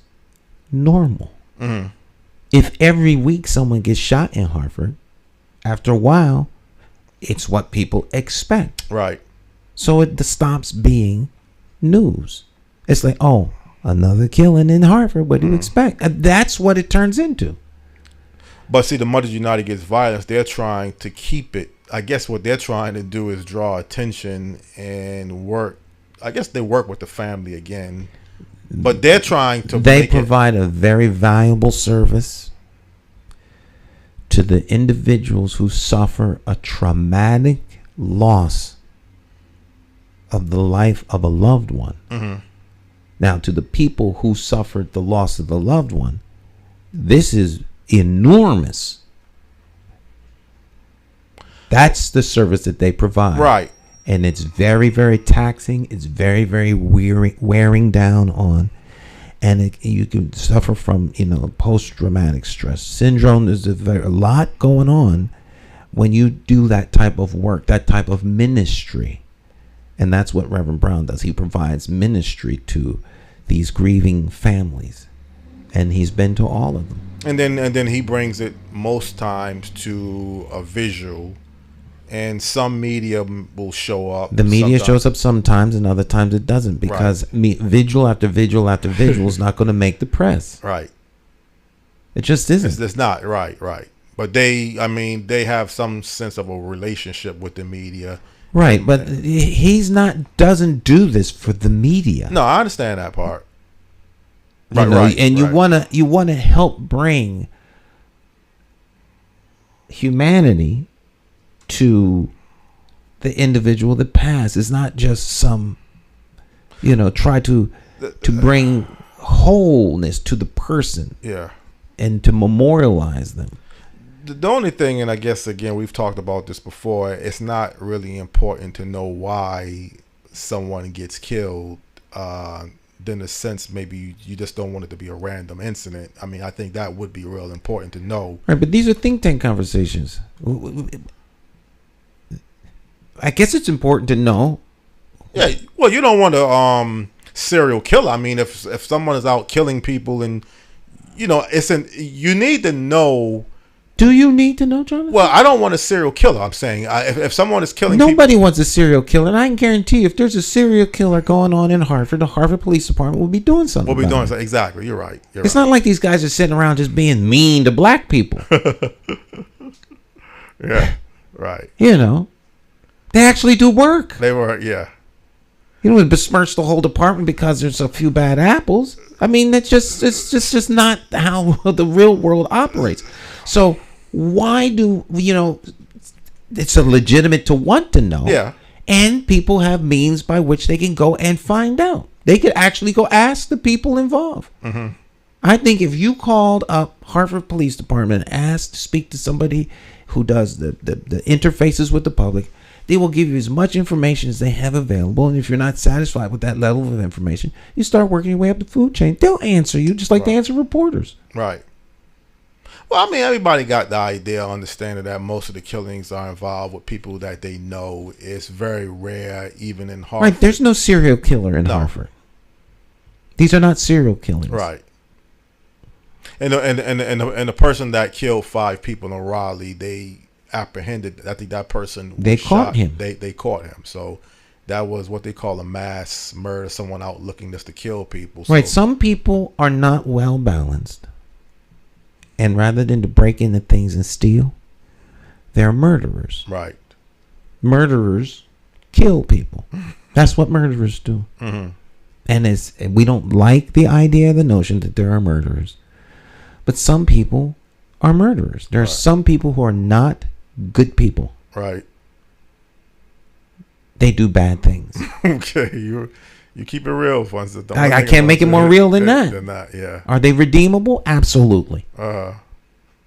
normal. Mm-hmm. If every week someone gets shot in Hartford, after a while, it's what people expect. Right. So it stops being news. It's like, oh, another killing in Hartford. What do you expect? That's what it turns into. But see, the Mothers United Against Violence, they're trying to keep it. I guess what they're trying to do is draw attention and work. I guess they work with the family again. But they're trying to. They provide a very valuable service to the individuals who suffer a traumatic loss of the life of a loved one. Mm-hmm. Now, to the people who suffered the loss of the loved one, this is enormous. That's the service that they provide. Right. And it's very, very taxing. It's very, very wearing down on. And you can suffer from, post-traumatic stress syndrome. There's a lot going on when you do that type of work, that type of ministry. And that's what Reverend Brown does. He provides ministry to these grieving families. And he's been to all of them. And then he brings it most times to a visual. And some media will show up. The media shows up sometimes, and other times it doesn't, because vigil after vigil after vigil is not going to make the press. Right. It just isn't. It's not. Right. But they have some sense of a relationship with the media. Right, but doesn't do this for the media. No, I understand that part. You wanna help bring humanity to the individual that passed. It's not just some, try to bring wholeness to the person. Yeah. And to memorialize them. The only thing, and I guess again we've talked about this before, it's not really important to know why someone gets killed. In a sense, maybe you just don't want it to be a random incident. I mean, I think that would be real important to know. Right, but these are think tank conversations. I guess it's important to know. Yeah, well, you don't want a serial killer. I mean, if someone is out killing people, and you need to know. Do you need to know, Jonathan? Well, I don't want a serial killer. I'm saying if someone is killing nobody wants a serial killer. And I can guarantee you, if there's a serial killer going on in Hartford, the Hartford Police Department will be doing something. We'll be doing something. Exactly. You're right. It's not like these guys are sitting around just being mean to black people. Yeah. Right. They actually do work. They were. Yeah. Besmirch the whole department because there's a few bad apples. I mean, it's just not how the real world operates. So why do it's a legitimate to want to know. Yeah. And people have means by which they can go and find out. They could actually go ask the people involved. Mm-hmm. I think if you called up Hartford Police Department and asked to speak to somebody who does the interfaces with the public, they will give you as much information as they have available. And if you're not satisfied with that level of information, you start working your way up the food chain. They'll answer you just like they answer reporters. Right. Well, I mean, everybody got the idea, understanding that most of the killings are involved with people that they know. It's very rare, even in Hartford. Right. There's no serial killer in Hartford. These are not serial killings. Right. And the person that killed 5 people in Raleigh, they apprehended. I think that person. They caught him. They caught him. So that was what they call a mass murder. Someone out looking just to kill people. So. Right. Some people are not well balanced. And rather than to break into things and steal, they're murderers. Right. Murderers kill people. That's what murderers do. Mm-hmm. And we don't like the idea, the notion that there are murderers. But some people are murderers. There are some people who are not good people. Right. They do bad things. Okay. You keep it real, ones that don't. I can't make it more real than that. Yeah. Are they redeemable? Absolutely. Uh-huh.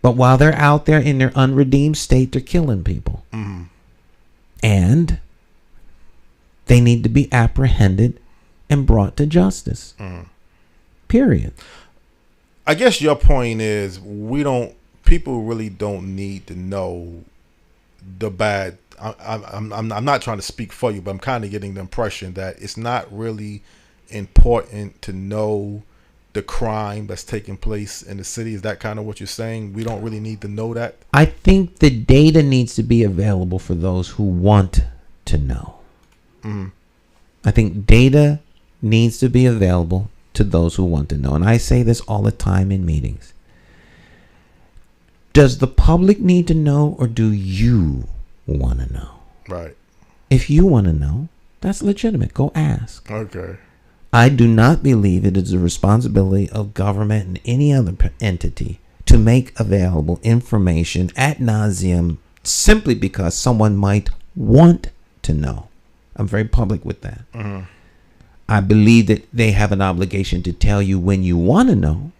But while they're out there in their unredeemed state, they're killing people. Mm-hmm. And they need to be apprehended and brought to justice. Mm-hmm. Period. I guess your point is people really don't need to know the bad. I'm not trying to speak for you, but I'm kind of getting the impression that it's not really important to know the crime that's taking place in the city? Is that kind of what you're saying? We don't really need to know that? I think the data needs to be available for those who want to know. Mm-hmm. I think data needs to be available to those who want to know. And I say this all the time in meetings. Does the public need to know, or do you want to know? Right. If you want to know, that's legitimate. Go ask. Okay. I do not believe it is the responsibility of government and any other entity to make available information ad nauseum simply because someone might want to know. I'm very public with that. Mm-hmm. I believe that they have an obligation to tell you when you want to know,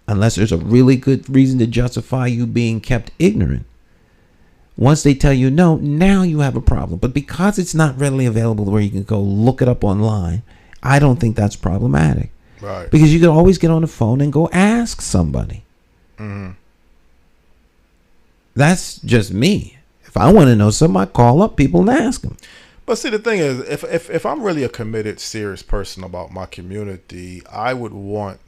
unless there's a really good reason to justify you being kept ignorant. Once they tell you no, now you have a problem. But because it's not readily available where you can go look it up online, I don't think that's problematic. Right. Because you can always get on the phone and go ask somebody. Mm-hmm. That's just me. If I want to know something, I call up people and ask them. But see, the thing is, if I'm really a committed, serious person about my community, I would want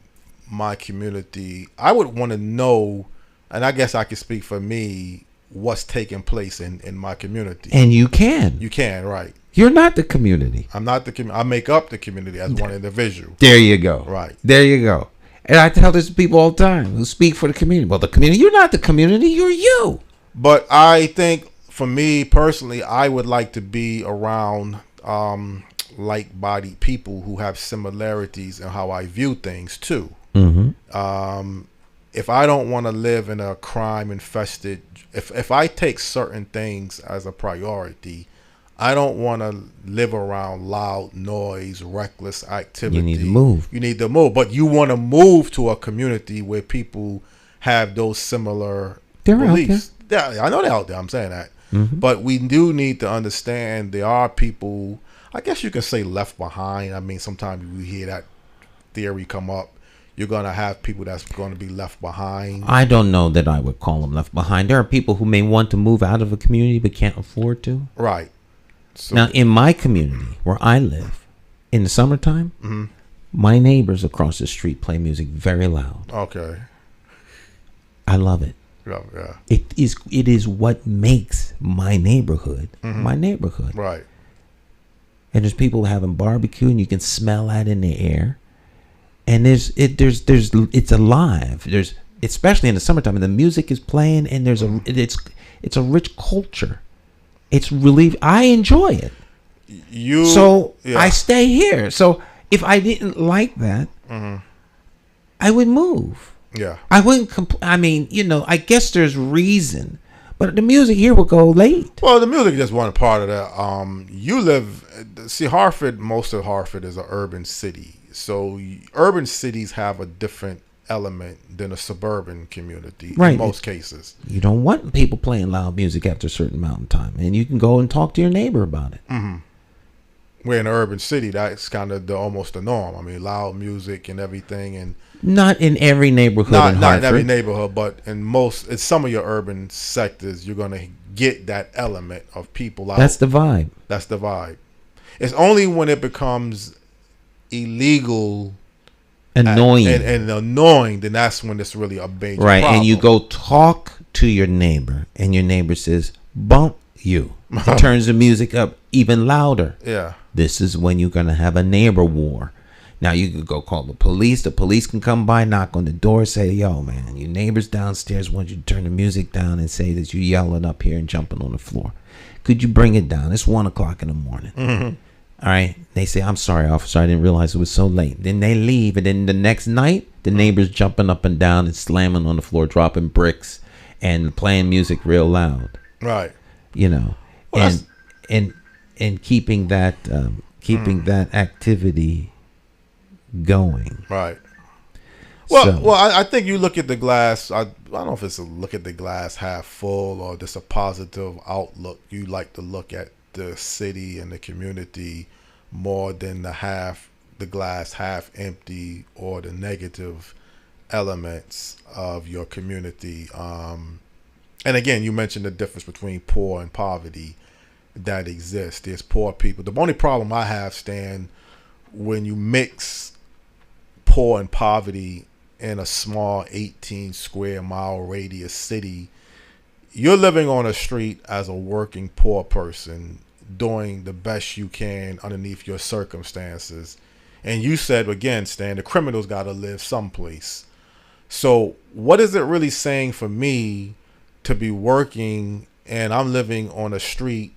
my community, I would want to know, and I guess I can speak for me, what's taking place in my community. And you can. You can, right. You're not the community. I'm not the community. I make up the community as one individual. There you go. Right. There you go. And I tell this to people all the time who speak for the community. Well, the community, you're not the community, you're you. But I think, for me personally, I would like to be around like-bodied people who have similarities in how I view things too. Mm-hmm. If I don't want to live in a crime-infested, if I take certain things as a priority, I don't want to live around loud noise, reckless activity. You need to move. You need to move, but you want to move to a community where people have those similar beliefs. Yeah, I know they're out there. I'm saying that. Mm-hmm. But we do need to understand there are people, I guess you can say, left behind. I mean, sometimes we hear that theory come up. You're going to have people that's going to be left behind. I don't know that I would call them left behind. There are people who may want to move out of a community but can't afford to. Right. So, now, in my community where I live, in the summertime, mm-hmm. my neighbors across the street play music very loud. Okay. I love it. Yeah. It is what makes my neighborhood my neighborhood. Right. And there's people having barbecue, and you can smell that in the air. And it's alive. There's, especially in the summertime, and the music is playing, and it's a rich culture. It's really, I enjoy it. I stay here. So if I didn't like that, I would move. Yeah. I wouldn't I guess there's reason, but the music here will go late. Well, the music is just one part of that. Hartford, most of Hartford is an urban city. So urban cities have a different element than a suburban community in most cases. You don't want people playing loud music after a certain amount of time, and you can go and talk to your neighbor about it. Mm-hmm. We're in an urban city, that's kind of almost the norm. I mean, loud music and everything, and not in every neighborhood. Not in every neighborhood, but in some of your urban sectors, you're gonna get that element of people out. That's the vibe. That's the vibe. It's only when it becomes illegal, annoying, and annoying, then that's when it's really a major problem. And you go talk to your neighbor, and your neighbor says, "Bump you." He turns the music up even louder. Yeah. This is when you're gonna have a neighbor war. Now you could go call the police. The police can come by, knock on the door, say, "Yo, man, your neighbors downstairs want you to turn the music down and say that you yelling up here and jumping on the floor. Could you bring it down? It's 1:00 in the morning." Mm-hmm. All right. They say, "I'm sorry, officer. I didn't realize it was so late." Then they leave, and then the next night, the neighbors jumping up and down and slamming on the floor, dropping bricks, and playing music real loud. Right. Well, and keeping that that activity going. Right. Well, I think you look at the glass. I don't know if it's a look at the glass half full or just a positive outlook. You like to look at the city and the community more than the glass half empty or the negative elements of your community. And again, you mentioned the difference between poor and poverty that exists. There's poor people. The only problem I have, Stan, when you mix poor and poverty in a small 18 square mile radius city, you're living on a street as a working poor person, doing the best you can underneath your circumstances. And you said, again, Stan, the criminals got to live someplace. So what is it really saying for me to be working and I'm living on a street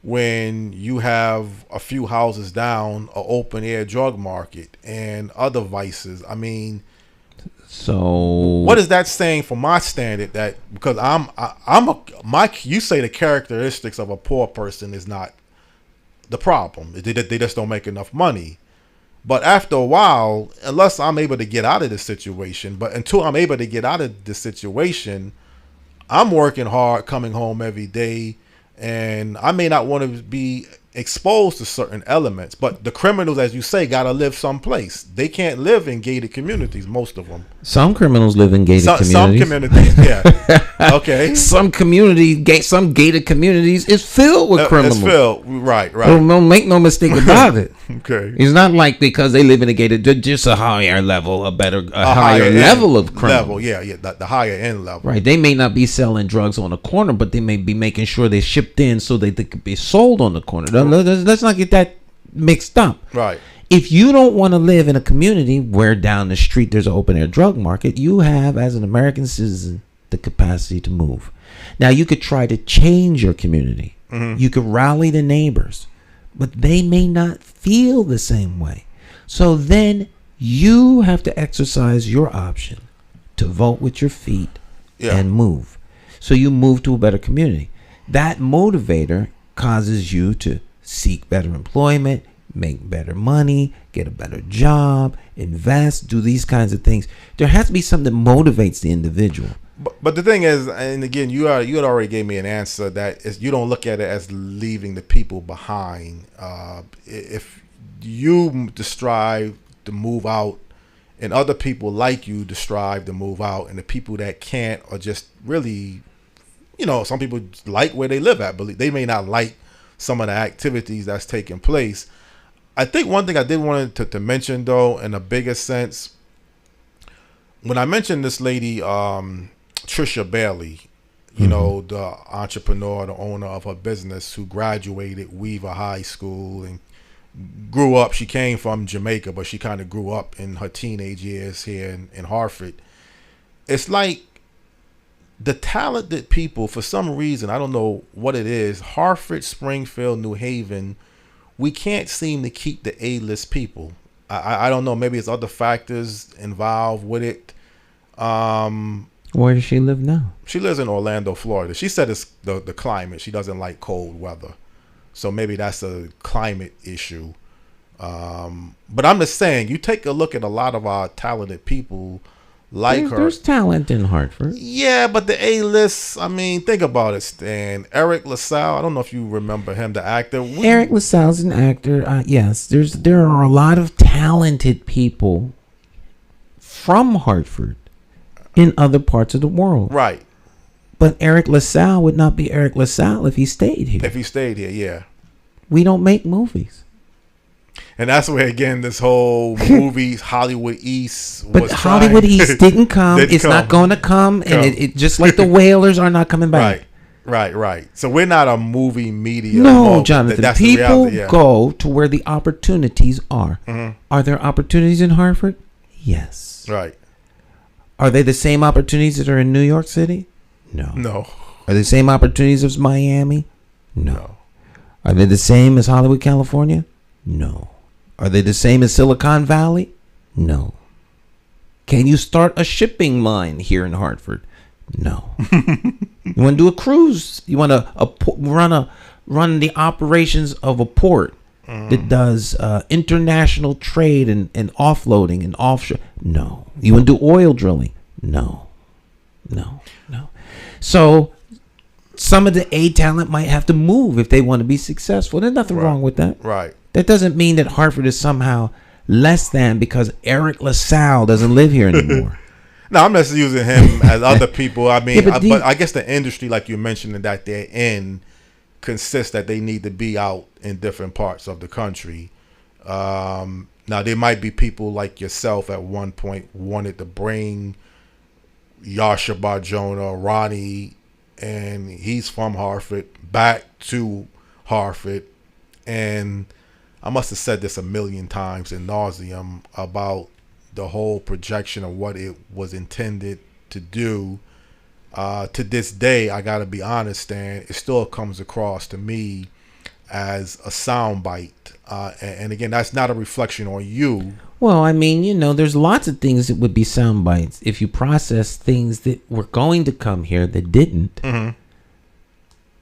when you have a few houses down an open air drug market and other vices? I mean, so what is that saying for my standard? That because you say the characteristics of a poor person is not the problem. They just don't make enough money. But after a while, unless I'm able to get out of this situation, but until I'm able to get out of this situation, I'm working hard, coming home every day, and I may not want to be exposed to certain elements. But the criminals, as you say, got to live someplace. They can't live in gated communities, most of them. Some criminals live in gated communities. Some communities, yeah. Okay. Some gated communities is filled with criminals. It's filled, right. Don't make no mistake about it. Okay. It's not like because they live in a gated, they're just a higher level, a higher level of criminal. The higher end level. Right. They may not be selling drugs on the corner, but they may be making sure they're shipped in so that they could be sold on the corner. Let's not get that mixed up. Right. If you don't want to live in a community where down the street there's an open air drug market, you have, as an American citizen, the capacity to move. Now, you could try to change your community. Mm-hmm. You could rally the neighbors, but they may not feel the same way. So then you have to exercise your option to vote with your feet and move. So you move to a better community. That motivator causes you to seek better employment, make better money, get a better job, invest, do these kinds of things. There has to be something that motivates the individual. But the thing is, and again, you had already gave me an answer that is, you don't look at it as leaving the people behind. If you strive to move out, and other people like you to strive to move out, and the people that can't are just really, some people like where they live at, but they may not like some of the activities that's taking place. I think one thing I did want to mention, though, in a bigger sense, when I mentioned this lady, Trisha Bailey, the entrepreneur, the owner of her business, who graduated Weaver High School and grew up. She came from Jamaica, but she kind of grew up in her teenage years here in Hartford. It's like the talented people, for some reason, I don't know what it is, Hartford, Springfield, New Haven, we can't seem to keep the A-list people. I don't know. Maybe it's other factors involved with it. Where does she live now? She lives in Orlando, Florida. She said it's the climate. She doesn't like cold weather. So maybe that's a climate issue. But I'm just saying, you take a look at a lot of our talented people like her. There's talent in Hartford. Yeah, but the A-list, I mean, think about it, Stan. Eric LaSalle, I don't know if you remember him, the actor. Eric LaSalle's an actor. Yes, there are a lot of talented people from Hartford in other parts of the world. Right. But Eric LaSalle would not be Eric LaSalle if he stayed here. If he stayed here, yeah. We don't make movies. And that's where, again, this whole movie, Hollywood East, was Hollywood East didn't come. It's not going to come. And it just like the Whalers are not coming back. Right. So we're not a movie media. No, Jonathan. People go to where the opportunities are. Mm-hmm. Are there opportunities in Hartford? Yes. Right. Are they the same opportunities that are in New York City? No. Are they the same opportunities as Miami? No. Are they the same as Hollywood, California? No. Are they the same as Silicon Valley? No. Can you start a shipping line here in Hartford? No. You want to do a cruise? You want to run the operations of a port that does international trade and offloading and offshore? No. You want to do oil drilling? No. So some of the A talent might have to move if they want to be successful. There's nothing wrong with that. Right. That doesn't mean that Hartford is somehow less than because Eric LaSalle doesn't live here anymore. No, I'm just using him as other people. I mean, but I guess the industry, like you mentioned, that they're in consists that they need to be out in different parts of the country. Now, there might be people like yourself at one point wanted to bring Yasha Barjona, Ronnie, and he's from Hartford, back to Hartford. And I must have said this a million times in nauseum about the whole projection of what it was intended to do. To this day, I got to be honest, Stan, it still comes across to me as a soundbite. And again, that's not a reflection on you. Well, I mean, you know, there's lots of things that would be sound bites if you process things that were going to come here that didn't.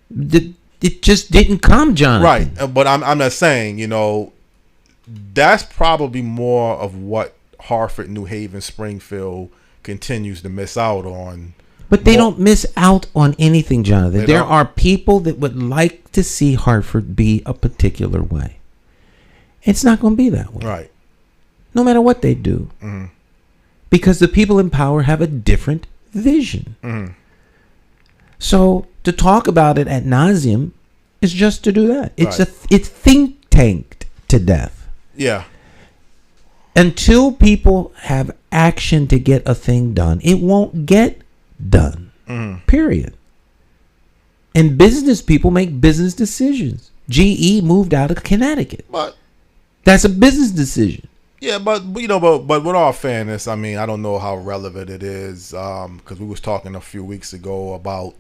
It just didn't come, Jonathan. Right, but I'm not saying, you know, that's probably more of what Hartford, New Haven, Springfield continues to miss out on. But they don't miss out on anything, Jonathan. There don't. are people that would like to see Hartford be a particular way. It's not going to be that way. Right. No matter what they do. Because the people in power have a different vision. So to talk about it ad nauseum is just to do that. It's it's think tanked to death. Yeah. Until people have action to get a thing done, it won't get done. Period. And business people make business decisions. GE moved out of Connecticut. But that's a business decision. yeah, but you know, but with all fairness, I mean, I don't know how relevant it is, because we was talking a few weeks ago about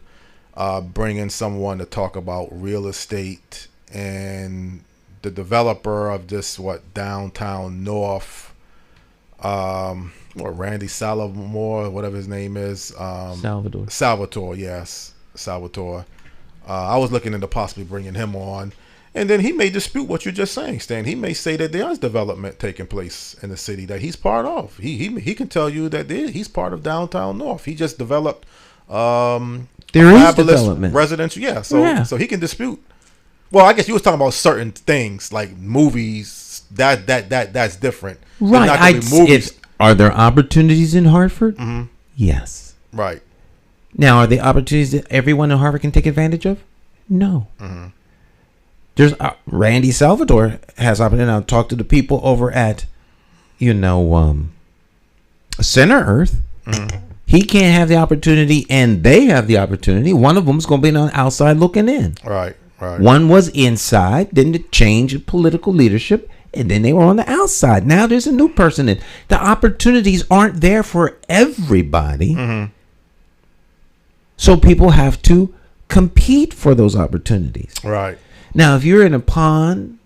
bringing someone to talk about real estate, and the developer of this downtown north, or Randy Salamore, whatever his name is, Salvatore, yes, Salvatore. I was looking into possibly bringing him on, and then he may dispute what you're just saying, Stan. He may say that there is development taking place in the city that he's part of. He can tell you that he's part of downtown north. He just developed there is development, residential. Yeah, so he can dispute. Well, I guess you was talking about certain things like movies. That's different. Right. Are there opportunities in Hartford? Yes. Right. Now, are there opportunities that everyone in Hartford can take advantage of? No. There's Randy Salvatore has opportunity. I'll talk to the people over at, Center Earth. He can't have the opportunity, and they have the opportunity. One of them is going to be on the outside looking in. Right. One was inside, then the change of political leadership, and then they were on the outside. Now there's a new person in. The opportunities aren't there for everybody. So people have to compete for those opportunities. Right. Now, if you're in a pond,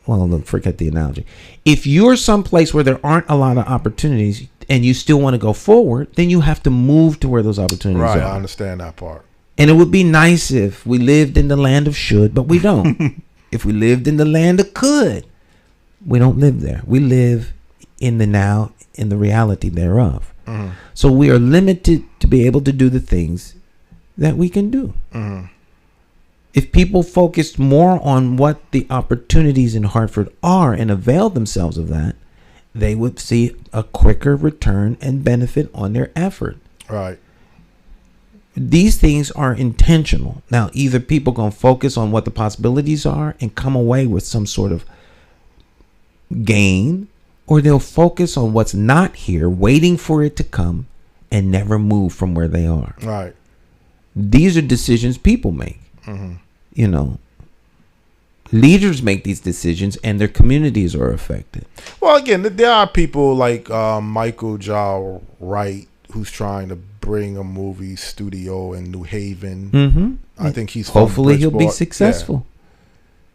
well, forget the analogy. If you're someplace where there aren't a lot of opportunities and you still want to go forward, then you have to move to where those opportunities are. Right, I understand that part. And it would be nice if we lived in the land of should, but we don't. If we lived in the land of could, we don't live there. We live in the now, in the reality thereof. So we are limited to be able to do the things that we can do. If people focused more on what the opportunities in Hartford are and availed themselves of that, they would see a quicker return and benefit on their effort. Right. These things are intentional. Now, either people going to focus on what the possibilities are and come away with some sort of gain, or they'll focus on what's not here, waiting for it to come and never move from where they are. Right. These are decisions people make. Leaders make these decisions, and their communities are affected. Well, again, there are people like Michael Jal Wright, who's trying to bring a movie studio in New Haven. I think he's hopefully he'll be successful.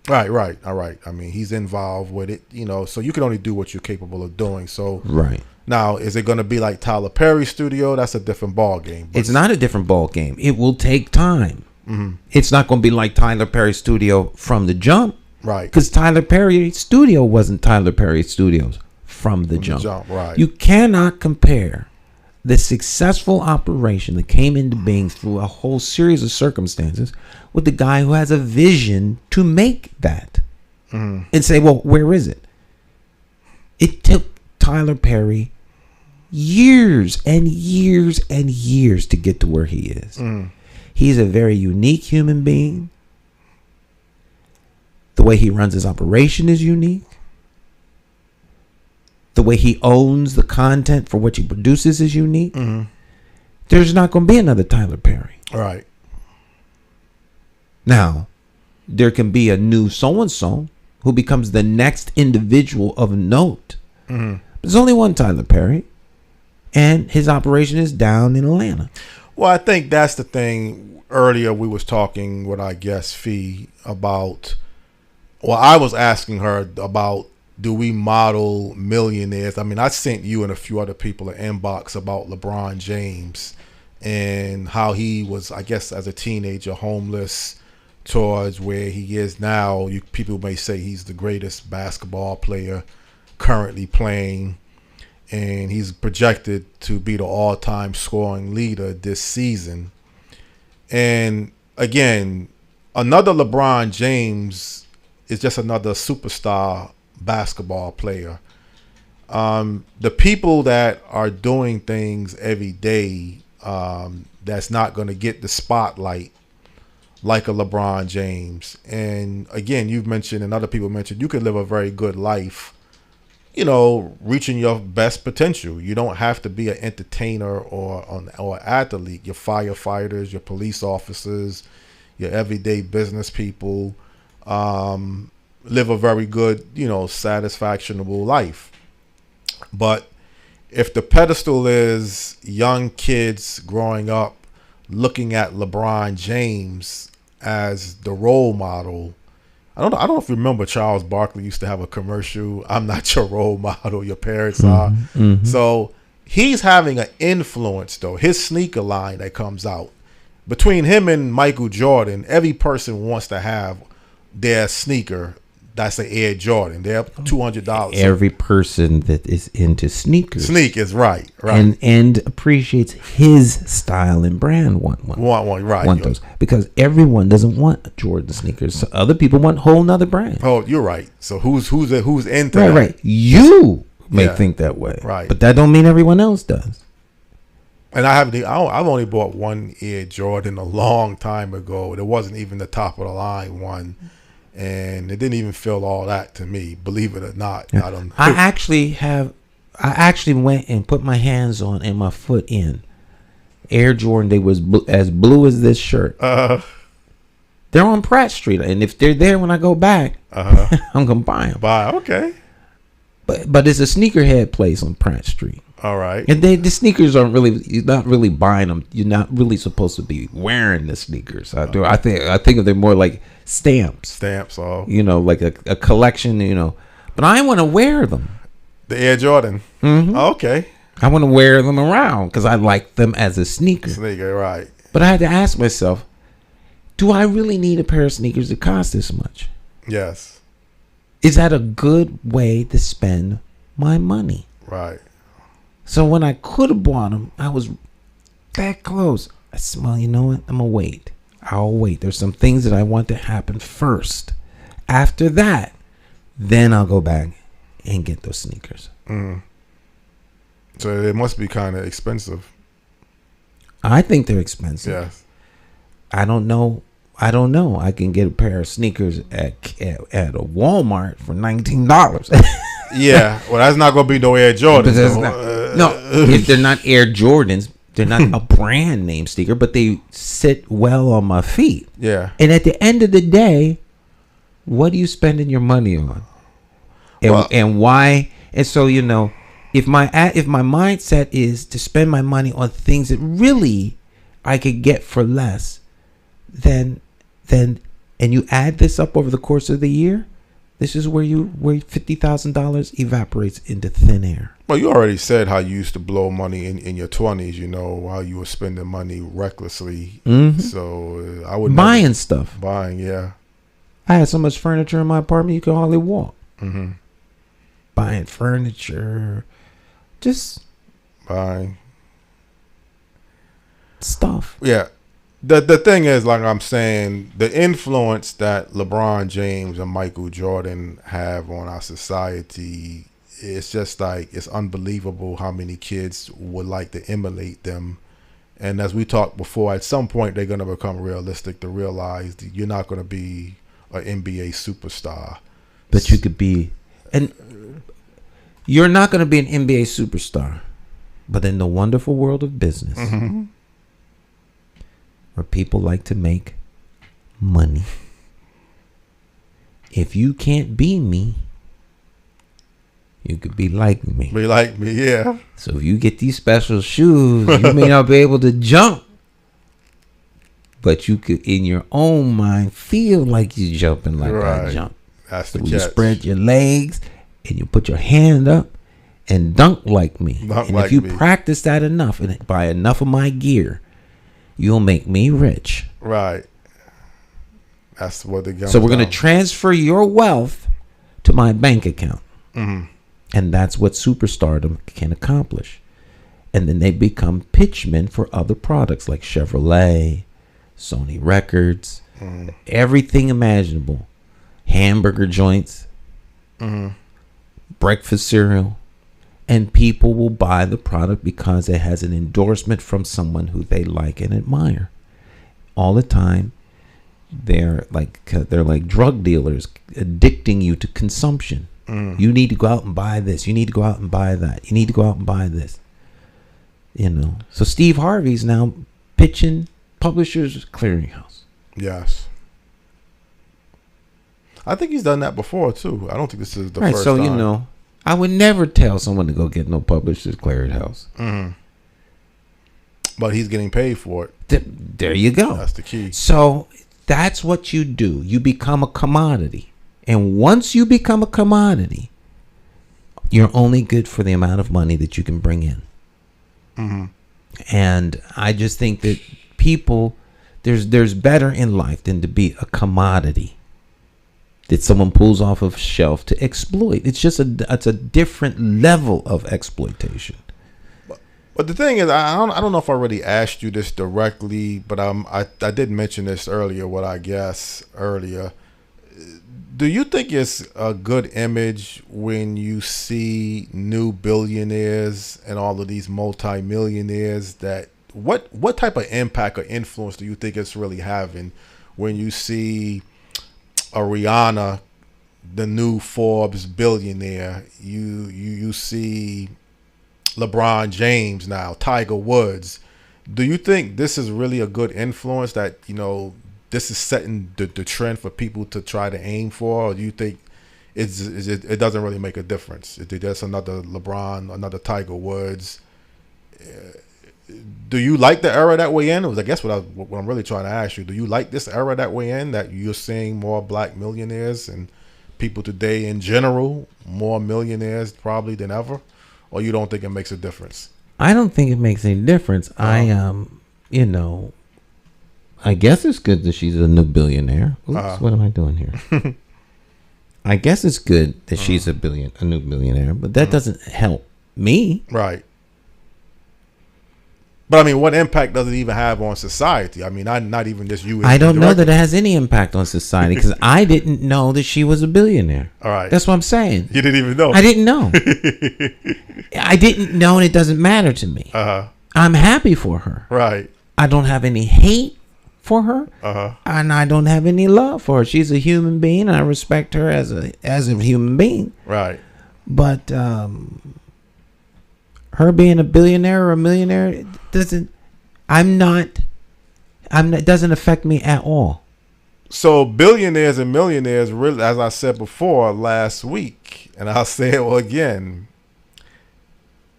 Yeah. Right. All right. I mean, he's involved with it, so you can only do what you're capable of doing. So right. Now, is it going to be like Tyler Perry's studio? That's a different ball game. It's not a different ball game. It will take time. It's not going to be like Tyler Perry's studio from the jump. Right. Because Tyler Perry's studio wasn't Tyler Perry's studios from the jump. Right. You cannot compare the successful operation that came into being through a whole series of circumstances with the guy who has a vision to make that. And say, well, where is it? It took Tyler Perry years and years and years to get to where he is. He's a very unique human being. The way he runs his operation is unique. the way he owns the content for what he produces is unique. There's not going to be another Tyler Perry. Right. Now, there can be a new so-and-so who becomes the next individual of note. There's only one Tyler Perry, and his operation is down in Atlanta. Well, I think that's the thing. Earlier, we was talking with our guest Fee about. Well, I was asking her about, do we model millionaires? I mean, I sent you and a few other people an inbox about LeBron James and how he was, I guess, as a teenager, homeless towards where he is now. People may say he's the greatest basketball player currently playing, and he's projected to be the all-time scoring leader this season. And again, another LeBron James is just another superstar basketball player. The people that are doing things every day that's not going to get the spotlight like a LeBron James. And again, you've mentioned and other people mentioned you can live a very good life, reaching your best potential. You don't have to be an entertainer or an athlete. Your firefighters, your police officers, your everyday business people live a very good, satisfactionable life. But if the pedestal is young kids growing up looking at LeBron James as the role model, I don't know if you remember Charles Barkley used to have a commercial, "I'm not your role model, your parents are." So he's having an influence, though. His sneaker line that comes out, between him and Michael Jordan, every person wants to have their sneaker that's an Air Jordan. They're $200. Every person that is into sneakers. Sneakers, right. And appreciates his style and brand want those. Because everyone doesn't want Jordan sneakers. So other people want whole nother brand. Oh, you're right. So who's into that? Right. You may think that way. Right. But that don't mean everyone else does. And I've only bought one Air Jordan a long time ago. It wasn't even the top of the line one. And it didn't even feel all that to me, believe it or not. Yeah. I actually went and put my hands on and my foot in Air Jordan. They was as blue as this shirt. They're on Pratt Street, and if they're there when I go back, I'm gonna buy them. Okay. But it's a sneakerhead place on Pratt Street. All right. And the sneakers aren't really, you're not really buying them. You're not really supposed to be wearing the sneakers. I think of them more like stamps. Like a collection, But I want to wear them. The Air Jordan. Okay. I want to wear them around because I like them as a sneaker. Right. But I had to ask myself, do I really need a pair of sneakers that cost this much? Yes. Is that a good way to spend my money? Right. So when I could have bought them, I was that close. I said, well, you know what? I'm going to wait. I'll wait. There's some things that I want to happen first. After that, then I'll go back and get those sneakers. So it must be kind of expensive. I think they're expensive. Yes. I don't know. I can get a pair of sneakers at a Walmart for $19. Yeah. Well, that's not going to be no Air Jordans. No, if they're not Air Jordans, they're not a brand name sneaker, but they sit well on my feet. Yeah. And at the end of the day, what are you spending your money on? And why? And so, if my mindset is to spend my money on things that really I could get for less, then and you add this up over the course of the year, this is where $50,000 evaporates into thin air. Well, you already said how you used to blow money in your 20s, how you were spending money recklessly. So I would buying stuff. Yeah. I had so much furniture in my apartment you could hardly walk. Buying furniture, just buying stuff. Yeah. The thing is, like I'm saying, the influence that LeBron James and Michael Jordan have on our society, it's just like, it's unbelievable how many kids would like to emulate them. And as we talked before, at some point they're going to become realistic to realize that you're not going to be an NBA superstar. But you could be, and You're not going to be an NBA superstar, but in the wonderful world of business, where people like to make money, if you can't be me, you could be like me. Be like me, yeah. So if you get these special shoes, you may not be able to jump, but you could, in your own mind, feel like you're jumping like I jump. That's so the you catch. spread your legs and you put your hand up and dunk like me. Dunk and like if you me. practice that enough and buy enough of my gear, you'll make me rich. Right. That's what the So we're going to transfer your wealth to my bank account. Mm-hmm. And that's what superstardom can accomplish. And then they become pitchmen for other products like Chevrolet, Sony Records, everything imaginable. Hamburger joints, breakfast cereal. And people will buy the product because it has an endorsement from someone who they like and admire. All the time, they're like drug dealers addicting you to consumption. You need to go out and buy this. You need to go out and buy that. You need to go out and buy this. You know. So Steve Harvey's now pitching Publishers Clearinghouse. Yes. I think he's done that before too. I don't think this is the first so time. you know, I would never tell someone to go get no Publishers Clearinghouse. But he's getting paid for it. There you go. That's the key. So that's what you do. You become a commodity. And once you become a commodity, you're only good for the amount of money that you can bring in. And I just think that people, there's better in life than to be a commodity that someone pulls off of a shelf to exploit. It's just it's a different level of exploitation. But the thing is, I don't know if I already asked you this directly, but I did mention this earlier. Do you think it's a good image when you see new billionaires and all of these multimillionaires? That what type of impact or influence do you think it's really having when you see a Rihanna, the new Forbes billionaire? You see LeBron James now, Tiger Woods. Do you think this is really a good influence that, you know, this is setting the trend for people to try to aim for? Or do you think it doesn't really make a difference? There's another LeBron, another Tiger Woods. Do you like the era that we're in? I guess what I'm really trying to ask you. Do you like this era that we're in, that you're seeing more black millionaires and people today in general, more millionaires probably than ever? Or you don't think it makes a difference? I don't think it makes any difference. You know, I guess it's good that she's a new billionaire. Oops, what am I doing here? I guess it's good that she's a new billionaire, but that doesn't help me. Right. But I mean, what impact does it even have on society? I mean, not even just you. I don't know that it has any impact on society because I didn't know that she was a billionaire. All right. That's what I'm saying. You didn't even know. I didn't know. I didn't know, and it doesn't matter to me. I'm happy for her. Right. I don't have any hate for her, and I don't have any love for her. She's a human being, and I respect her as a human being. Right. But her being a billionaire or a millionaire, it doesn't affect me at all. So billionaires and millionaires, really, as I said before last week, and I'll say it again,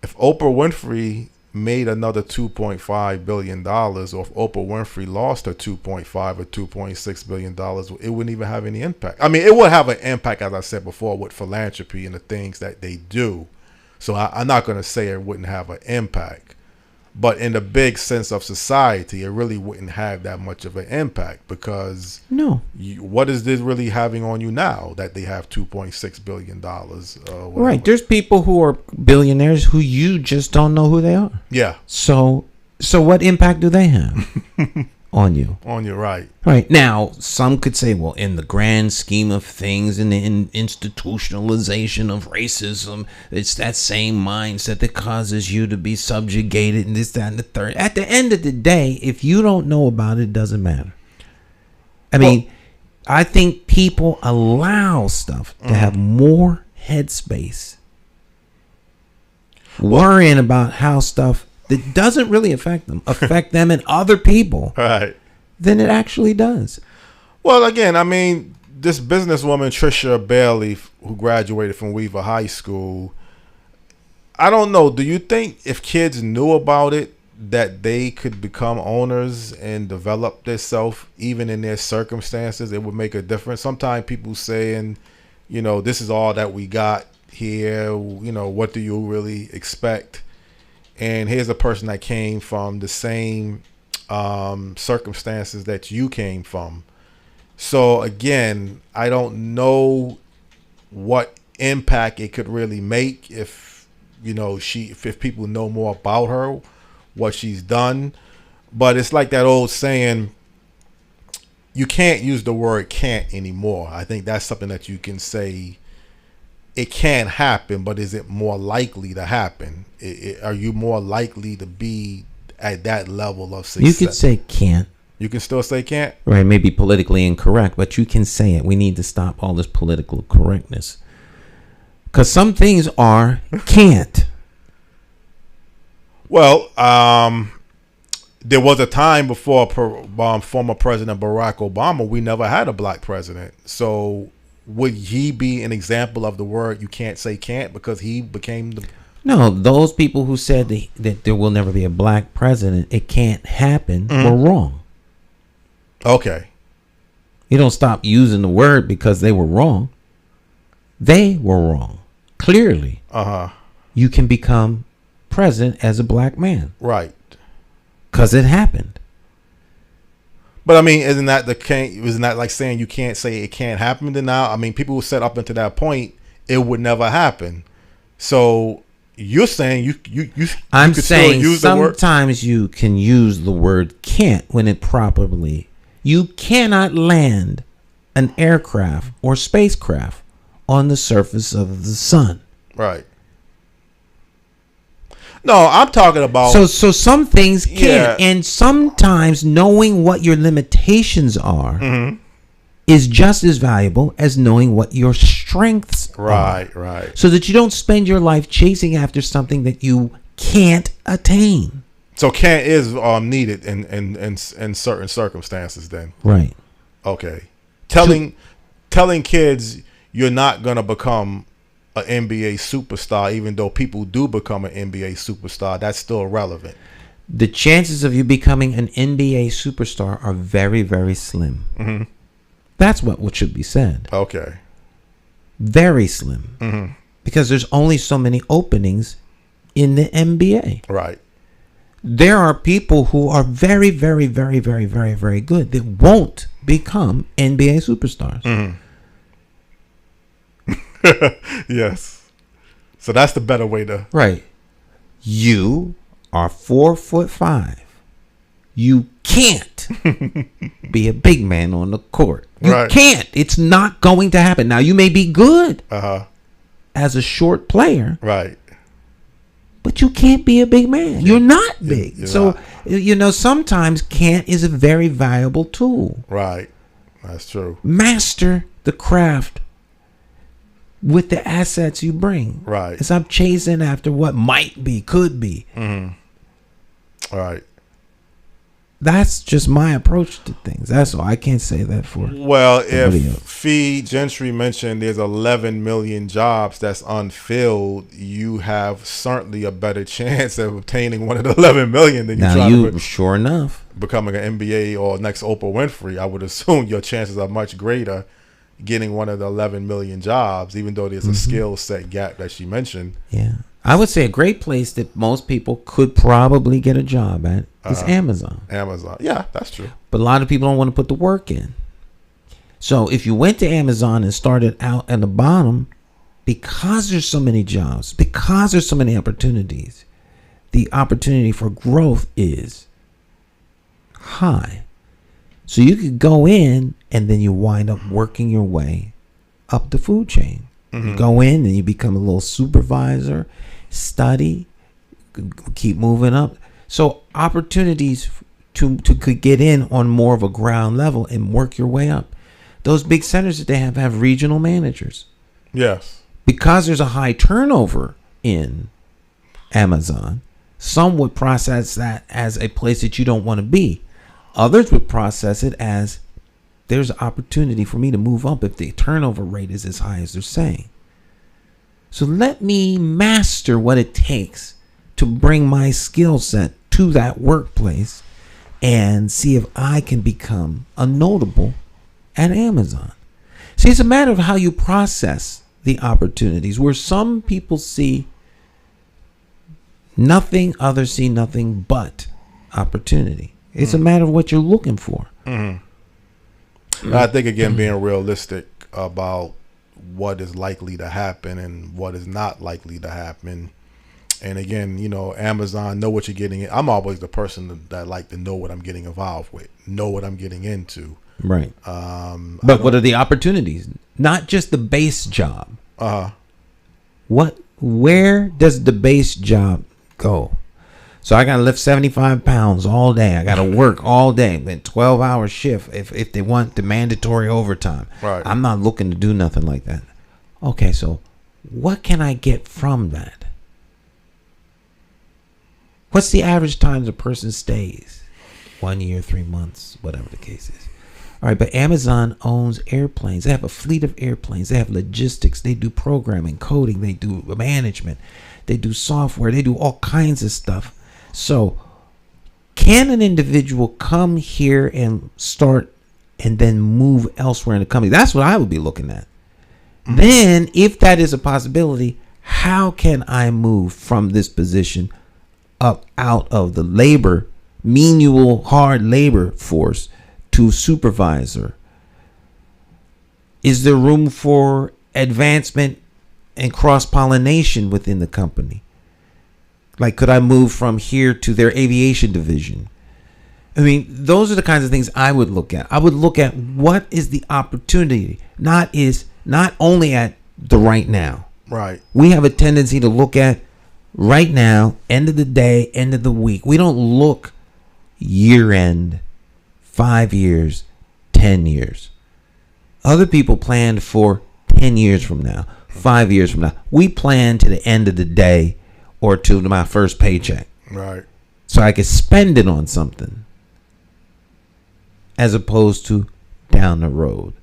if Oprah Winfrey made another $2.5 billion, or if Oprah Winfrey lost her $2.5 or $2.6 billion, it wouldn't even have any impact. I mean, it would have an impact, as I said before, with philanthropy and the things that they do. So I'm not going to say it wouldn't have an impact. But in the big sense of society, it really wouldn't have that much of an impact because what is this really having on you now that they have $2.6 billion? Right. There's people who are billionaires who you just don't know who they are. Yeah. So what impact do they have on you? On you, right. Right. Now, some could say, well, in the grand scheme of things, in the institutionalization of racism, it's that same mindset that causes you to be subjugated and this, that, and the third. At the end of the day, if you don't know about it, it doesn't matter. I mean, I think people allow stuff to have more headspace worrying about how stuff that doesn't really affect them and other people, Right. than it actually does. Well, again, I mean, this businesswoman, Trisha Bailey, who graduated from Weaver High School, I don't know. Do you think if kids knew about it, that they could become owners and develop themselves, even in their circumstances, it would make a difference? Sometimes people saying, this is all that we got here. What do you really expect? And here's a person that came from the same circumstances that you came from. So again, I don't know what impact it could really make if if people know more about her, what she's done. But it's like that old saying, you can't use the word can't anymore. I think that's something that you can say. It can happen, but is it more likely to happen? Are you more likely to be at that level of success? You could say can't. You can still say can't? Right, maybe politically incorrect, but you can say it. We need to stop all this political correctness. Because some things are can't. Well, there was a time before former President Barack Obama, we never had a black president. So would he be an example of the word you can't say can't because he became the... No, those people who said that there will never be a black president, it can't happen, were wrong. Okay. You don't stop using the word because they were wrong. They were wrong. Clearly. You can become president as a black man. Right. Because it happened. But I mean, isn't that like saying you can't say it can't happen to now? I mean, people who set up into that point, it would never happen. So you're saying you I'm could saying still use the word? Sometimes you can use the word can't when it properly. You cannot land an aircraft or spacecraft on the surface of the sun. Right. No, I'm talking about... So some things can. Yeah. And sometimes knowing what your limitations are is just as valuable as knowing what your strengths are. Right. So that you don't spend your life chasing after something that you can't attain. So can't is needed in certain circumstances then. Right. Okay. Telling kids you're not going to become an NBA superstar, even though people do become an NBA superstar, that's still relevant. The chances of you becoming an NBA superstar are very, very slim. That's what should be said. Okay. Very slim. Because there's only so many openings in the NBA. Right. There are people who are very, very, very, very, very, very good that won't become NBA superstars. Yes. So that's the better way to... Right. You are 4'5". You can't be a big man on the court. You can't. It's not going to happen. Now, you may be good as a short player. Right. But you can't be a big man. You're not big. You're not. Sometimes can't is a very valuable tool. Right. That's true. Master the craft with the assets you bring. Right. Stop chasing after what might be, could be. Right. That's just my approach to things. That's all. I can't say that for... Well, if Fee Gentry mentioned there's 11 million jobs that's unfilled, you have certainly a better chance of obtaining one of the 11 million than sure enough, becoming an NBA or next Oprah Winfrey. I would assume your chances are much greater getting one of the 11 million jobs, even though there's a skill set gap that she mentioned. Yeah. I would say a great place that most people could probably get a job at is Amazon. Amazon. Yeah, that's true. But a lot of people don't want to put the work in. So if you went to Amazon and started out at the bottom, because there's so many jobs, because there's so many opportunities, the opportunity for growth is high. So you could go in and then you wind up working your way up the food chain. You go in and you become a little supervisor, study, keep moving up. So opportunities to get in on more of a ground level and work your way up. Those big centers that they have regional managers. Yes. Because there's a high turnover in Amazon. Some would process that as a place that you don't want to be. Others would process it as there's an opportunity for me to move up if the turnover rate is as high as they're saying. So let me master what it takes to bring my skill set to that workplace and see if I can become a notable at Amazon. See, it's a matter of how you process the opportunities, where some people see nothing, others see nothing but opportunity. It's a matter of what you're looking for. I think, again, being realistic about what is likely to happen and what is not likely to happen. And again, you know, Amazon, know what you're getting in. I'm always the person that like to know what I'm getting involved with, know what I'm getting into. Right. But what are the opportunities? Not just the base job. Where does the base job go? So I got to lift 75 pounds all day. I got to work all day, 12-hour shift if they want the mandatory overtime. Right. I'm not looking to do nothing like that. Okay, so what can I get from that? What's the average time a person stays? 1 year, 3 months, whatever the case is. All right, but Amazon owns airplanes. They have a fleet of airplanes. They have logistics. They do programming, coding. They do management. They do software. They do all kinds of stuff. So can an individual come here and start and then move elsewhere in the company? That's what I would be looking at. Then, if that is a possibility, how can I move from this position up out of the menial, hard labor force to supervisor? Is there room for advancement and cross-pollination within the company? Like, could I move from here to their aviation division? I mean, those are the kinds of things I would look at. I would look at what is the opportunity, not only at the right now. Right. We have a tendency to look at right now, end of the day, end of the week. We don't look year end, 5 years, 10 years. Other people planned for 10 years from now, 5 years from now. We plan to the end of the day or to my first paycheck. Right. So I could spend it on something as opposed to down the road.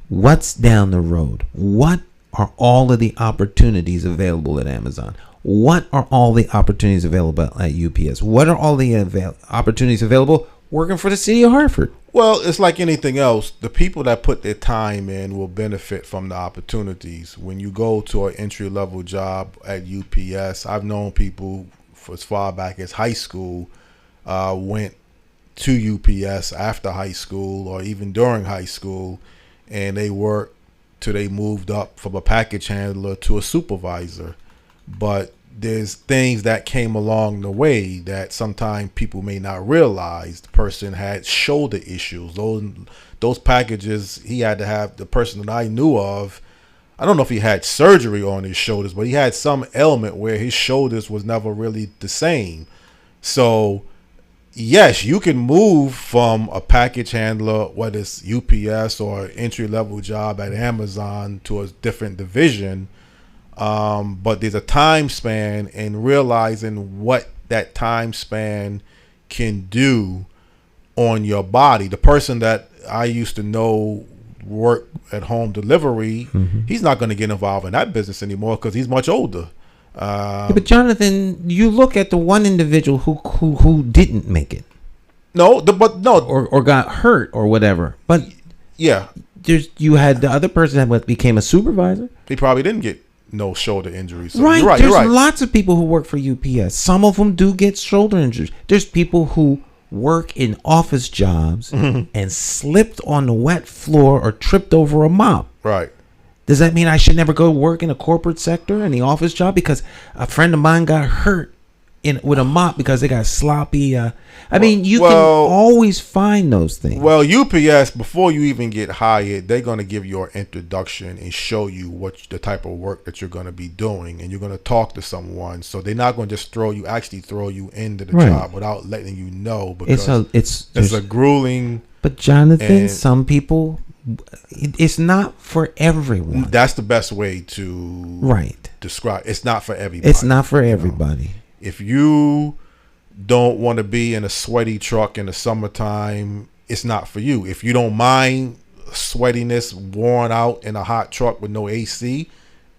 What's down the road? What are all of the opportunities available at Amazon? What are all the opportunities available at UPS? What are all the opportunities available working for the city of Hartford? Well, it's like anything else. The people that put their time in will benefit from the opportunities. When you go to an entry-level job at UPS, I've known people for as far back as high school went to UPS after high school or even during high school, and they worked till they moved up from a package handler to a supervisor. But there's things that came along the way that sometimes people may not realize. The person had shoulder issues. Those packages, he had to have, the person that I knew of, I don't know if he had surgery on his shoulders, but he had some ailment where his shoulders was never really the same. So yes, you can move from a package handler, whether it's UPS or entry-level job at Amazon, to a different division. But there's a time span, and realizing what that time span can do on your body. The person that I used to know work at home delivery, he's not going to get involved in that business anymore because he's much older. But Jonathan, you look at the one individual who didn't make it. No, or got hurt or whatever. But yeah, you had the other person that became a supervisor. He probably didn't get no shoulder injuries. So right. You're right. There's you're right. lots of people who work for UPS. Some of them do get shoulder injuries. There's people who work in office jobs and slipped on the wet floor or tripped over a mop. Right. Does that mean I should never go work in a corporate sector in the office job because a friend of mine got hurt with a mop because they got sloppy? I mean, you can always find those things. Well, UPS, before you even get hired, they're going to give you an introduction and show you what the type of work that you're going to be doing, and you're going to talk to someone. So they're not going to just throw you into the job without letting you know, because it's a grueling. But Jonathan, some people it's not for everyone. That's the best way to describe. It's not for everybody. It's not for everybody. You know? If you don't want to be in a sweaty truck in the summertime, it's not for you. If you don't mind sweatiness, worn out in a hot truck with no AC,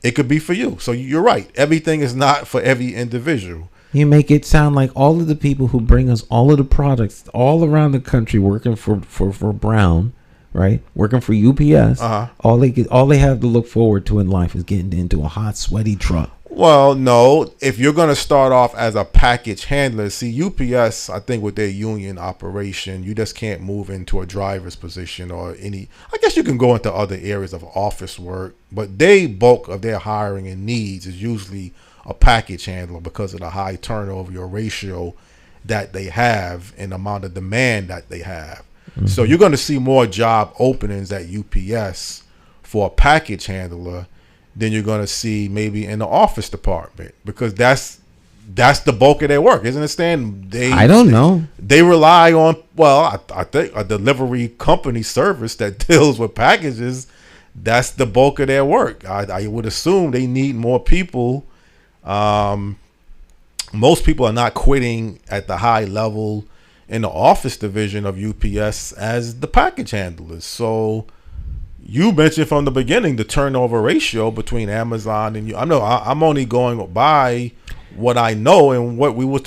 it could be for you. So you're right. Everything is not for every individual. You make it sound like all of the people who bring us all of the products all around the country working for Brown, right? Working for UPS. All they have to look forward to in life is getting into a hot, sweaty truck. Well, no. If you're going to start off as a package handler, see, UPS, I think with their union operation, you just can't move into a driver's position or any. I guess you can go into other areas of office work, but bulk of their hiring and needs is usually a package handler because of the high turnover ratio that they have and the amount of demand that they have. Mm-hmm. So you're going to see more job openings at UPS for a package handler than you're going to see maybe in the office department, because that's the bulk of their work, isn't it, Stan? I don't know. They rely on, I think a delivery company service that deals with packages. That's the bulk of their work. I would assume they need more people. Most people are not quitting at the high level in the office division of UPS as the package handlers. So you mentioned from the beginning the turnover ratio between Amazon and you. I'm only going by what I know and what you was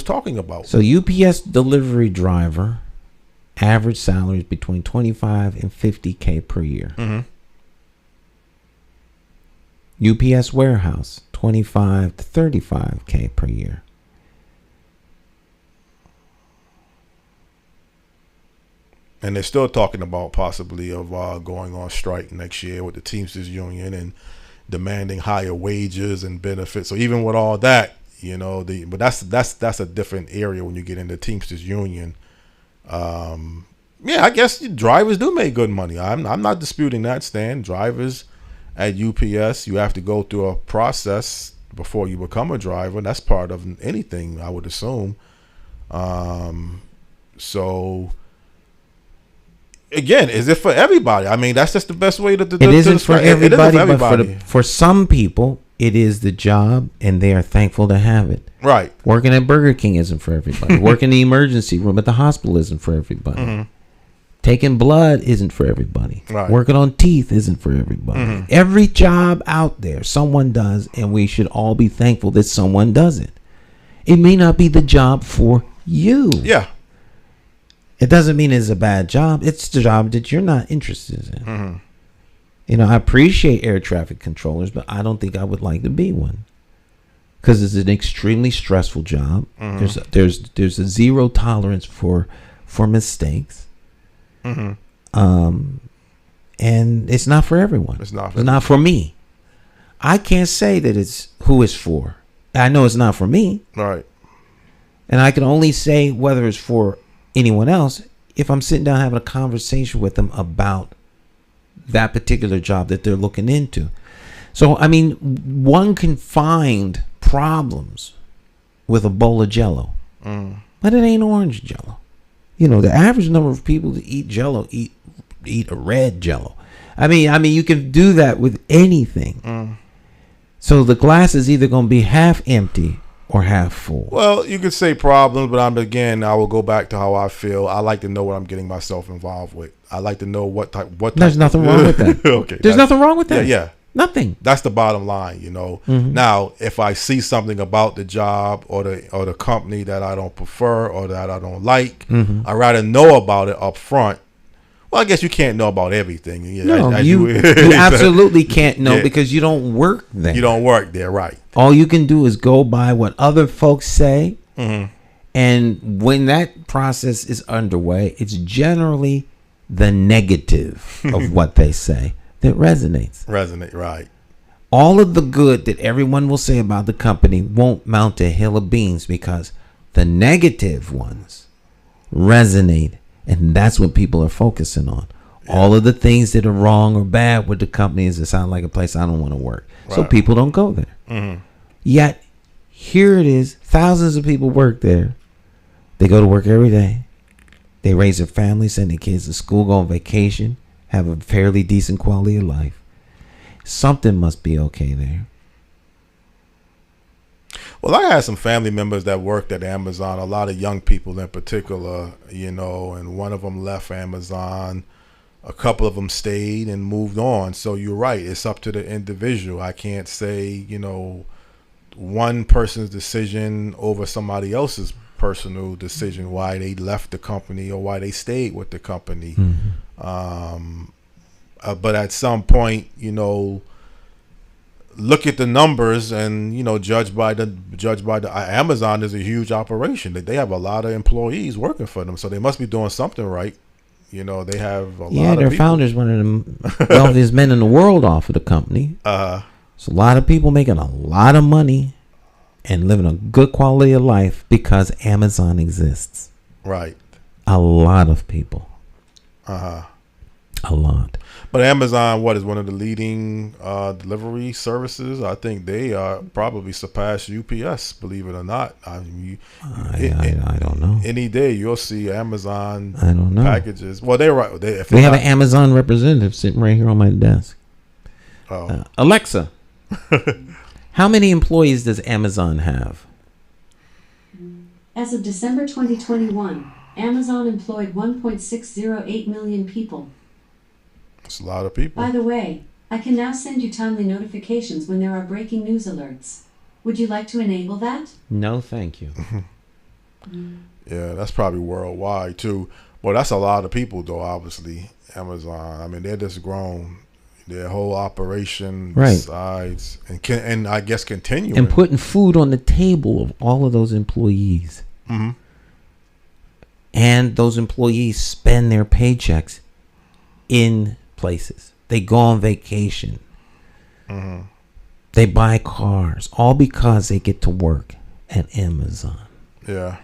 talking about. So UPS delivery driver average salary is between $25,000 and $50,000 per year. Mm-hmm. UPS warehouse $25,000 to $35,000 per year. And they're still talking about possibly of going on strike next year with the Teamsters Union and demanding higher wages and benefits. So even with all that, but that's a different area when you get into Teamsters Union. I guess drivers do make good money. I'm not disputing that, Stan. Drivers at UPS, you have to go through a process before you become a driver. That's part of anything, I would assume. So again, is it for everybody? I mean, that's just the best way to it isn't for everybody, but for some people, it is the job, and they are thankful to have it. Right. Working at Burger King isn't for everybody. Working in the emergency room at the hospital isn't for everybody. Mm-hmm. Taking blood isn't for everybody. Right. Working on teeth isn't for everybody. Mm-hmm. Every job out there, someone does, and we should all be thankful that someone does it. It may not be the job for you. Yeah. It doesn't mean it's a bad job. It's the job that you're not interested in. Mm-hmm. I appreciate air traffic controllers, but I don't think I would like to be one, because it's an extremely stressful job. Mm-hmm. There's a zero tolerance for mistakes. Mm-hmm. And it's not for everyone. It's not for me. I can't say that it's who it's for. I know it's not for me. Right. And I can only say whether it's for anyone else if I'm sitting down having a conversation with them about that particular job that they're looking into. So, I mean, one can find problems with a bowl of Jell-O, but it ain't orange Jell-O. The average number of people that eat Jell-O eat a red Jell-O. I mean, you can do that with anything. So the glass is either going to be half empty or half full. Well, you could say problems, but I will go back to how I feel. I like to know what I'm getting myself involved with. I like to know what type. There's nothing wrong with that. Okay. There's nothing wrong with that. Yeah. Nothing. That's the bottom line, Mm-hmm. Now, if I see something about the job or the company that I don't prefer or that I don't like, I'd rather know about it up front. Well, I guess you can't know about everything. No, you absolutely can't know because you don't work there. You don't work there, right? All you can do is go by what other folks say. Mm-hmm. And when that process is underway, it's generally the negative of what they say that resonates. Right. All of the good that everyone will say about the company won't mount a hill of beans, because the negative ones resonate, and that's what people are focusing on. Yeah. All of the things that are wrong or bad with the company is it sound like a place I don't want to work. Right. So people don't go there. Mm-hmm. Yet, here it is. Thousands of people work there. They go to work every day. They raise their families, send their kids to school, go on vacation, have a fairly decent quality of life. Something must be okay there. Well, I had some family members that worked at Amazon, a lot of young people in particular, and one of them left Amazon. A couple of them stayed and moved on. So you're right. It's up to the individual. I can't say, one person's decision over somebody else's personal decision, why they left the company or why they stayed with the company. Mm-hmm. But at some point, look at the numbers and judge by the Amazon is a huge operation. They have a lot of employees working for them, so they must be doing something right. They have a lot of people. Their founder's one of the wealthiest men in the world off of the company. So a lot of people making a lot of money and living a good quality of life because Amazon exists. Right. A lot of people. A lot. But Amazon, is one of the leading delivery services? I think they probably surpass UPS, believe it or not. I don't know. Any day you'll see Amazon I don't know. packages. Well, they're right. We have an Amazon representative sitting right here on my desk. Alexa, how many employees does Amazon have? As of December 2021, Amazon employed 1.608 million people. It's a lot of people. By the way, I can now send you timely notifications when there are breaking news alerts. Would you like to enable that? No, thank you. Yeah, that's probably worldwide too. Well, that's a lot of people though, obviously. Amazon, I mean, they're just grown. Their whole operation, right. Besides, and I guess continuing. And putting food on the table of all of those employees. Mm-hmm. And those employees spend their paychecks in places. They go on vacation. Mm-hmm. They buy cars, all because they get to work at Amazon. Yeah.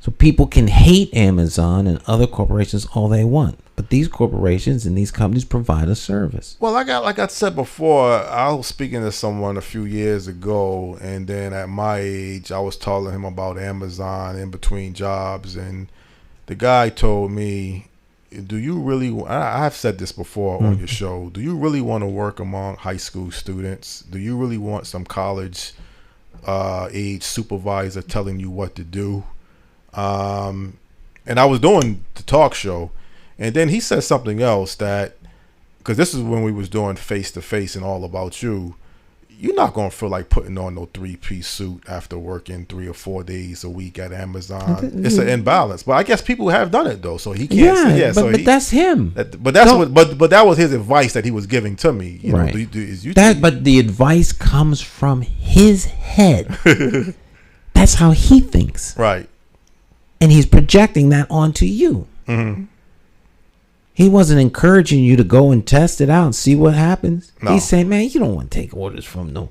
So people can hate Amazon and other corporations all they want, but these corporations and these companies provide a service. Well, like I said before, I was speaking to someone a few years ago, and then at my age, I was telling him about Amazon in between jobs, and the guy told me, do you really, I've said this before on your show, do you really want to work among high school students? Do you really want some college age supervisor telling you what to do? And I was doing the talk show, and then he said something else that, because this is when we was doing face to face and all about you, you're not going to feel like putting on no 3-piece suit after working 3 or 4 days a week at Amazon. It's an imbalance, but I guess people have done it though, so he can't. But that's him. But that was his advice that he was giving to me. You right. know, but the advice comes from his head. That's how he thinks. Right. And he's projecting that onto you. Mm-hmm. He wasn't encouraging you to go and test it out and see what happens. No. He's saying, man, you don't want to take orders from no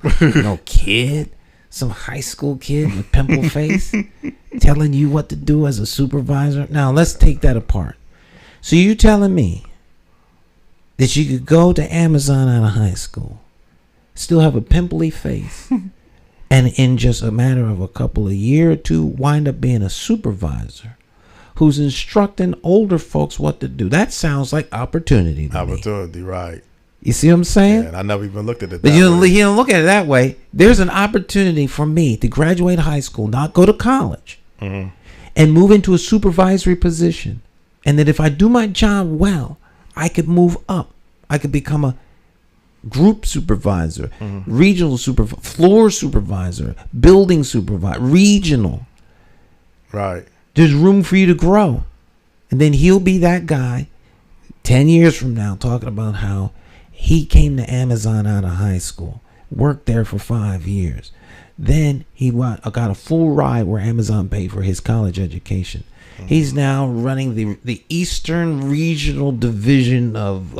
kid, some high school kid with pimple face, telling you what to do as a supervisor. Now, let's take that apart. So you're telling me that you could go to Amazon out of high school, still have a pimply face, and in just a matter of a couple of years or two, wind up being a supervisor who's instructing older folks what to do. That sounds like opportunity to me. Right. You see what I'm saying? Yeah, and I never even looked at it but that way. You don't look at it that way. There's an opportunity for me to graduate high school, not go to college, mm-hmm. and move into a supervisory position. And that if I do my job well, I could move up. I could become a group supervisor, regional supervisor, floor supervisor, building supervisor, regional. Right. There's room for you to grow. And then he'll be that guy 10 years from now talking about how he came to Amazon out of high school, worked there for 5 years. Then he got a full ride where Amazon paid for his college education. He's now running the Eastern Regional Division of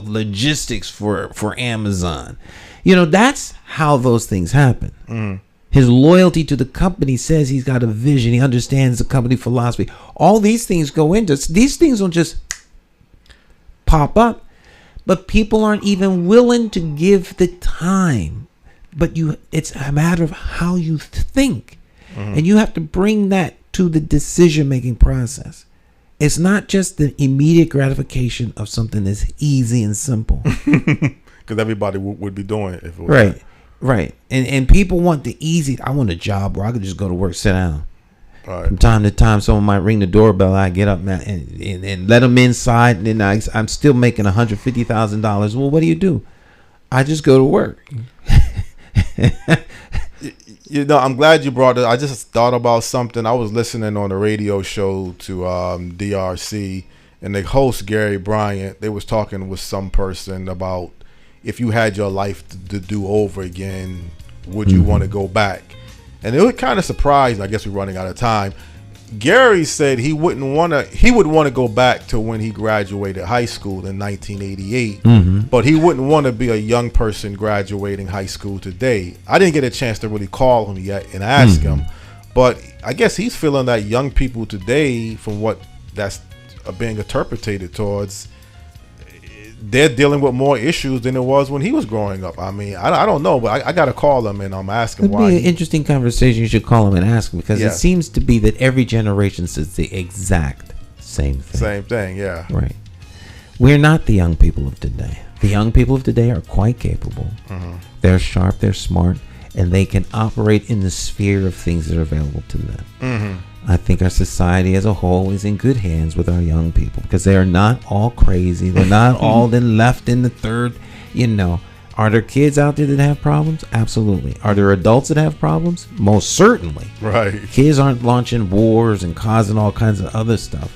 logistics for Amazon. You know, that's how those things happen. His loyalty to the company says he's got a vision. He understands the company philosophy. All these things go into these things don't just pop up, but people aren't even willing to give the time. But it's a matter of how you think, and you have to bring that to the decision-making process. It's not just the immediate gratification of something that's easy and simple. Because everybody would be doing it if it was Right. that. Right. And people want the easy. I want a job where I could just go to work, sit down. Right. From time to time, someone might ring the doorbell. I get up and let them inside. And then I'm still making $150,000. Well, what do? I just go to work. You know, I'm glad you brought it. I just thought about something. I was listening on a radio show to DRC, and the host, Gary Bryant, they was talking with some person about if you had your life to do over again, would you want to go back? And it was kind of surprised. I guess we're running out of time. Gary said he would want to go back to when he graduated high school in 1988, but he wouldn't want to be a young person graduating high school today. I didn't get a chance to really call him yet and ask him, but I guess he's feeling that young people today, from what that's being interpreted towards, they're dealing with more issues than it was when he was growing up. I mean, I don't know, but I got to call him and I'm asking It'd why. be an interesting conversation. You should call him and ask him, because Yeah. it seems to be that every generation says the exact same thing. Same thing, yeah. Right. We're not the young people of today. The young people of today are quite capable. They're sharp, they're smart, and they can operate in the sphere of things that are available to them. I think our society as a whole is in good hands with our young people, because they are not all crazy. They're not all then left in the third, Are there kids out there that have problems? Absolutely. Are there adults that have problems? Most certainly. Right. Kids aren't launching wars and causing all kinds of other stuff.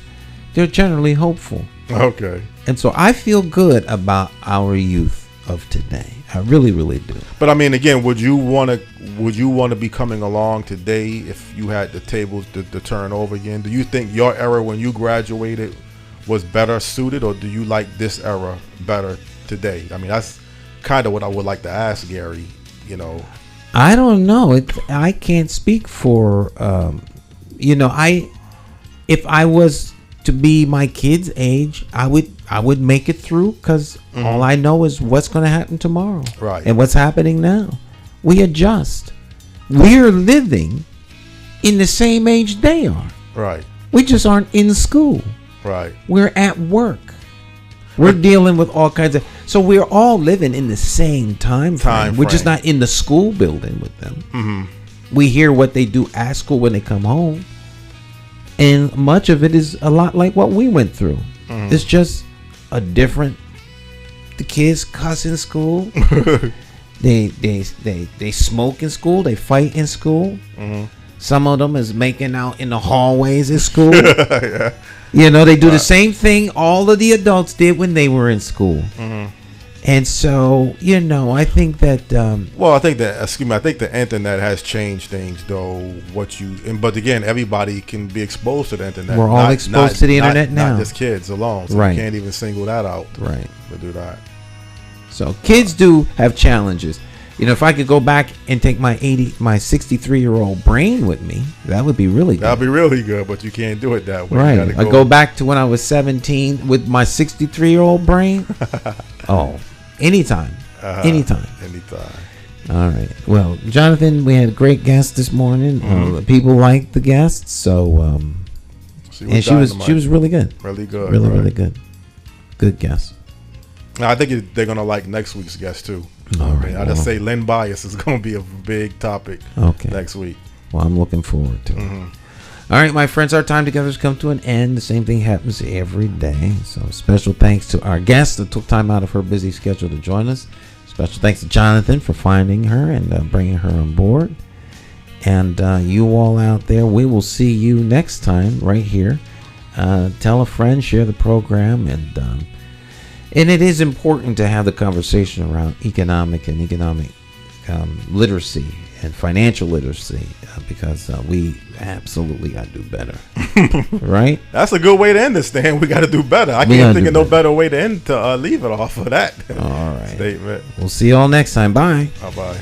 They're generally hopeful. Okay. And so I feel good about our youth of today. I really, really do. But I mean, again, would you want to be coming along today if you had the tables to turn over again? Do you think your era when you graduated was better suited, or do you like this era better today? I mean, that's kind of what I would like to ask Gary. I don't know. I can't speak for. If I was to be my kid's age, I would make it through, because all I know is what's going to happen tomorrow, Right. And what's happening now. We adjust. We're living in the same age they are. Right. We just aren't in school. Right. We're at work. We're dealing with all kinds of. So we're all living in the same time frame. We're just not in the school building with them. We hear what they do at school when they come home, and much of it is a lot like what we went through. It's just a different. The kids cuss in school. They smoke in school. They fight in school. Some of them is making out in the hallways at school. Yeah. They do the same thing all of the adults did when they were in school. And so, I think that. Well, I think the internet has changed things, though. But again, everybody can be exposed to the internet. We're all exposed to the internet now. Not just kids alone. So Right. you can't even single that out. Right. To do that. So kids do have challenges. If I could go back and take my 63-year-old brain with me, that would be really good. That'd be really good, but you can't do it that way. Right. I go back to when I was 17 with my 63-year-old brain. Oh, anytime. Anytime. All right. Well, Jonathan, we had a great guest this morning. People liked the guest, so she was really good. Really good. Really, right? really good. Good guest. I think they're gonna like next week's guest too. All right. I just say Lynn bias is gonna be a big topic. Okay. Next week. Well, I'm looking forward to it. All right, my friends, our time together has come to an end. The same thing happens every day. So special thanks to our guest that took time out of her busy schedule to join us. Special thanks to Jonathan for finding her and bringing her on board. And you all out there, we will see you next time right here. Tell a friend, share the program, and it is important to have the conversation around economic literacy and financial literacy, because we absolutely got to do better. Right? That's a good way to end this thing. We got to do better. I can't think of no better way to leave it off of that All right. statement. We'll see you all next time. Bye. Bye-bye.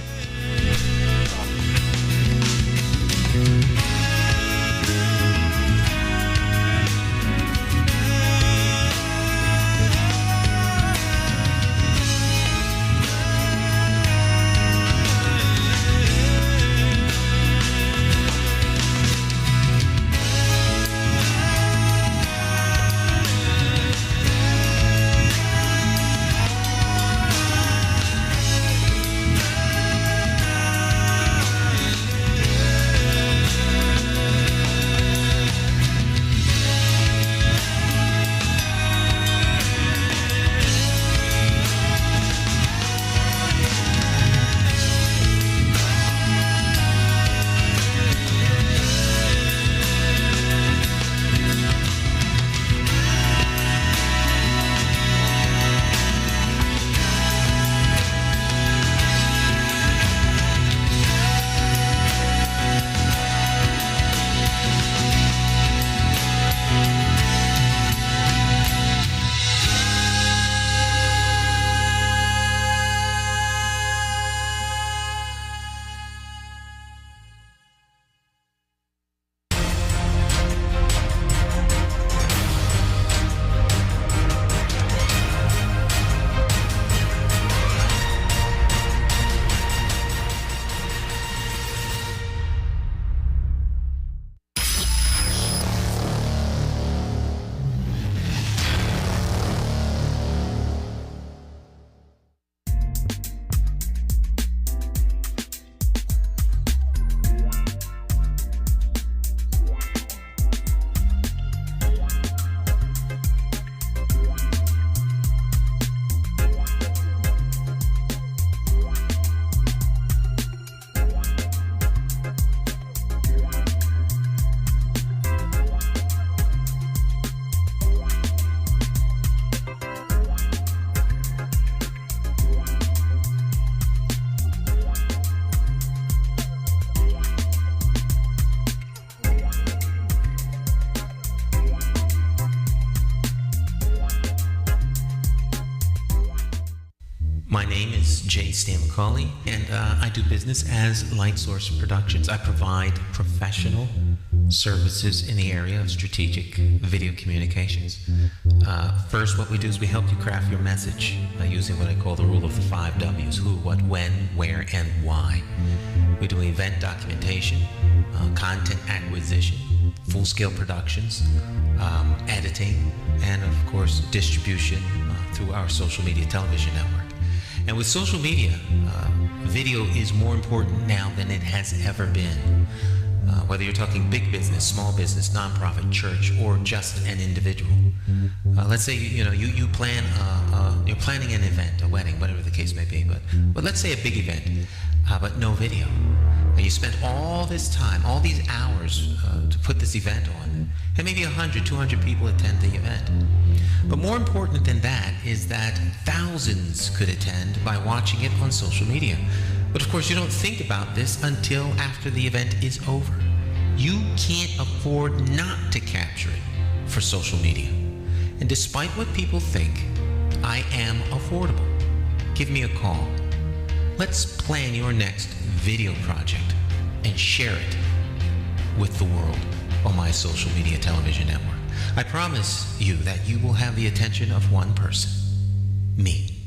My name is J. Stan McCauley, and I do business as Lightsource Productions. I provide professional services in the area of strategic video communications. First, what we do is we help you craft your message using what I call the rule of the 5 W's: who, what, when, where, and why. We do event documentation, content acquisition, full-scale productions, editing, and of course distribution through our social media television network. And with social media, video is more important now than it has ever been. Whether you're talking big business, small business, nonprofit, church, or just an individual. Let's say you plan you're planning an event, a wedding, whatever the case may be. But let's say a big event, but no video. And you spent all this time, all these hours to put this event on, and maybe 100, 200 people attend the event. But more important than that is that thousands could attend by watching it on social media. But of course, you don't think about this until after the event is over. You can't afford not to capture it for social media. And despite what people think, I am affordable. Give me a call. Let's plan your next video project and share it with the world on my social media television network. I promise you that you will have the attention of one person, me.